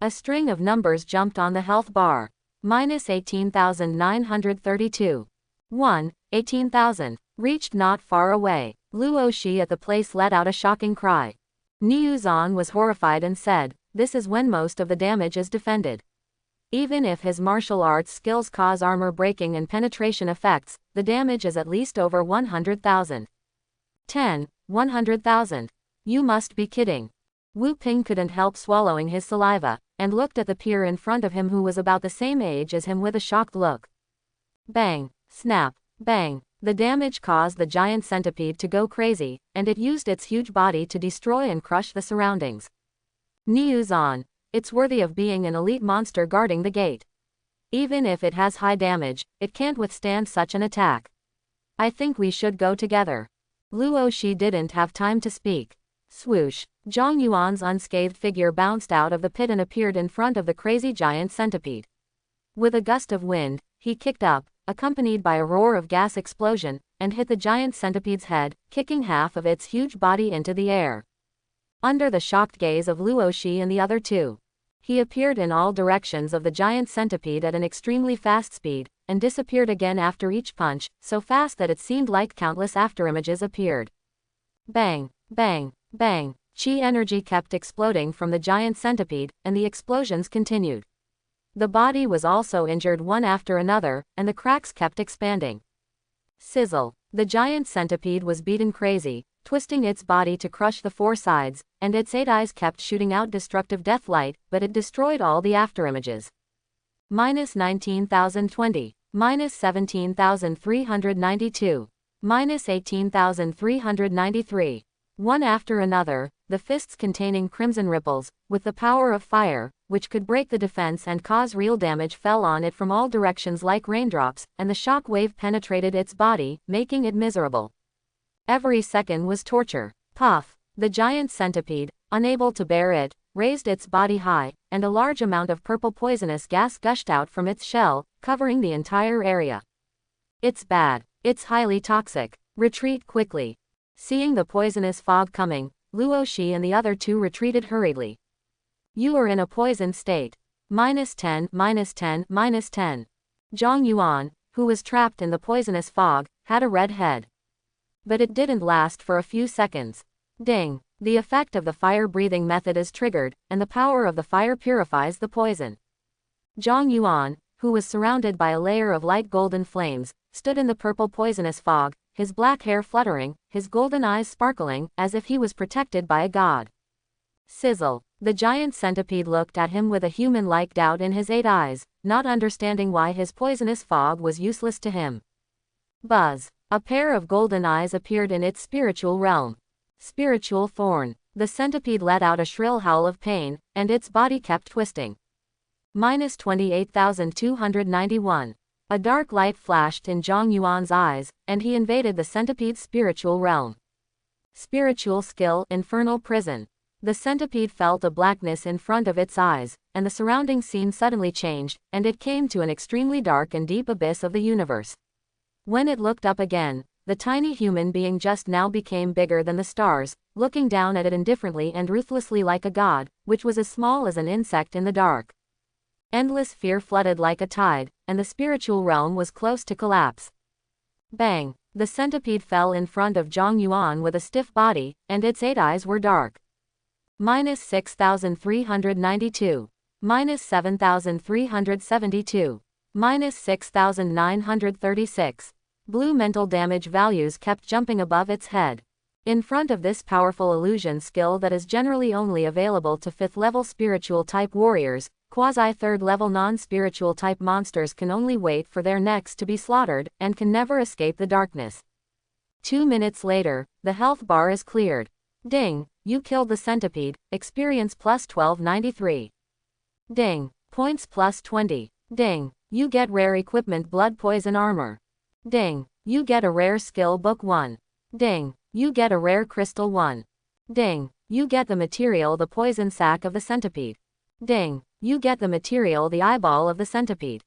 A string of numbers jumped on the health bar. Minus 18,932. 1, 18,000. Reached not far away. Luo Shi at the place let out a shocking cry. Niu Zan was horrified and said, "This is when most of the damage is defended." Even if his martial arts skills cause armor breaking and penetration effects, the damage is at least over 100,000. 100,000. You must be kidding. Wu Ping couldn't help swallowing his saliva, and looked at the peer in front of him who was about the same age as him with a shocked look. Bang, snap, bang. The damage caused the giant centipede to go crazy, and it used its huge body to destroy and crush the surroundings. Niu's on. It's worthy of being an elite monster guarding the gate. Even if it has high damage, it can't withstand such an attack. I think we should go together. Luo Shi didn't have time to speak. Swoosh. Zhang Yuan's unscathed figure bounced out of the pit and appeared in front of the crazy giant centipede. With a gust of wind, he kicked up, accompanied by a roar of gas explosion, and hit the giant centipede's head, kicking half of its huge body into the air. Under the shocked gaze of Luo Shi and the other two, he appeared in all directions of the giant centipede at an extremely fast speed, and disappeared again after each punch, so fast that it seemed like countless afterimages appeared. Bang, bang, bang. Chi energy kept exploding from the giant centipede, and the explosions continued. The body was also injured one after another, and the cracks kept expanding. Sizzle. The giant centipede was beaten crazy, twisting its body to crush the four sides, and its 8 eyes kept shooting out destructive death light, but it destroyed all the afterimages. Minus 19,020. Minus 17,392. Minus 18,393. One after another, the fists containing crimson ripples, with the power of fire, which could break the defense and cause real damage, fell on it from all directions like raindrops, and the shock wave penetrated its body, making it miserable. Every second was torture. Puff. The giant centipede, unable to bear it, raised its body high, and a large amount of purple poisonous gas gushed out from its shell, covering the entire area. It's bad. It's highly toxic. Retreat quickly. Seeing the poisonous fog coming, Luo Shi and the other two retreated hurriedly. You are in a poisoned state. Minus 10, minus 10, minus 10. Zhang Yuan, who was trapped in the poisonous fog, had a red head. But it didn't last for a few seconds. Ding. The effect of the fire-breathing method is triggered, and the power of the fire purifies the poison. Zhang Yuan, who was surrounded by a layer of light golden flames, stood in the purple poisonous fog, his black hair fluttering, his golden eyes sparkling, as if he was protected by a god. Sizzle. The giant centipede looked at him with a human-like doubt in his 8 eyes, not understanding why his poisonous fog was useless to him. Buzz. A pair of golden eyes appeared in its spiritual realm. Spiritual thorn. The centipede let out a shrill howl of pain, and its body kept twisting. Minus 28,291. A dark light flashed in Zhang Yuan's eyes, and he invaded the centipede's spiritual realm. Spiritual skill, infernal prison. The centipede felt a blackness in front of its eyes, and the surrounding scene suddenly changed, and it came to an extremely dark and deep abyss of the universe. When it looked up again, the tiny human being just now became bigger than the stars, looking down at it indifferently and ruthlessly like a god, which was as small as an insect in the dark. Endless fear flooded like a tide, and the spiritual realm was close to collapse. Bang! The centipede fell in front of Zhang Yuan with a stiff body, and its 8 eyes were dark. Minus 6,392. Minus 7,372. Minus 6,936. Blue mental damage values kept jumping above its head. In front of this powerful illusion skill that is generally only available to 5th-level spiritual-type warriors, quasi-3rd-level non-spiritual-type monsters can only wait for their necks to be slaughtered, and can never escape the darkness. 2 minutes later, the health bar is cleared. Ding! You killed the centipede, experience plus 1293. Ding! Points plus 20. Ding! You get rare equipment blood poison armor. Ding! You get a rare skill book 1. Ding! You get a rare crystal 1. Ding! You get the material the poison sac of the centipede. Ding! You get the material the eyeball of the centipede.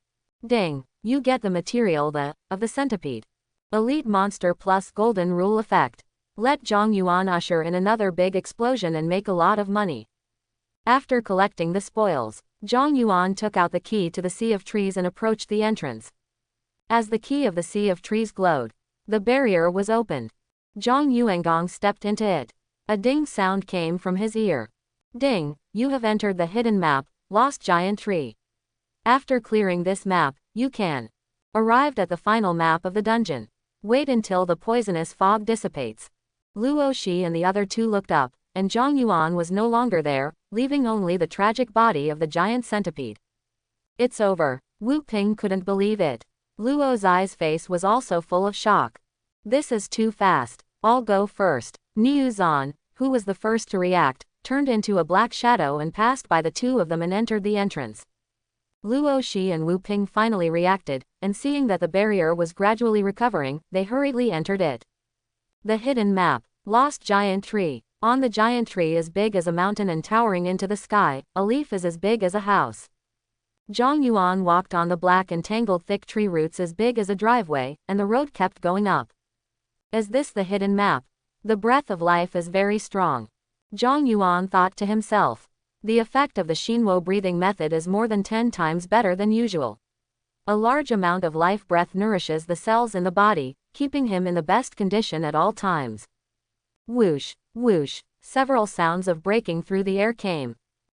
Ding! You get the material of the centipede. Elite monster plus golden rule effect. Let Zhang Yuan usher in another big explosion and make a lot of money. After collecting the spoils, Zhang Yuan took out the key to the Sea of Trees and approached the entrance. As the key of the Sea of Trees glowed, the barrier was opened. Zhang Yuangong stepped into it. A ding sound came from his ear. Ding! You have entered the hidden map, Lost Giant Tree. After clearing this map, you can. Arrived at the final map of the dungeon. Wait until the poisonous fog dissipates. Luo Shi and the other two looked up, and Zhang Yuan was no longer there, leaving only the tragic body of the giant centipede. It's over. Wu Ping couldn't believe it. Luo's eyes face was also full of shock. This is too fast. I'll go first. Niu Zan, who was the first to react, turned into a black shadow and passed by the two of them and entered the entrance. Luo Shi and Wu Ping finally reacted, and seeing that the barrier was gradually recovering, they hurriedly entered it. The hidden map. Lost giant tree. On the giant tree as big as a mountain and towering into the sky, a leaf is as big as a house. Zhang Yuan walked on the black and tangled thick tree roots as big as a driveway, and the road kept going up. Is this the hidden map? The breath of life is very strong. Zhang Yuan thought to himself. The effect of the Xinwo breathing method is more than 10 times better than usual. A large amount of life breath nourishes the cells in the body, keeping him in the best condition at all times. Whoosh, whoosh, several sounds of breaking through the air came.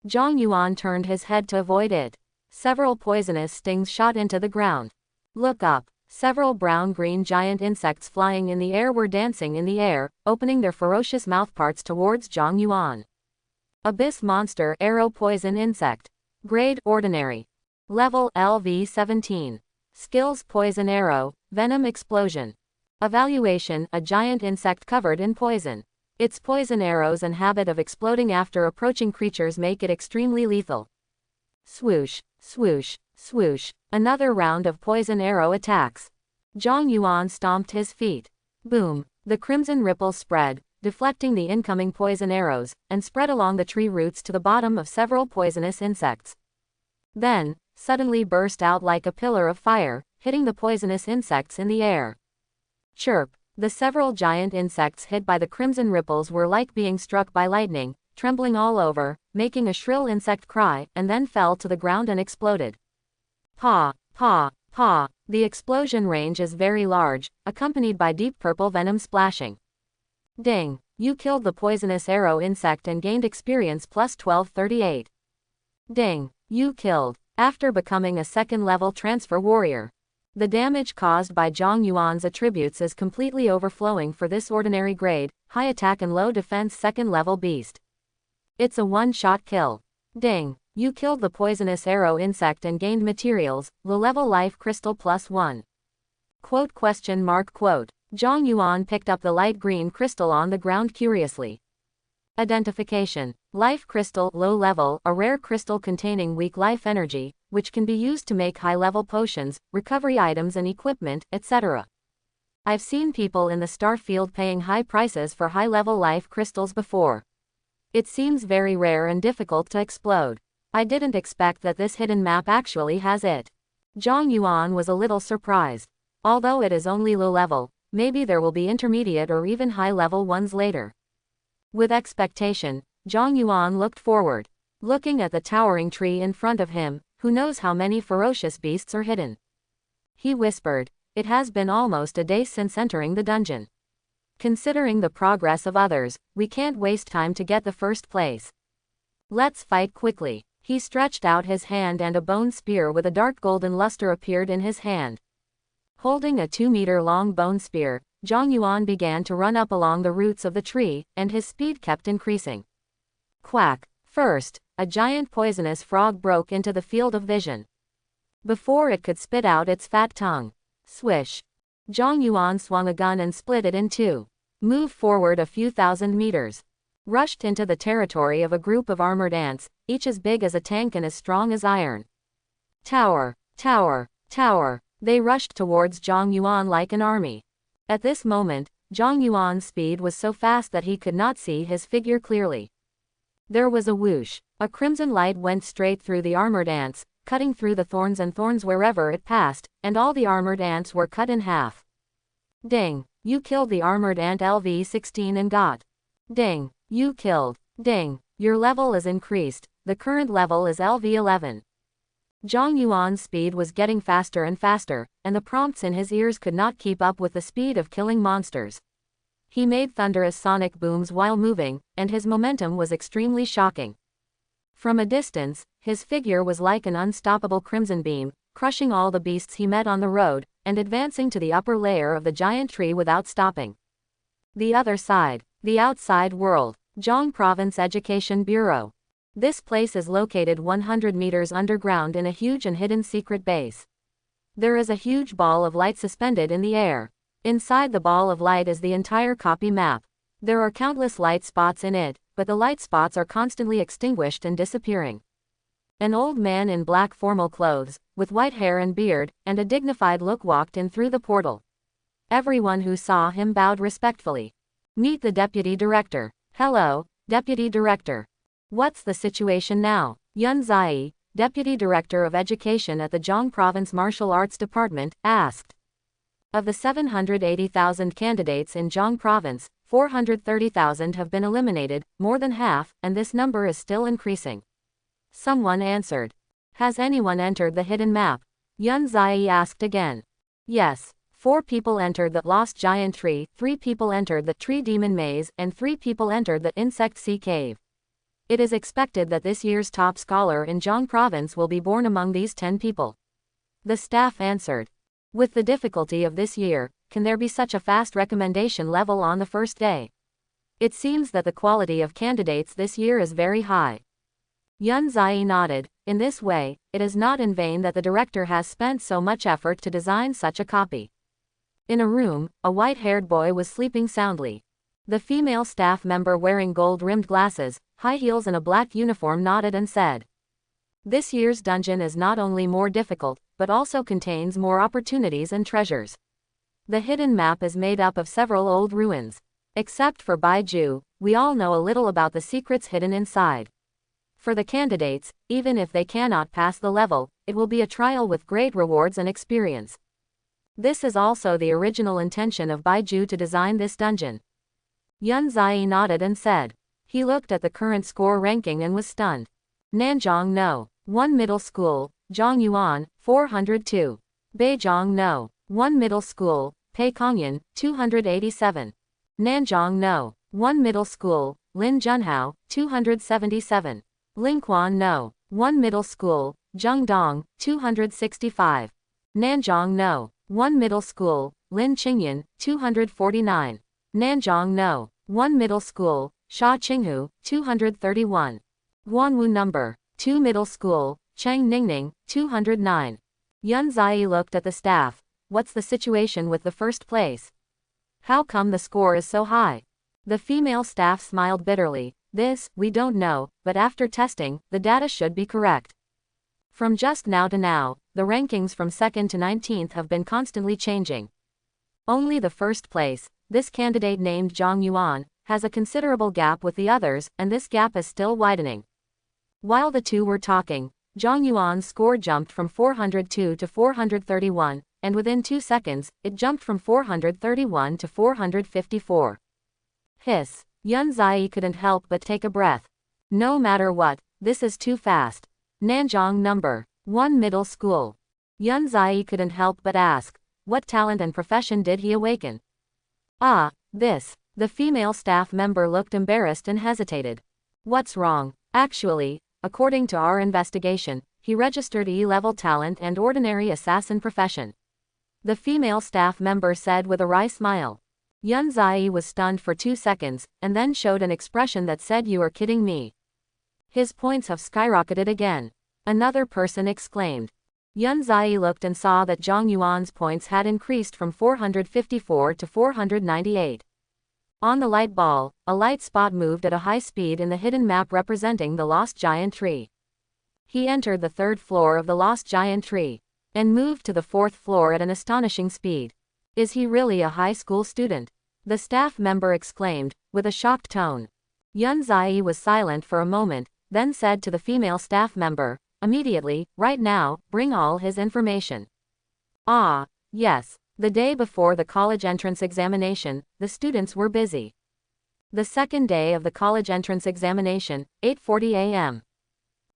Zhang Yuan turned his head to avoid it. Several poisonous stings shot into the ground. Look up. Several brown-green giant insects flying in the air were dancing in the air, opening their ferocious mouthparts towards Zhang Yuan. Abyss monster arrow poison insect. Grade ordinary. Level LV17. Skills poison arrow, venom explosion. Evaluation a giant insect covered in poison. Its poison arrows and habit of exploding after approaching creatures make it extremely lethal. Swoosh, swoosh, swoosh. Another round of poison arrow attacks. Zhang Yuan stomped his feet. Boom. The crimson ripples spread, deflecting the incoming poison arrows, and spread along the tree roots to the bottom of several poisonous insects. Then, suddenly burst out like a pillar of fire, hitting the poisonous insects in the air. Chirp. The several giant insects hit by the crimson ripples were like being struck by lightning, trembling all over, making a shrill insect cry, and then fell to the ground and exploded. Paw, paw, paw. The explosion range is very large, accompanied by deep purple venom splashing. Ding. You killed the poisonous arrow insect and gained experience plus 1238. Ding. You killed. After becoming a second-level transfer warrior. The damage caused by Zhang Yuan's attributes is completely overflowing for this ordinary grade, high attack and low defense second-level beast. It's a one-shot kill. Ding. You killed the poisonous arrow insect and gained materials, low-level life crystal plus 1. Quote question mark quote. Zhang Yuan picked up the light green crystal on the ground curiously. Identification. Life crystal, low level, a rare crystal containing weak life energy, which can be used to make high-level potions, recovery items and equipment, etc. I've seen people in the star field paying high prices for high-level life crystals before. It seems very rare and difficult to explode. I didn't expect that this hidden map actually has it. Zhang Yuan was a little surprised. Although it is only low level, maybe there will be intermediate or even high-level ones later. With expectation, Zhang Yuan looked forward. Looking at the towering tree in front of him, who knows how many ferocious beasts are hidden. He whispered, "It has been almost a day since entering the dungeon. Considering the progress of others, we can't waste time to get the first place. Let's fight quickly." He stretched out his hand and a bone spear with a dark golden luster appeared in his hand. Holding a 2-meter-long bone spear, Zhang Yuan began to run up along the roots of the tree, and his speed kept increasing. Quack. First, a giant poisonous frog broke into the field of vision. Before it could spit out its fat tongue. Swish. Zhang Yuan swung a gun and split it in two. Moved forward a few thousand meters. Rushed into the territory of a group of armored ants, each as big as a tank and as strong as iron. Tower, tower, tower. They rushed towards Zhang Yuan like an army. At this moment, Zhang Yuan's speed was so fast that he could not see his figure clearly. There was a whoosh. A crimson light went straight through the armored ants, cutting through the thorns and thorns wherever it passed, and all the armored ants were cut in half. Ding. You killed the armored ant LV16 and got. Ding. You killed. Ding. Your level is increased. The current level is LV11. Zhang Yuan's speed was getting faster and faster, and the prompts in his ears could not keep up with the speed of killing monsters. He made thunderous sonic booms while moving, and his momentum was extremely shocking. From a distance, his figure was like an unstoppable crimson beam, crushing all the beasts he met on the road, and advancing to the upper layer of the giant tree without stopping. The other side. The outside world. Zhang Province Education Bureau. This place is located 100 meters underground in a huge and hidden secret base. There is a huge ball of light suspended in the air. Inside the ball of light is the entire copy map. There are countless light spots in it, but the light spots are constantly extinguished and disappearing. An old man in black formal clothes, with white hair and beard, and a dignified look walked in through the portal. Everyone who saw him bowed respectfully. Meet the Deputy Director. Hello, Deputy Director. What's the situation now? Yun Zai, Deputy Director of Education at the Zhang Province Martial Arts Department, asked. Of the 780,000 candidates in Zhang Province, 430,000 have been eliminated, more than half, and this number is still increasing. Someone answered. Has anyone entered the hidden map? Yun Zai asked again. Yes. 4 people entered the Lost Giant Tree, 3 people entered the Tree Demon Maze, and 3 people entered the Insect Sea Cave. It is expected that this year's top scholar in Zhang Province will be born among these 10 people. The staff answered. With the difficulty of this year, can there be such a fast recommendation level on the first day? It seems that the quality of candidates this year is very high. Yun Zai nodded. In this way, it is not in vain that the director has spent so much effort to design such a copy. In a room, a white-haired boy was sleeping soundly. The female staff member wearing gold-rimmed glasses, high heels and a black uniform nodded and said. This year's dungeon is not only more difficult, but also contains more opportunities and treasures. The hidden map is made up of several old ruins. Except for Baiju, we all know a little about the secrets hidden inside. For the candidates, even if they cannot pass the level, it will be a trial with great rewards and experience. This is also the original intention of Baiju to design this dungeon. Yun Zai nodded and said. He looked at the current score ranking and was stunned. Nanzhong No. 1 Middle School, Zhongyuan, 402. Beizhong No. 1 Middle School, Peikongyan, 287. Nanzhong No. 1 Middle School, Lin Junhao, 277. Linquan No. 1 Middle School, Zhengdong, 265. Nanzhong No. 1 Middle School, Lin Qingyan, 249. Nanzhong No. 1 Middle School, Sha Qinghu, 231. Guanwu No. 2 Middle School, Cheng Ningning, 209. Yun Zai looked at the staff. What's the situation with the first place? How come the score is so high? The female staff smiled bitterly. This, we don't know, but after testing, the data should be correct. From just now to now, the rankings from 2nd to 19th have been constantly changing. Only the first place, this candidate named Zhang Yuan, has a considerable gap with the others, and this gap is still widening. While the two were talking, Zhang Yuan's score jumped from 402 to 431, and within 2 seconds, it jumped from 431 to 454. Hiss. Yun Zai couldn't help but take a breath. No matter what, this is too fast. Nanzhong No. 1 Middle School. Yun Zai couldn't help but ask, what talent and profession did he awaken? Ah, this. The female staff member looked embarrassed and hesitated. What's wrong? Actually, according to our investigation, he registered E-level talent and ordinary assassin profession. The female staff member said with a wry smile. Yun Zai was stunned for 2 seconds, and then showed an expression that said, "You are kidding me." His points have skyrocketed again. Another person exclaimed. Yun Zai looked and saw that Zhang Yuan's points had increased from 454 to 498. On the light ball, a light spot moved at a high speed in the hidden map representing the Lost Giant Tree. He entered the 3rd floor of the Lost Giant Tree, and moved to the 4th floor at an astonishing speed. Is he really a high school student? The staff member exclaimed, with a shocked tone. Yun Zai was silent for a moment, then said to the female staff member, immediately, right now, bring all his information. Ah, yes. The day before the college entrance examination, the students were busy. The second day of the college entrance examination, 8:40 a.m.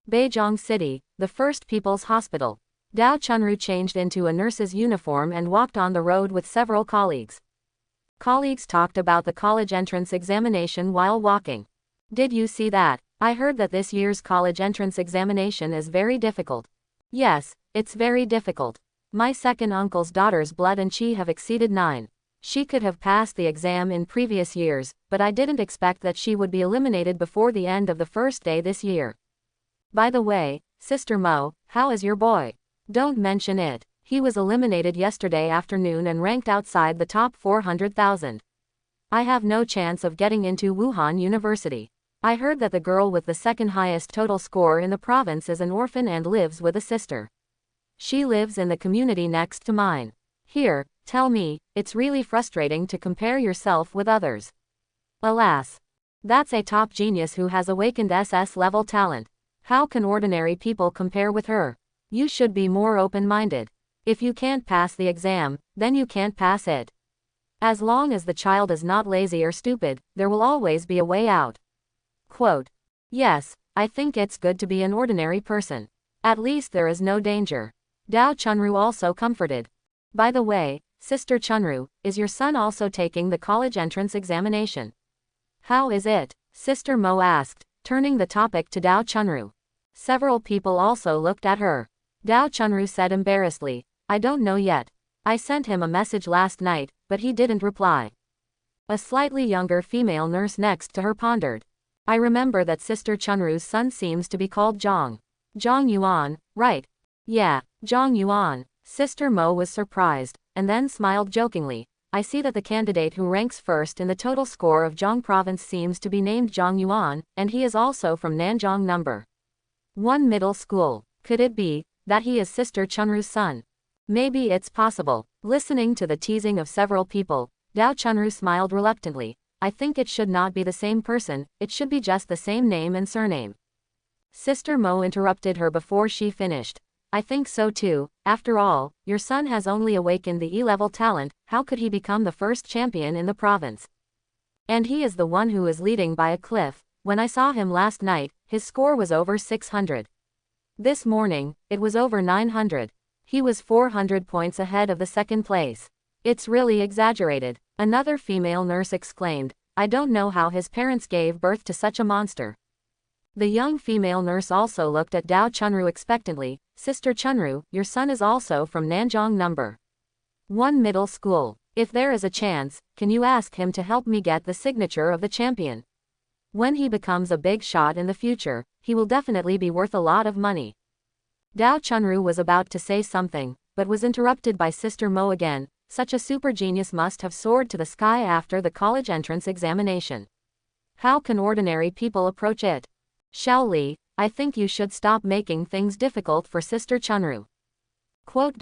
Beizhong City, the First People's Hospital. Dao Chunru changed into a nurse's uniform and walked on the road with several colleagues. Colleagues talked about the college entrance examination while walking. Did you see that? I heard that this year's college entrance examination is very difficult. Yes, it's very difficult. My second uncle's daughter's blood and chi have exceeded 9. She could have passed the exam in previous years, but I didn't expect that she would be eliminated before the end of the first day this year. By the way, Sister Mo, how is your boy? Don't mention it. He was eliminated yesterday afternoon and ranked outside the top 400,000. I have no chance of getting into Wuhan University. I heard that the girl with the second highest total score in the province is an orphan and lives with a sister. She lives in the community next to mine. Here, tell me, it's really frustrating to compare yourself with others. Alas. That's a top genius who has awakened SS-level talent. How can ordinary people compare with her? You should be more open-minded. If you can't pass the exam, then you can't pass it. As long as the child is not lazy or stupid, there will always be a way out. Quote. Yes, I think it's good to be an ordinary person. At least there is no danger. Dao Chunru also comforted. By the way, Sister Chunru, is your son also taking the college entrance examination? How is it? Sister Mo asked, turning the topic to Dao Chunru. Several people also looked at her. Dao Chunru said embarrassedly, I don't know yet. I sent him a message last night, but he didn't reply. A slightly younger female nurse next to her pondered. I remember that Sister Chunru's son seems to be called Zhang. Zhang Yuan, right? Yeah, Zhang Yuan. Sister Mo was surprised, and then smiled jokingly. I see that the candidate who ranks first in the total score of Zhang province seems to be named Zhang Yuan, and he is also from Nanjing number 1 middle school. Could it be that he is Sister Chunru's son? Maybe it's possible. Listening to the teasing of several people, Dao Chunru smiled reluctantly. I think it should not be the same person, it should be just the same name and surname. Sister Mo interrupted her before she finished. I think so too. After all, your son has only awakened the E-level talent, how could he become the first champion in the province? And he is the one who is leading by a cliff. When I saw him last night, his score was over 600. This morning, it was over 900. He was 400 points ahead of the second place. It's really exaggerated. Another female nurse exclaimed, I don't know how his parents gave birth to such a monster. The young female nurse also looked at Dao Chunru expectantly. Sister Chunru, your son is also from Nanjing number 1 middle school. If there is a chance, can you ask him to help me get the signature of the champion? When he becomes a big shot in the future, he will definitely be worth a lot of money. Dao Chunru was about to say something, but was interrupted by Sister Mo again. Such a super genius must have soared to the sky after the college entrance examination. How can ordinary people approach it? Xiao Li, I think you should stop making things difficult for Sister Chunru. Quote.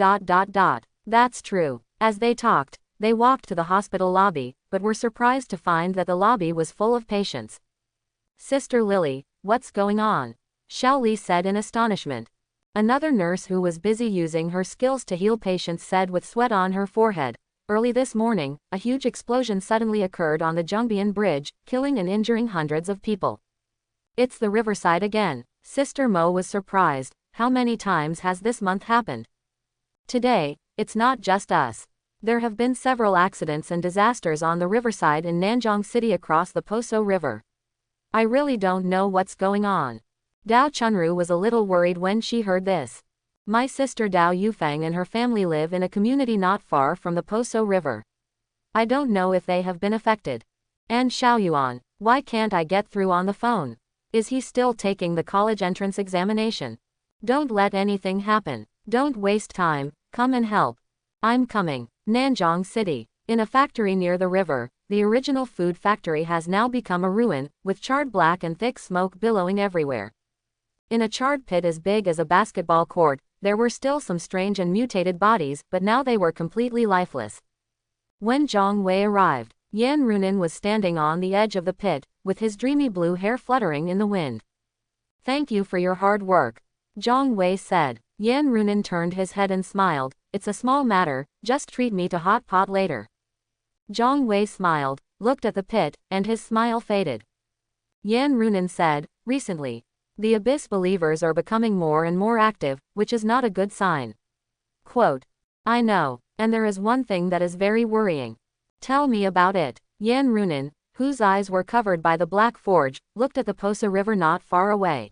That's true. As they talked, they walked to the hospital lobby, but were surprised to find that the lobby was full of patients. Sister Lily, what's going on? Xiao Li said in astonishment. Another nurse who was busy using her skills to heal patients said with sweat on her forehead, early this morning, a huge explosion suddenly occurred on the Zhongbian Bridge, killing and injuring hundreds of people. It's the riverside again. Sister Mo was surprised. How many times has this month happened? Today, it's not just us. There have been several accidents and disasters on the riverside in Nanjing City across the Poso River. I really don't know what's going on. Dao Chunru was a little worried when she heard this. My sister Dao Yufeng and her family live in a community not far from the Poso River. I don't know if they have been affected. And Xiaoyuan, why can't I get through on the phone? Is he still taking the college entrance examination? Don't let anything happen. Don't waste time, come and help. I'm coming. Nanjing City. In a factory near the river, the original food factory has now become a ruin, with charred black and thick smoke billowing everywhere. In a charred pit as big as a basketball court, there were still some strange and mutated bodies, but now they were completely lifeless. When Zhang Wei arrived, Yan Runin was standing on the edge of the pit, with his dreamy blue hair fluttering in the wind. Thank you for your hard work, Zhang Wei said. Yan Runin turned his head and smiled. It's a small matter, just treat me to hot pot later. Zhang Wei smiled, looked at the pit, and his smile faded. Yan Runin said, recently, the Abyss believers are becoming more and more active, which is not a good sign. Quote. I know, and there is one thing that is very worrying. Tell me about it. Yan Runin, whose eyes were covered by the Black Forge, looked at the Posa River not far away.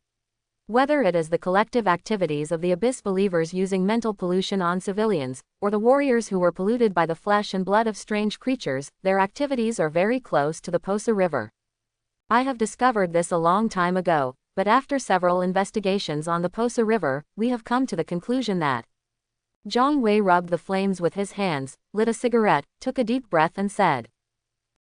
Whether it is the collective activities of the Abyss believers using mental pollution on civilians, or the warriors who were polluted by the flesh and blood of strange creatures, their activities are very close to the Posa River. I have discovered this a long time ago, but after several investigations on the Posa River, we have come to the conclusion that Zhang Wei rubbed the flames with his hands, lit a cigarette, took a deep breath and said,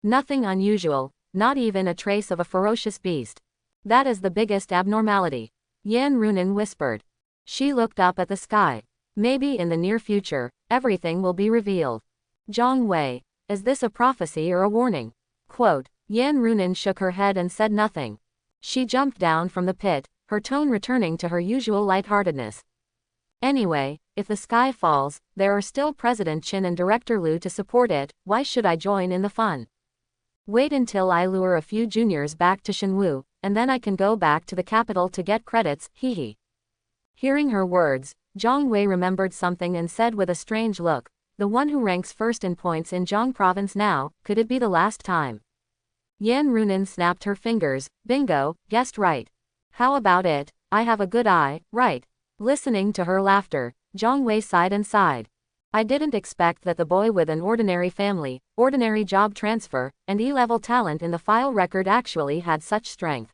"Nothing unusual, not even a trace of a ferocious beast. That is the biggest abnormality," Yan Runin whispered. She looked up at the sky. "Maybe in the near future, everything will be revealed." Zhang Wei, is this a prophecy or a warning? Quote, Yan Runin shook her head and said nothing. She jumped down from the pit, her tone returning to her usual lightheartedness. "Anyway, if the sky falls, there are still President Qin and Director Liu to support it, why should I join in the fun? Wait until I lure a few juniors back to Shenwu, and then I can go back to the capital to get credits, hee." Hearing her words, Zhang Wei remembered something and said with a strange look, "The one who ranks first in points in Zhang province now, could it be the last time?" Yan Runin snapped her fingers, "Bingo, guessed right. How about it, I have a good eye, right?" Listening to her laughter, Zhang Wei sighed and sighed. "I didn't expect that the boy with an ordinary family, ordinary job transfer, and E-level talent in the file record actually had such strength.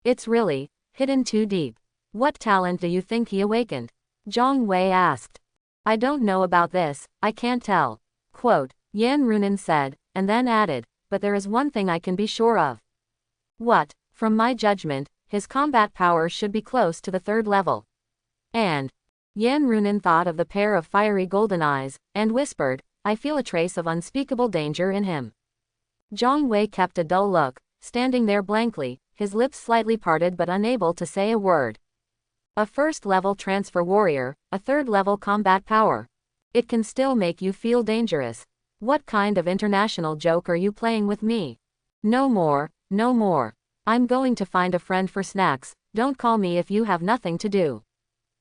It's really hidden too deep. What talent do you think he awakened?" Zhang Wei asked. "I don't know about this, I can't tell." Quote, Yan Runin said, and then added, "But there is one thing I can be sure of." "What?" "From my judgment, his combat power should be close to the 3rd level. And Yan Runin thought of the pair of fiery golden eyes, and whispered, "I feel a trace of unspeakable danger in him." Zhang Wei kept a dull look, standing there blankly, his lips slightly parted but unable to say a word. A 1st-level transfer warrior, a 3rd-level combat power. It can still make you feel dangerous. What kind of international joke are you playing with me? No more, no more. I'm going to find a friend for snacks, don't call me if you have nothing to do.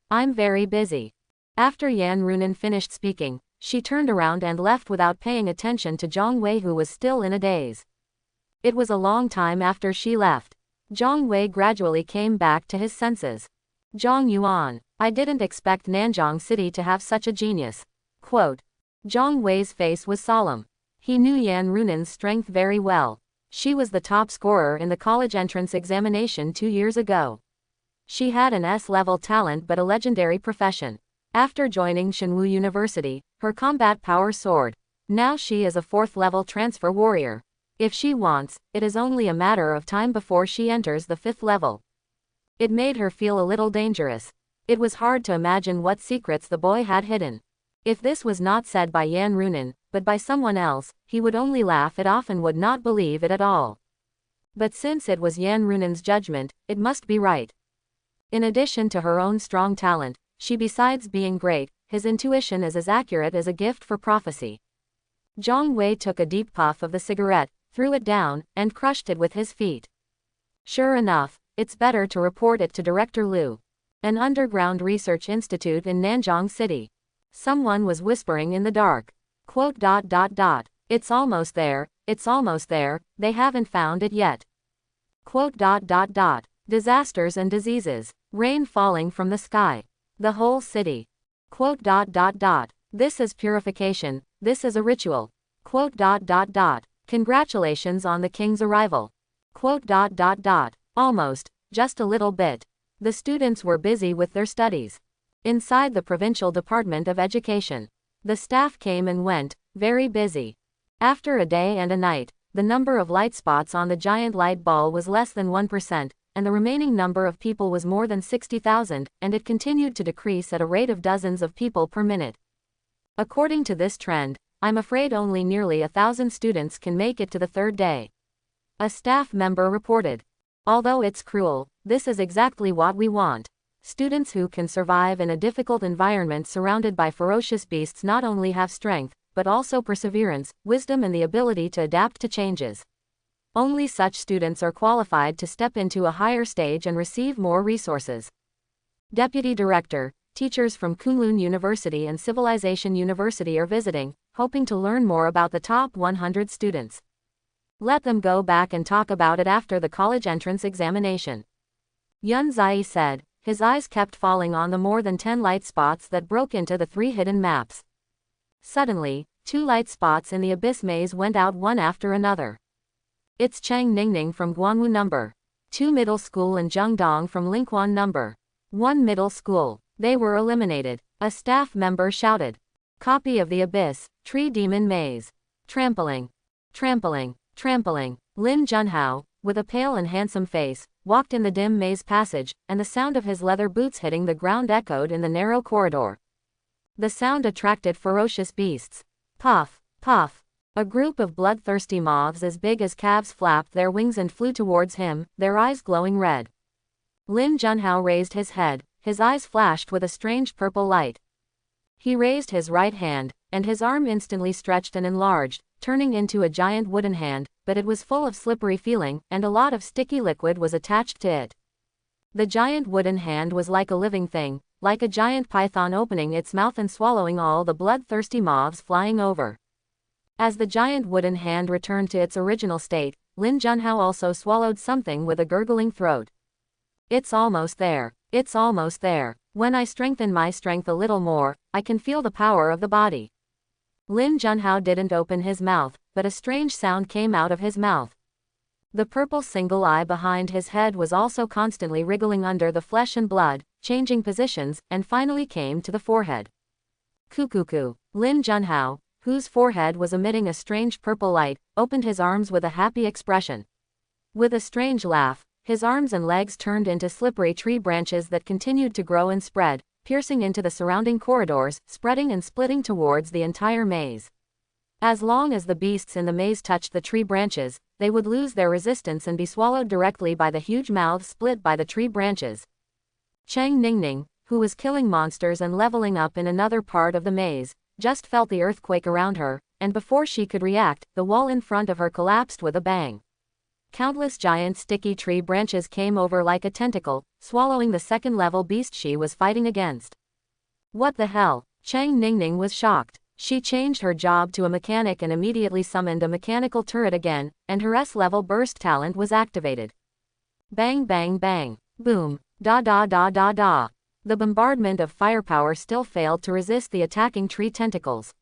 I'm very busy. After Yan Runin finished speaking, she turned around and left without paying attention to Zhang Wei, who was still in a daze. It was a long time after she left. Zhang Wei gradually came back to his senses. "Zhang Yuan, I didn't expect Nanjing City to have such a genius." Quote, Zhang Wei's face was solemn. He knew Yan Runin's strength very well. She was the top scorer in the college entrance examination 2 years ago. She had an S-level talent but a legendary profession. After joining Shenwu University, her combat power soared. Now she is a 4th-level transfer warrior. If she wants, it is only a matter of time before she enters the 5th level. It made her feel a little dangerous. It was hard to imagine what secrets the boy had hidden. If this was not said by Yan Runin, but by someone else, he would only laugh it off and would not believe it at all. But since it was Yan Runin's judgment, it must be right. In addition to her own strong talent, she besides being great, his intuition is as accurate as a gift for prophecy. Zhang Wei took a deep puff of the cigarette, threw it down, and crushed it with his feet. "Sure enough, it's better to report it to Director Liu. An underground research institute in Nanjing City." Someone was whispering in the dark. Quote, "It's almost there, it's almost there, they haven't found it yet." Quote, "Disasters and diseases, rain falling from the sky. The whole city." Quote, "This is purification, this is a ritual." Quote, "Congratulations on the king's arrival." Quote, "Almost, just a little bit." The students were busy with their studies. Inside the Provincial Department of Education, the staff came and went, very busy. After a day and a night, the number of light spots on the giant light ball was less than 1%, and the remaining number of people was more than 60,000, and it continued to decrease at a rate of dozens of people per minute. According to this trend, I'm afraid only nearly 1,000 students can make it to the 3rd day. A staff member reported. "Although it's cruel, this is exactly what we want. Students who can survive in a difficult environment surrounded by ferocious beasts not only have strength, but also perseverance, wisdom and the ability to adapt to changes. Only such students are qualified to step into a higher stage and receive more resources." Deputy Director, teachers from Kunlun University and Civilization University are visiting, hoping to learn more about the top 100 students. Let them go back and talk about it after the college entrance examination. Yun Zai said. His eyes kept falling on the more than 10 light spots that broke into the 3 hidden maps. Suddenly, 2 light spots in the abyss maze went out one after another. It's Chang Ningning from Guangwu number 2 middle school and Zheng Dong from Linquan number 1 middle school. They were eliminated. A staff member shouted. Copy of the abyss, tree demon maze. Trampling. Trampling. Trampling. Lin Junhao, with a pale and handsome face, walked in the dim maze passage, and the sound of his leather boots hitting the ground echoed in the narrow corridor. The sound attracted ferocious beasts. Puff, puff. A group of bloodthirsty moths as big as calves flapped their wings and flew towards him, their eyes glowing red. Lin Junhao raised his head, his eyes flashed with a strange purple light. He raised his right hand, and his arm instantly stretched and enlarged, turning into a giant wooden hand, but it was full of slippery feeling, and a lot of sticky liquid was attached to it. The giant wooden hand was like a living thing, like a giant python opening its mouth and swallowing all the bloodthirsty moths flying over. As the giant wooden hand returned to its original state, Lin Junhao also swallowed something with a gurgling throat. It's almost there. It's almost there. When I strengthen my strength a little more, I can feel the power of the body. Lin Junhao didn't open his mouth, but a strange sound came out of his mouth. The purple single eye behind his head was also constantly wriggling under the flesh and blood, changing positions, and finally came to the forehead. Kukuku. Lin Junhao, whose forehead was emitting a strange purple light, opened his arms with a happy expression. With a strange laugh, his arms and legs turned into slippery tree branches that continued to grow and spread, piercing into the surrounding corridors, spreading and splitting towards the entire maze. As long as the beasts in the maze touched the tree branches, they would lose their resistance and be swallowed directly by the huge mouths split by the tree branches. Chang Ningning, who was killing monsters and leveling up in another part of the maze, just felt the earthquake around her, and before she could react, the wall in front of her collapsed with a bang. Countless giant sticky tree branches came over like a tentacle, swallowing the second-level beast she was fighting against. What the hell? Chang Ningning was shocked. She changed her job to a mechanic and immediately summoned a mechanical turret again, and her S-level burst talent was activated. Bang bang bang. Boom. Da da da da da. The bombardment of firepower still failed to resist the attacking tree tentacles.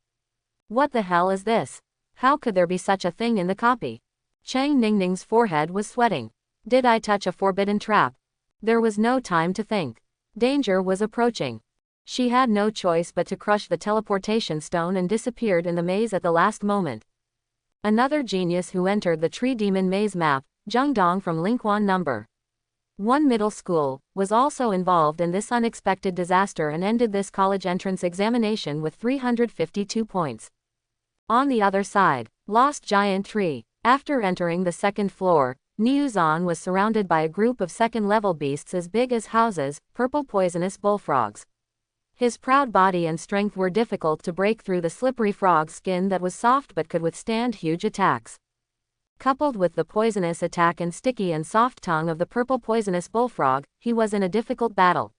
What the hell is this? How could there be such a thing in the copy? Chang Ningning's forehead was sweating. Did I touch a forbidden trap? There was no time to think. Danger was approaching. She had no choice but to crush the teleportation stone and disappeared in the maze at the last moment. Another genius who entered the tree demon maze map, Zheng Dong from Linquan number 1 middle school, was also involved in this unexpected disaster and ended this college entrance examination with 352 points. On the other side, Lost Giant Tree. After entering the second floor, Niu Zan was surrounded by a group of second-level beasts as big as houses, purple poisonous bullfrogs. His proud body and strength were difficult to break through the slippery frog's skin that was soft but could withstand huge attacks. Coupled with the poisonous attack and sticky and soft tongue of the purple poisonous bullfrog, he was in a difficult battle.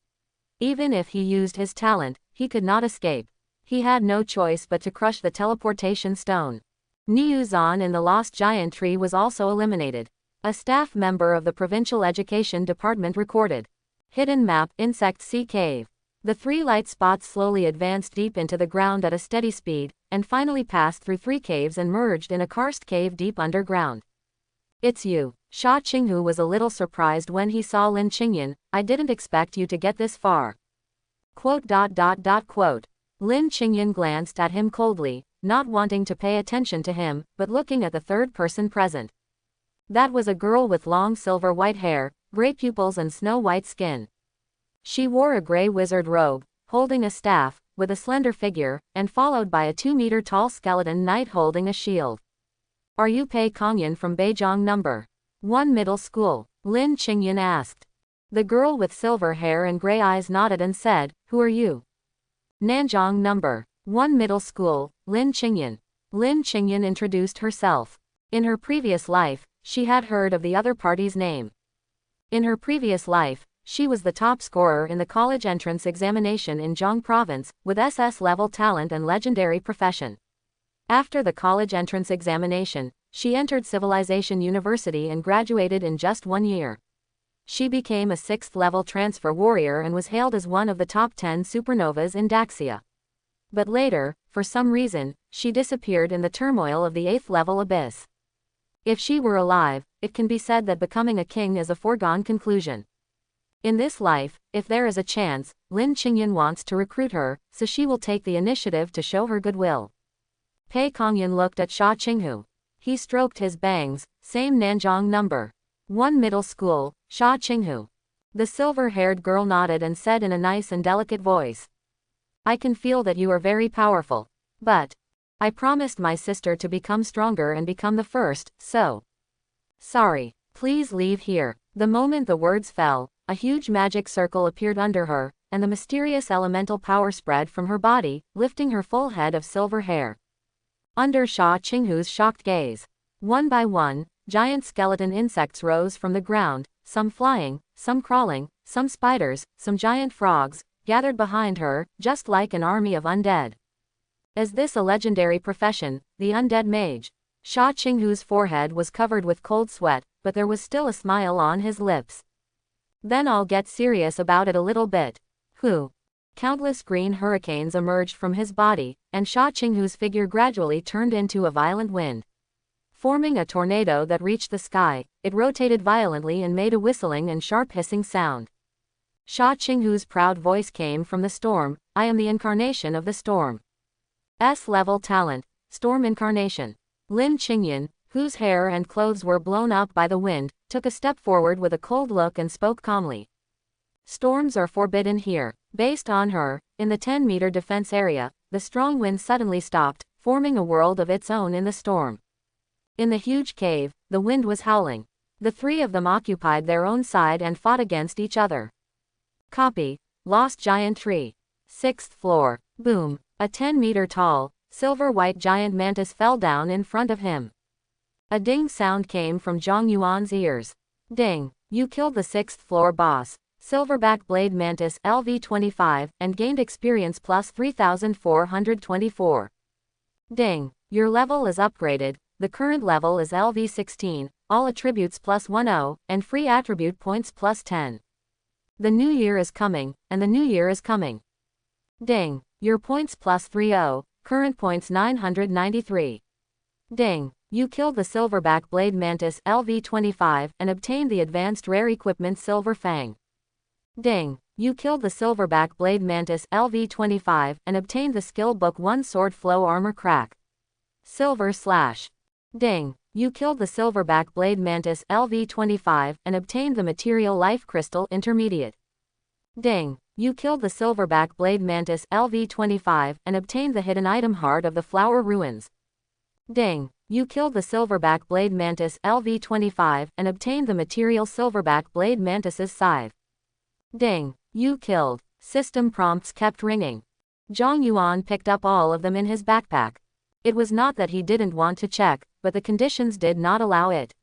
Even if he used his talent, he could not escape. He had no choice but to crush the teleportation stone. Niu Zan in the Lost Giant Tree was also eliminated. A staff member of the Provincial Education Department recorded. Hidden map, Insect Sea Cave. The 3 light spots slowly advanced deep into the ground at a steady speed, and finally passed through 3 caves and merged in a karst cave deep underground. It's you. Sha Qinghu was a little surprised when he saw Lin Qingyan. I didn't expect you to get this far. Quote. Lin Qingyan glanced at him coldly, not wanting to pay attention to him, but looking at the third person present. That was a girl with long silver white hair, gray pupils and snow-white skin. She wore a gray wizard robe, holding a staff, with a slender figure, and followed by a 2-meter-tall skeleton knight holding a shield. Are you Pei Kongyan from Beijing number 1 middle school? Lin Qingyan asked. The girl with silver hair and gray eyes nodded and said, who are you? Nanjing number 1 middle school, Lin Qingyan. Lin Qingyan introduced herself. In her previous life, she had heard of the other party's name. In her previous life, she was the top scorer in the college entrance examination in Zhang province, with SS-level talent and legendary profession. After the college entrance examination, She entered Civilization University and graduated in just 1 year. She became a 6th-level transfer warrior and was hailed as one of the top 10 supernovas in Daxia. But later, for some reason, she disappeared in the turmoil of the 8th-level abyss. If she were alive, it can be said that becoming a king is a foregone conclusion. In this life, if there is a chance, Lin Qingyan wants to recruit her, so she will take the initiative to show her goodwill. Pei Kongyan looked at Sha Qinghu. He stroked his bangs. Same Nanzhong number 1 middle school, Sha Qinghu. The silver-haired girl nodded and said in a nice and delicate voice, I can feel that you are very powerful. But I promised my sister to become stronger and become the first, so sorry. Please leave here. The moment the words fell, a huge magic circle appeared under her, and the mysterious elemental power spread from her body, lifting her full head of silver hair. Under Sha Qinghu's shocked gaze, one by one, giant skeleton insects rose from the ground, some flying, some crawling, some spiders, some giant frogs, gathered behind her, just like an army of undead. Is this a legendary profession, the undead mage? Sha Qinghu's forehead was covered with cold sweat, but there was still a smile on his lips. Then I'll get serious about it a little bit. Whew. Countless green hurricanes emerged from his body, and Sha Qinghu's figure gradually turned into a violent wind. Forming a tornado that reached the sky, it rotated violently and made a whistling and sharp hissing sound. Sha Qinghu's proud voice came from the storm, I am the incarnation of the storm. S-level talent, Storm Incarnation. Lin Qingyan, whose hair and clothes were blown up by the wind, took a step forward with a cold look and spoke calmly. Storms are forbidden here. Based on her, in the 10-meter defense area, the strong wind suddenly stopped, forming a world of its own in the storm. In the huge cave, the wind was howling. The three of them occupied their own side and fought against each other. Copy. Lost Giant Tree. 6th floor. Boom. A 10-meter tall, silver-white giant mantis fell down in front of him. A ding sound came from Zhang Yuan's ears. Ding. You killed the 6th floor boss, Silverback Blade Mantis LV25, and gained experience plus 3,424. Ding. Your level is upgraded. The current level is LV16, all attributes plus 10, and free attribute points plus 10. The new year is coming, and the new year is coming. Ding. Your points plus 30, current points 993. Ding. You killed the Silverback Blade Mantis LV25 and obtained the advanced rare equipment Silver Fang. Ding. You killed the Silverback Blade Mantis LV25 and obtained the skill book 1 Sword Flow Armor Crack. Silver Slash. Ding. You killed the Silverback Blade Mantis LV25 and obtained the Material Life Crystal Intermediate. Ding. You killed the Silverback Blade Mantis LV25 and obtained the hidden item Heart of the Flower Ruins. Ding. You killed the Silverback Blade Mantis LV25 and obtained the Material Silverback Blade Mantis's Scythe. Ding. You killed. System prompts kept ringing. Zhang Yuan picked up all of them in his backpack. It was not that he didn't want to check, but the conditions did not allow it.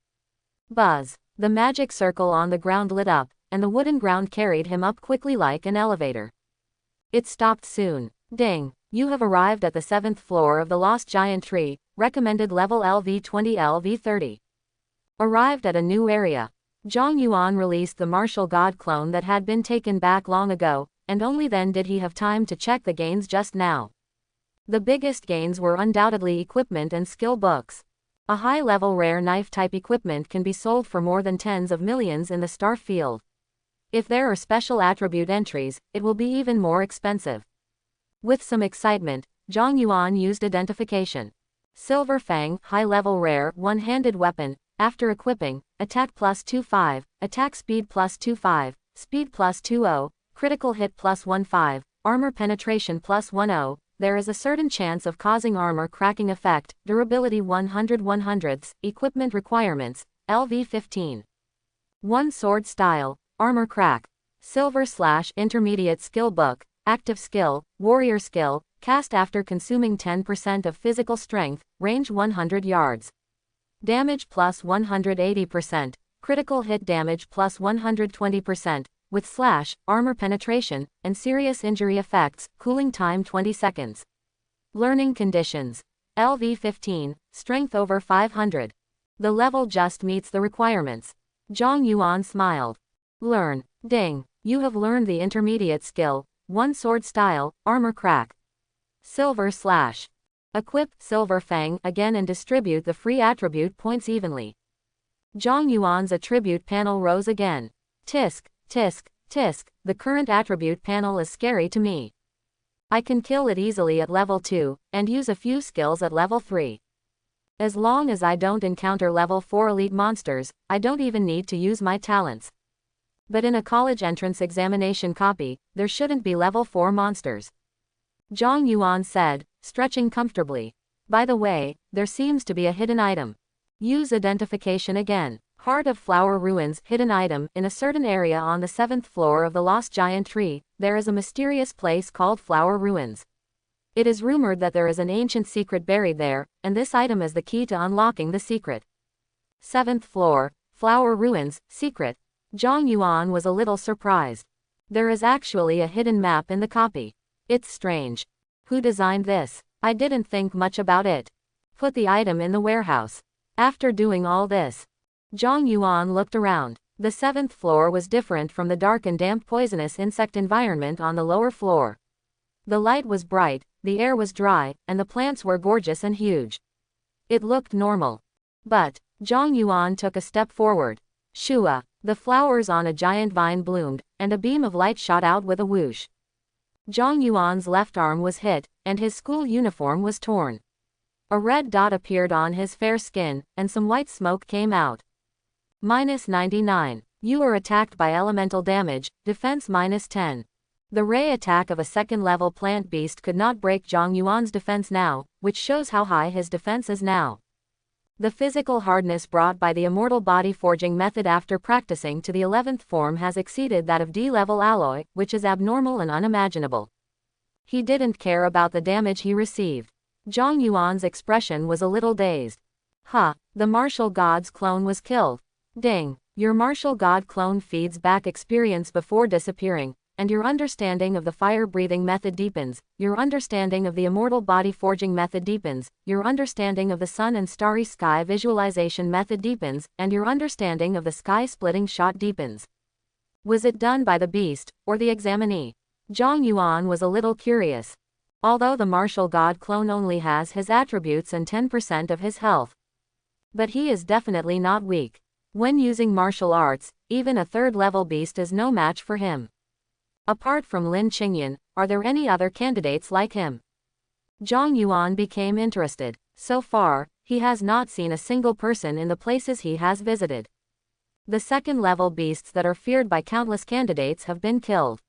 Buzz. The magic circle on the ground lit up, and the wooden ground carried him up quickly like an elevator. It stopped soon. Ding. You have arrived at the 7th floor of the Lost Giant Tree, recommended level LV20 LV30. Arrived at a new area. Zhang Yuan released the martial god clone that had been taken back long ago, and only then did he have time to check the gains just now. The biggest gains were undoubtedly equipment and skill books. A high-level rare knife-type equipment can be sold for more than tens of millions in the star field. If there are special attribute entries, it will be even more expensive. With some excitement, Zhang Yuan used identification. Silver Fang, high-level rare, one-handed weapon. After equipping, attack plus 25, attack speed plus 25, speed plus 20, critical hit plus 15, armor penetration plus 10. There is a certain chance of causing armor cracking effect, durability 100/100ths, equipment requirements, LV15. 1 sword style, armor crack. Silver Slash intermediate skill book, active skill, warrior skill, cast after consuming 10% of physical strength, range 100 yards. Damage plus 180%, critical hit damage plus 120%, with slash, armor penetration, and serious injury effects, cooling time 20 seconds. Learning conditions. LV15, strength over 500. The level just meets the requirements. Zhang Yuan smiled. Learn. Ding. You have learned the intermediate skill, 1 sword style, armor crack. Silver slash. Equip Silver Fang again and distribute the free attribute points evenly. Zhang Yuan's attribute panel rose again. Tisk, tisk, tisk, the current attribute panel is scary to me. I can kill it easily at level 2, and use a few skills at level 3. As long as I don't encounter level 4 elite monsters, I don't even need to use my talents. But in a college entrance examination copy, there shouldn't be level 4 monsters. Zhang Yuan said, stretching comfortably. By the way, there seems to be a hidden item. Use identification again. Heart of Flower Ruins hidden item. In a certain area on the 7th floor of the Lost Giant Tree, there is a mysterious place called Flower Ruins. It is rumored that there is an ancient secret buried there, and this item is the key to unlocking the secret. 7th floor, Flower Ruins, secret. Zhang Yuan was a little surprised. There is actually a hidden map in the copy. It's strange. Who designed this? I didn't think much about it. Put the item in the warehouse. After doing all this, Zhang Yuan looked around. The 7th floor was different from the dark and damp poisonous insect environment on the lower floor. The light was bright, the air was dry, and the plants were gorgeous and huge. It looked normal. But, Zhang Yuan took a step forward. Shua, the flowers on a giant vine bloomed, and a beam of light shot out with a whoosh. Zhang Yuan's left arm was hit, and his school uniform was torn. A red dot appeared on his fair skin, and some white smoke came out. -99. You are attacked by elemental damage, defense -10. The ray attack of a second-level plant beast could not break Zhang Yuan's defense now, which shows how high his defense is now. The physical hardness brought by the immortal body forging method after practicing to the 11th form has exceeded that of D-level alloy, which is abnormal and unimaginable. He didn't care about the damage he received. Zhang Yuan's expression was a little dazed. The martial god's clone was killed. Ding. Your martial god clone feeds back experience before disappearing, and your understanding of the fire-breathing method deepens, your understanding of the immortal body forging method deepens, your understanding of the sun and starry sky visualization method deepens, and your understanding of the sky-splitting shot deepens. Was it done by the beast, or the examinee? Zhang Yuan was a little curious. Although the martial god clone only has his attributes and 10% of his health. But he is definitely not weak. When using martial arts, even a third-level beast is no match for him. Apart from Lin Qingyan, are there any other candidates like him? Zhang Yuan became interested. So far, he has not seen a single person in the places he has visited. The second-level beasts that are feared by countless candidates have been killed.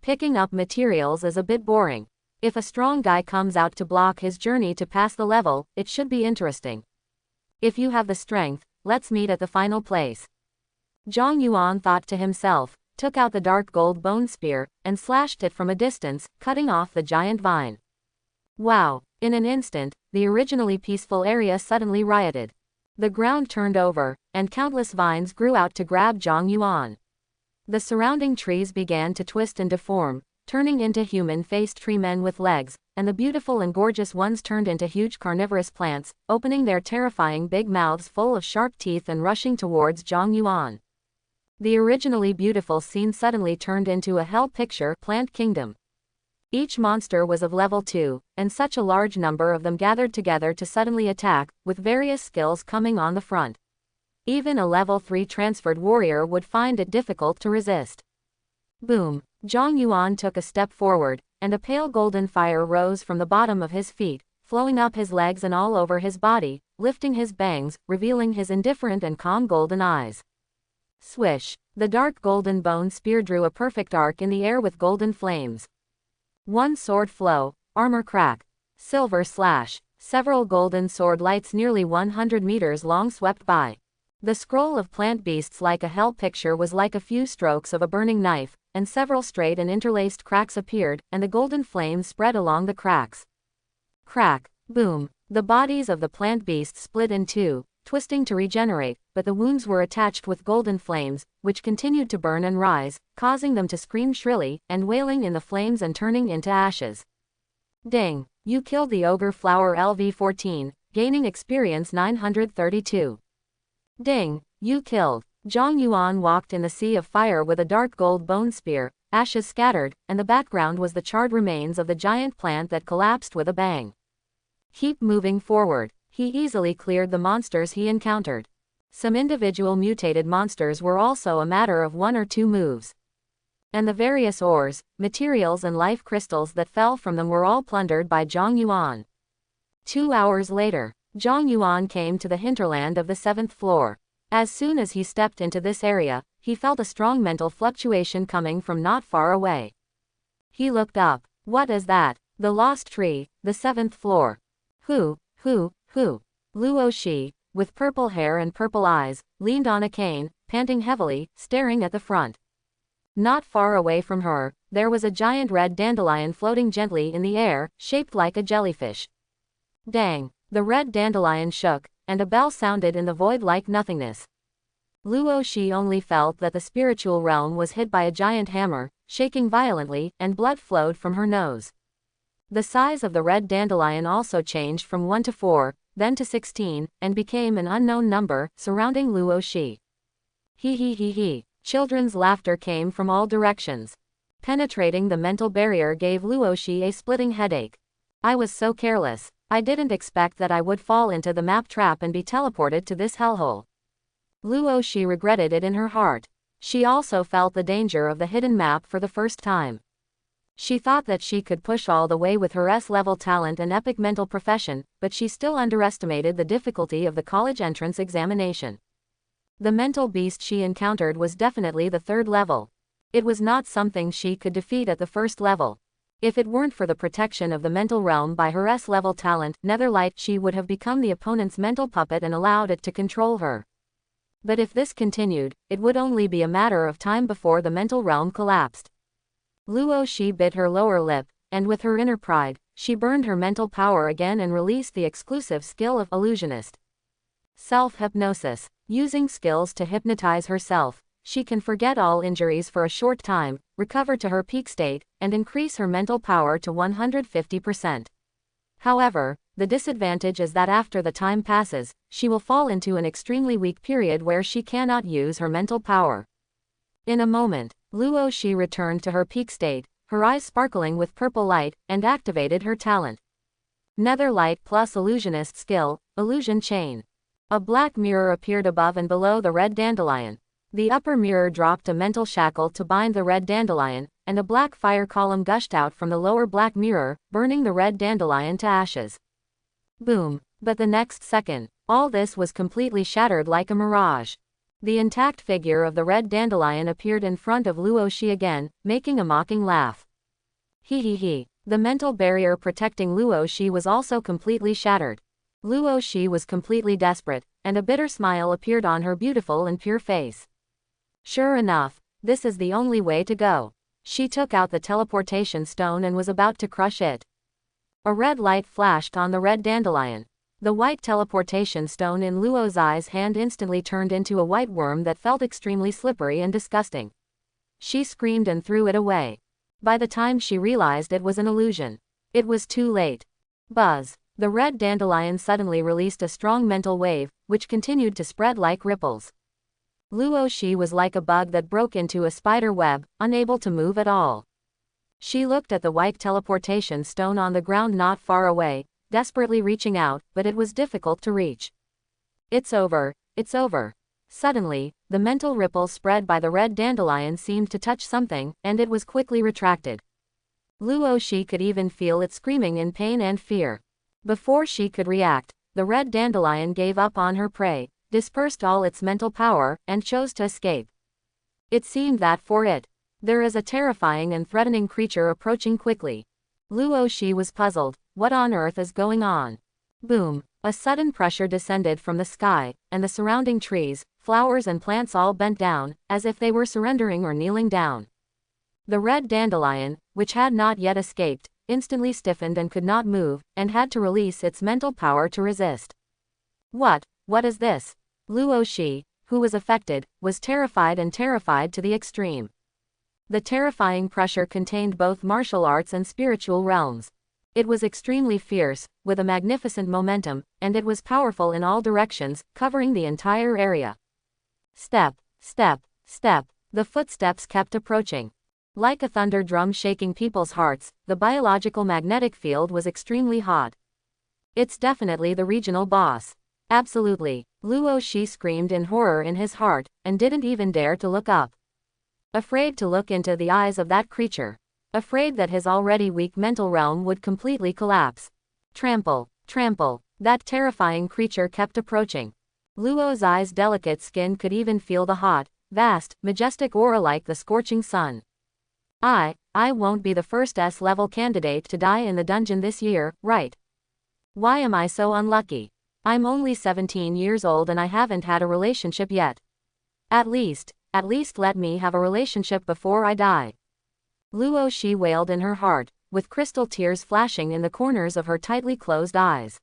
Picking up materials is a bit boring. If a strong guy comes out to block his journey to pass the level, it should be interesting. If you have the strength, let's meet at the final place. Zhang Yuan thought to himself, took out the dark gold bone spear, and slashed it from a distance, cutting off the giant vine. Wow! In an instant, the originally peaceful area suddenly rioted. The ground turned over, and countless vines grew out to grab Zhang Yuan. The surrounding trees began to twist and deform, turning into human-faced tree men with legs, and the beautiful and gorgeous ones turned into huge carnivorous plants, opening their terrifying big mouths full of sharp teeth and rushing towards Zhang Yuan. The originally beautiful scene suddenly turned into a hell picture plant kingdom. Each monster was of level 2, and such a large number of them gathered together to suddenly attack, with various skills coming on the front. Even a level 3 transferred warrior would find it difficult to resist. Boom! Zhang Yuan took a step forward, and a pale golden fire rose from the bottom of his feet, flowing up his legs and all over his body, lifting his bangs, revealing his indifferent and calm golden eyes. Swish! The dark golden bone spear drew a perfect arc in the air with golden flames. One sword flow, armor crack, silver slash, several golden sword lights nearly 100 meters long swept by. The scroll of plant beasts like a hell picture was like a few strokes of a burning knife, and several straight and interlaced cracks appeared, and the golden flames spread along the cracks. Crack! Boom! The bodies of the plant beasts split in two, twisting to regenerate, but the wounds were attached with golden flames, which continued to burn and rise, causing them to scream shrilly, and wailing in the flames and turning into ashes. Ding! You killed the ogre flower LV-14, gaining experience 932. Ding! You killed. Zhang Yuan walked in the sea of fire with a dark gold bone spear, ashes scattered, and the background was the charred remains of the giant plant that collapsed with a bang. Keep moving forward. He easily cleared the monsters he encountered. Some individual mutated monsters were also a matter of 1 or 2 moves. And the various ores, materials and life crystals that fell from them were all plundered by Zhang Yuan. 2 hours later, Zhang Yuan came to the hinterland of the 7th floor. As soon as he stepped into this area, he felt a strong mental fluctuation coming from not far away. He looked up. What is that? The lost tree, the 7th floor. Who? Luo Shi, with purple hair and purple eyes, leaned on a cane, panting heavily, staring at the front. Not far away from her, there was a giant red dandelion floating gently in the air, shaped like a jellyfish. Dang! The red dandelion shook, and a bell sounded in the void like nothingness. Luo Shi only felt that the spiritual realm was hit by a giant hammer, shaking violently, and blood flowed from her nose. The size of the red dandelion also changed from 1 to 4, then to 16, and became an unknown number, surrounding Luo Shi. He. Children's laughter came from all directions. Penetrating the mental barrier gave Luo Shi a splitting headache. I was so careless. I didn't expect that I would fall into the map trap and be teleported to this hellhole. Luo Shi regretted it in her heart. She also felt the danger of the hidden map for the first time. She thought that she could push all the way with her S-level talent and epic mental profession, but she still underestimated the difficulty of the college entrance examination. The mental beast she encountered was definitely the 3rd level. It was not something she could defeat at the 1st level. If it weren't for the protection of the mental realm by her S-level talent, Netherlight, she would have become the opponent's mental puppet and allowed it to control her. But if this continued, it would only be a matter of time before the mental realm collapsed. Luo Shi bit her lower lip, and with her inner pride, she burned her mental power again and released the exclusive skill of illusionist. Self-hypnosis. Using skills to hypnotize herself, she can forget all injuries for a short time, recover to her peak state, and increase her mental power to 150%. However, the disadvantage is that after the time passes, she will fall into an extremely weak period where she cannot use her mental power. In a moment, Luo Shi returned to her peak state, her eyes sparkling with purple light, and activated her talent. Netherlight plus illusionist skill, illusion chain. A black mirror appeared above and below the red dandelion. The upper mirror dropped a mental shackle to bind the red dandelion, and a black fire column gushed out from the lower black mirror, burning the red dandelion to ashes. Boom! But the next second, all this was completely shattered like a mirage. The intact figure of the red dandelion appeared in front of Luo Shi again, making a mocking laugh. He. The mental barrier protecting Luo Shi was also completely shattered. Luo Shi was completely desperate, and a bitter smile appeared on her beautiful and pure face. Sure enough, this is the only way to go. She took out the teleportation stone and was about to crush it. A red light flashed on the red dandelion. The white teleportation stone in Luo's eyes hand instantly turned into a white worm that felt extremely slippery and disgusting. She screamed and threw it away. By the time she realized it was an illusion, it was too late. Buzz! The red dandelion suddenly released a strong mental wave, which continued to spread like ripples. Luo Shi was like a bug that broke into a spider web, unable to move at all. She looked at the white teleportation stone on the ground not far away, desperately reaching out, but it was difficult to reach. It's over. Suddenly, the mental ripple spread by the red dandelion seemed to touch something, and it was quickly retracted. Luo Shi could even feel it screaming in pain and fear. Before she could react, the red dandelion gave up on her prey, dispersed all its mental power, and chose to escape. It seemed that for it, there is a terrifying and threatening creature approaching quickly. Luo Shi was puzzled. What on earth is going on? Boom! A sudden pressure descended from the sky, and the surrounding trees, flowers and plants all bent down, as if they were surrendering or kneeling down. The red dandelion, which had not yet escaped, instantly stiffened and could not move, and had to release its mental power to resist. What is this? Luo Shi, who was affected, was terrified to the extreme. The terrifying pressure contained both martial arts and spiritual realms. It was extremely fierce, with a magnificent momentum, and it was powerful in all directions, covering the entire area. Step, step, step. The footsteps kept approaching. Like a thunder drum shaking people's hearts, the biological magnetic field was extremely hot. It's definitely the regional boss. Absolutely. Luo Shi screamed in horror in his heart, and didn't even dare to look up. Afraid to look into the eyes of that creature. Afraid that his already weak mental realm would completely collapse. Trample, trample. That terrifying creature kept approaching. Luo's eyes' delicate skin could even feel the hot, vast, majestic aura like the scorching sun. I won't be the first S-level candidate to die in the dungeon this year, right? Why am I so unlucky? I'm only 17 years old and I haven't had a relationship yet. At least let me have a relationship before I die. Luo Shi wailed in her heart, with crystal tears flashing in the corners of her tightly closed eyes.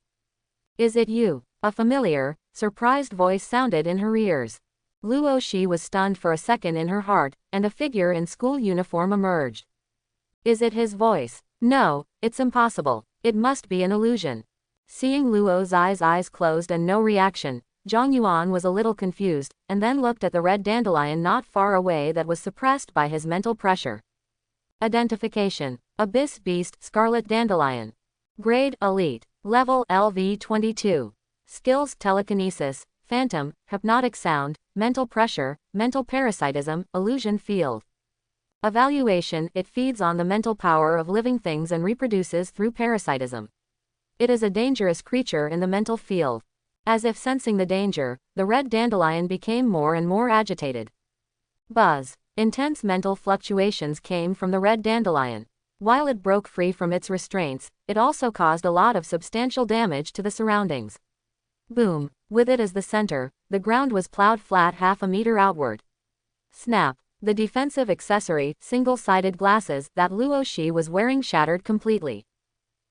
Is it you? A familiar, surprised voice sounded in her ears. Luo Shi was stunned for a second in her heart, and a figure in school uniform emerged. Is it his voice? No, it's impossible. It must be an illusion. Seeing Luo's eyes closed and no reaction, Zhang Yuan was a little confused, and then looked at the red dandelion not far away that was suppressed by his mental pressure. Identification. Abyss Beast Scarlet Dandelion. Grade Elite. Level LV22. Skills Telekinesis, Phantom, Hypnotic Sound, Mental Pressure, Mental Parasitism, Illusion Field. Evaluation. It feeds on the mental power of living things and reproduces through parasitism. It is a dangerous creature in the mental field. As if sensing the danger, the red dandelion became more and more agitated. Buzz. Intense mental fluctuations came from the red dandelion. While it broke free from its restraints, it also caused a lot of substantial damage to the surroundings. Boom. With it as the center, the ground was plowed flat half a meter outward. Snap. The defensive accessory, single-sided glasses, that Luo Shi was wearing shattered completely.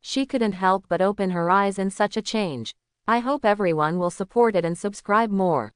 She couldn't help but open her eyes in such a change. I hope everyone will support it and subscribe more.